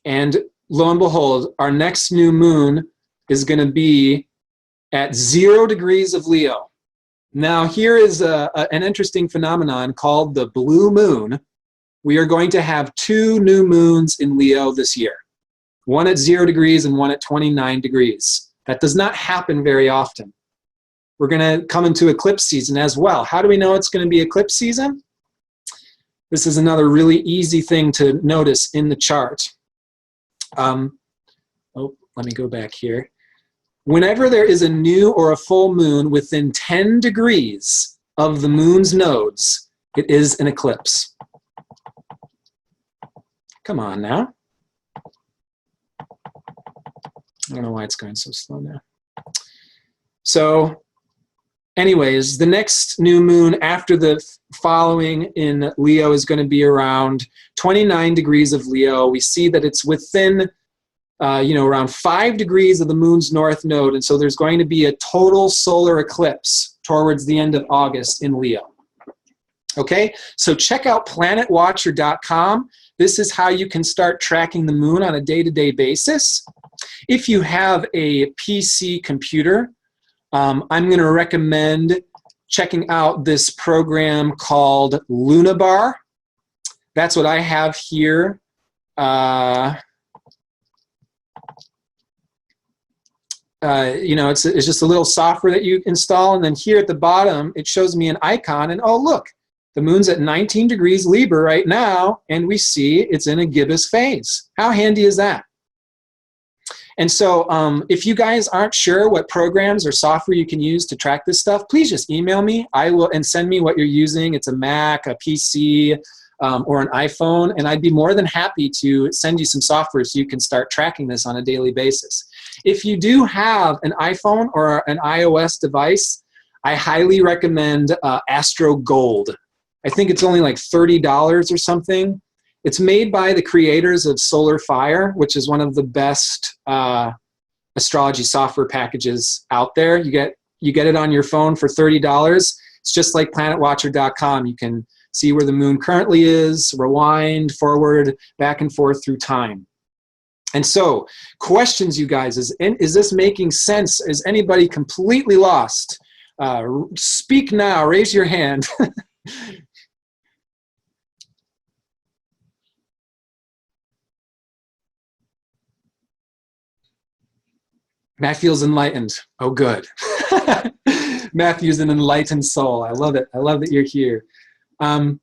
And lo and behold, our next new moon is going to be at 0 degrees of Leo. Now, here is an interesting phenomenon called the blue moon. We are going to have 2 new moons in Leo this year. One at 0 degrees and one at 29 degrees. That does not happen very often. We're going to come into eclipse season as well. How do we know it's going to be eclipse season? This is another really easy thing to notice in the chart. Oh, let me go back here. Whenever there is a new or a full moon within 10 degrees of the moon's nodes, it is an eclipse. Come on now. I don't know why it's going so slow now. So anyways, the next new moon after the following in Leo is going to be around 29 degrees of Leo. We see that it's within, around 5 degrees of the moon's north node. And so there's going to be a total solar eclipse towards the end of August in Leo. Okay, so check out planetwatcher.com. This is how you can start tracking the moon on a day-to-day basis. If you have a PC computer, I'm going to recommend checking out this program called Lunar. That's what I have here. It's just a little software that you install, and then here at the bottom, it shows me an icon, and oh, look, the moon's at 19 degrees Libra right now, and we see it's in a gibbous phase. How handy is that? And so if you guys aren't sure what programs or software you can use to track this stuff, please just email me. And send me what you're using. It's a Mac, a PC, or an iPhone, and I'd be more than happy to send you some software so you can start tracking this on a daily basis. If you do have an iPhone or an iOS device, I highly recommend Astro Gold. I think it's only like $30 or something. It's made by the creators of Solar Fire, which is one of the best astrology software packages out there. You get it on your phone for $30. It's just like planetwatcher.com. You can see where the moon currently is, rewind, forward, back and forth through time. And so, questions, you guys, is this making sense? Is anybody completely lost? Speak now, raise your hand. Matthew's enlightened. Oh, good. Matthew's an enlightened soul. I love it. I love that you're here. Oh,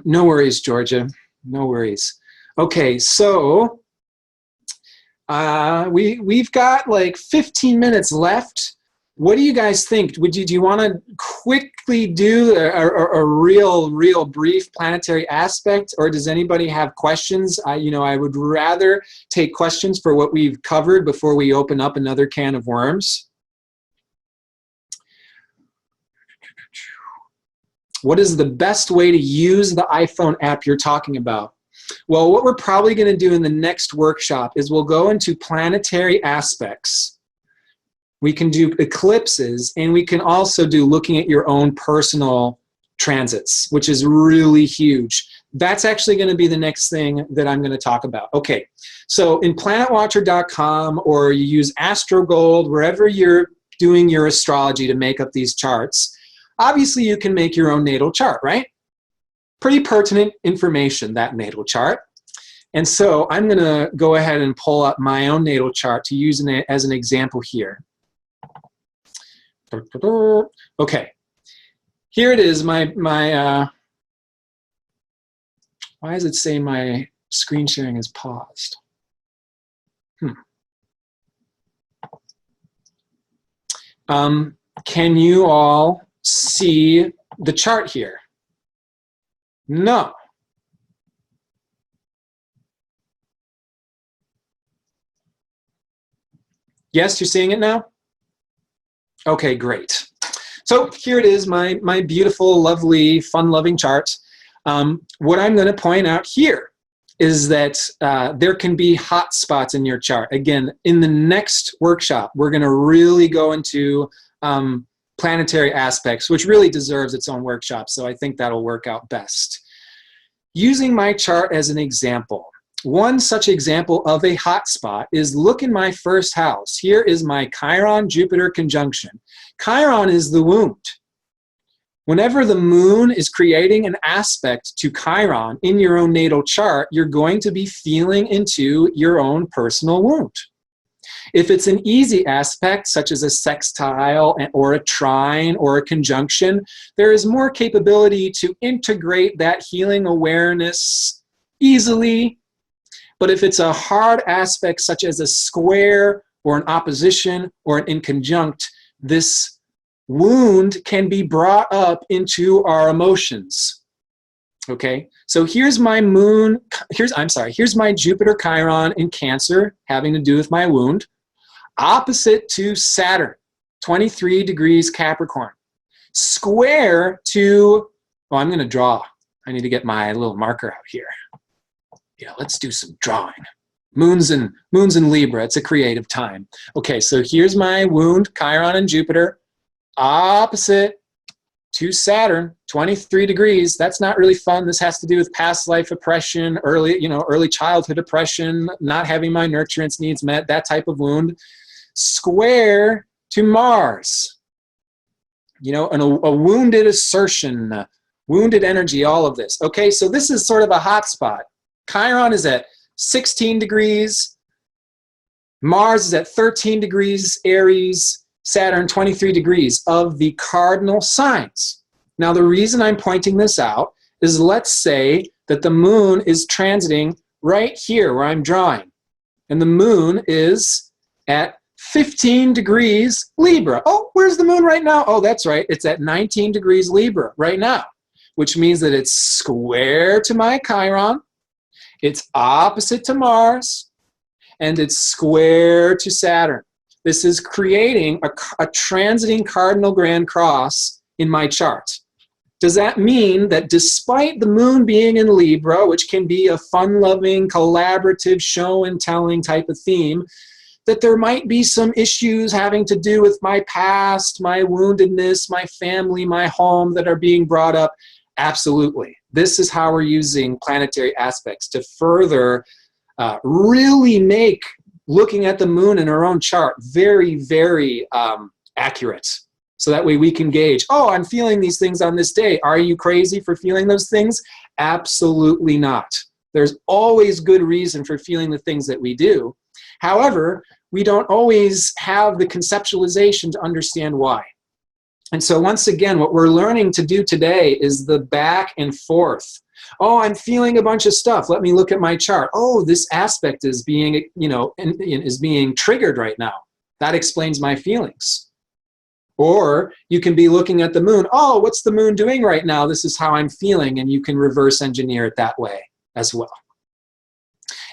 no worries, Georgia. No worries. Okay, so we've got like 15 minutes left. What do you guys think? Do you want to quickly do a real brief planetary aspect, or does anybody have questions? I would rather take questions for what we've covered before we open up another can of worms. What is the best way to use the iPhone app you're talking about? Well, what we're probably going to do in the next workshop is we'll go into planetary aspects. We can do eclipses, and we can also do looking at your own personal transits, which is really huge. That's actually going to be the next thing that I'm going to talk about. Okay, so in planetwatcher.com, or you use AstroGold, wherever you're doing your astrology to make up these charts, obviously you can make your own natal chart, right? Pretty pertinent information, that natal chart. And so I'm going to go ahead and pull up my own natal chart to use it as an example here. Okay, here it is. Why does it say my screen sharing is paused? Can you all see the chart here? No. Yes, you're seeing it now? Okay, great. So here it is, my beautiful, lovely, fun-loving chart. What I'm going to point out here is that there can be hot spots in your chart. Again, in the next workshop, we're going to really go into planetary aspects, which really deserves its own workshop, so I think that'll work out best. Using my chart as an example, one such example of a hot spot is look in my first house. Here is my Chiron-Jupiter conjunction. Chiron is the wound. Whenever the moon is creating an aspect to Chiron in your own natal chart, you're going to be feeling into your own personal wound. If it's an easy aspect, such as a sextile or a trine or a conjunction, there is more capability to integrate that healing awareness easily. But if it's a hard aspect, such as a square or an opposition or an inconjunct, this wound can be brought up into our emotions. Okay, so here's my moon, here's my Jupiter Chiron in Cancer, having to do with my wound, opposite to Saturn, 23 degrees Capricorn, square to, oh, I'm gonna draw. I need to get my little marker out here. Yeah, let's do some drawing. Moon's in Libra, it's a creative time. Okay, so here's my wound, Chiron and Jupiter, opposite to Saturn, 23 degrees. That's not really fun. This has to do with past life oppression, early childhood oppression, not having my nurturance needs met, that type of wound. Square to Mars, and a wounded assertion, wounded energy, all of this. Okay, so this is sort of a hot spot. Chiron is at 16 degrees. Mars is at 13 degrees Aries. Saturn 23 degrees of the cardinal signs. Now the reason I'm pointing this out is, let's say that the moon is transiting right here where I'm drawing, and the moon is at 15 degrees Libra. Oh, where's the moon right now? Oh, that's right, it's at 19 degrees Libra right now, which means that it's square to my Chiron, it's opposite to Mars, and it's square to Saturn. This is creating a transiting cardinal grand cross in my chart. Does that mean that despite the moon being in Libra, which can be a fun-loving, collaborative, show-and-telling type of theme, that there might be some issues having to do with my past, my woundedness, my family, my home that are being brought up? Absolutely. This is how we're using planetary aspects to further really make looking at the moon in our own chart very, very accurate. So that way we can gauge, oh, I'm feeling these things on this day. Are you crazy for feeling those things? Absolutely not. There's always good reason for feeling the things that we do. However, we don't always have the conceptualization to understand why. And so once again, what we're learning to do today is the back and forth. Oh, I'm feeling a bunch of stuff. Let me look at my chart. Oh, this aspect is being, is being triggered right now. That explains my feelings. Or you can be looking at the moon. Oh, what's the moon doing right now? This is how I'm feeling, and you can reverse engineer it that way as well.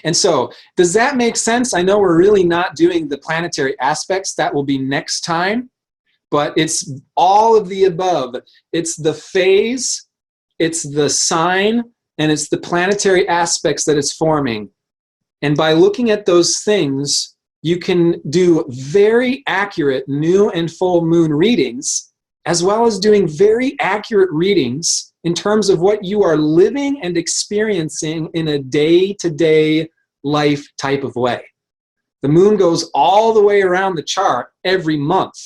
And so, does that make sense? I know we're really not doing the planetary aspects. That will be next time. But it's all of the above. It's the phase, it's the sign, and it's the planetary aspects that it's forming. And by looking at those things, you can do very accurate new and full moon readings, as well as doing very accurate readings in terms of what you are living and experiencing in a day-to-day life type of way. The moon goes all the way around the chart every month.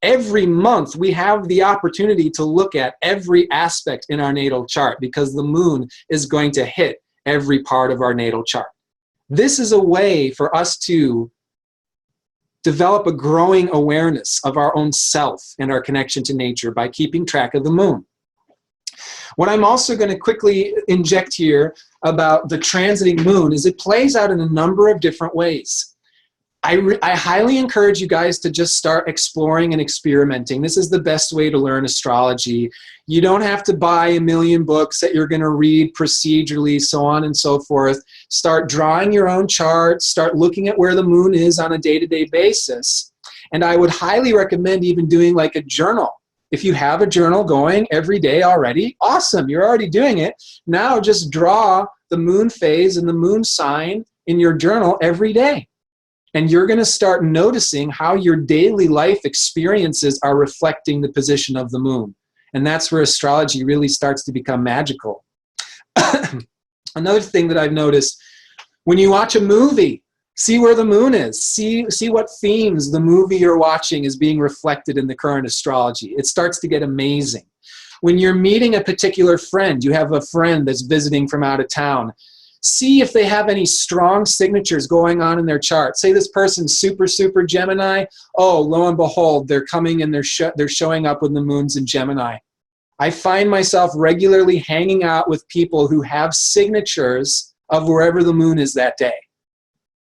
Every month we have the opportunity to look at every aspect in our natal chart because the moon is going to hit every part of our natal chart. This is a way for us to develop a growing awareness of our own self and our connection to nature by keeping track of the moon. What I'm also going to quickly inject here about the transiting moon is it plays out in a number of different ways. I highly encourage you guys to just start exploring and experimenting. This is the best way to learn astrology. You don't have to buy a million books that you're going to read procedurally, so on and so forth. Start drawing your own chart. Start looking at where the moon is on a day-to-day basis. And I would highly recommend even doing like a journal. If you have a journal going every day already, awesome, you're already doing it. Now just draw the moon phase and the moon sign in your journal every day. And you're going to start noticing how your daily life experiences are reflecting the position of the moon. And that's where astrology really starts to become magical. Another thing that I've noticed, when you watch a movie, see where the moon is. See what themes the movie you're watching is being reflected in the current astrology. It starts to get amazing. When you're meeting a particular friend, you have a friend that's visiting from out of town, see if they have any strong signatures going on in their chart. Say this person's super, super Gemini. Oh, lo and behold, they're coming and they're showing up when the moon's in Gemini. I find myself regularly hanging out with people who have signatures of wherever the moon is that day.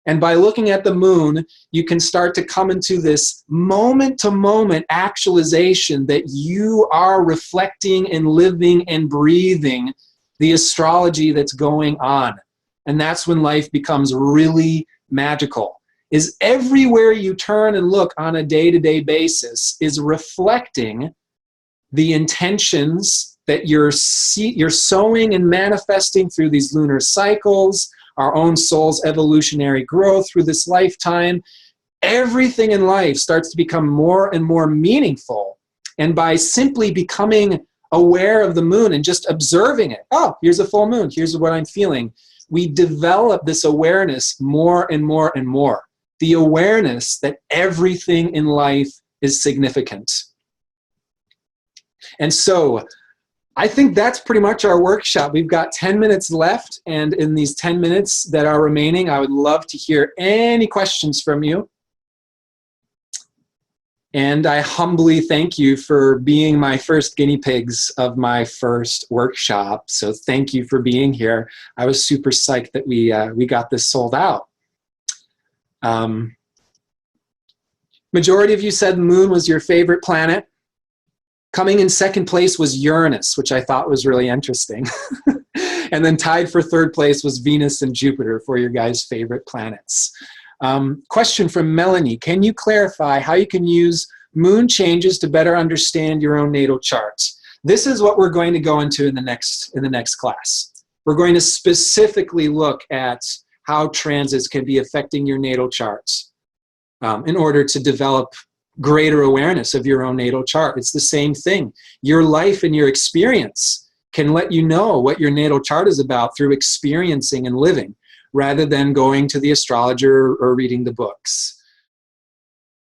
And by looking at the moon, you can start to come into this moment-to-moment actualization that you are reflecting and living and breathing the astrology that's going on. And that's when life becomes really magical. Is everywhere you turn and look on a day-to-day basis is reflecting the intentions that you're sowing and manifesting through these lunar cycles, our own soul's evolutionary growth through this lifetime. Everything in life starts to become more and more meaningful. And by simply becoming aware of the moon and just observing it, oh, here's a full moon, here's what I'm feeling, we develop this awareness more and more and more. The awareness that everything in life is significant. And so I think that's pretty much our workshop. We've got 10 minutes left, and in these 10 minutes that are remaining, I would love to hear any questions from you. And I humbly thank you for being my first guinea pigs of my first workshop. So thank you for being here. I was super psyched that we got this sold out. Majority of you said the moon was your favorite planet. Coming in second place was Uranus, which I thought was really interesting. And then tied for third place was Venus and Jupiter for your guys' favorite planets. Question from Melanie. Can you clarify how you can use moon changes to better understand your own natal charts? This is what we're going to go into in the next class. We're going to specifically look at how transits can be affecting your natal charts in order to develop greater awareness of your own natal chart. It's the same thing. Your life and your experience can let you know what your natal chart is about through experiencing and living, rather than going to the astrologer or reading the books.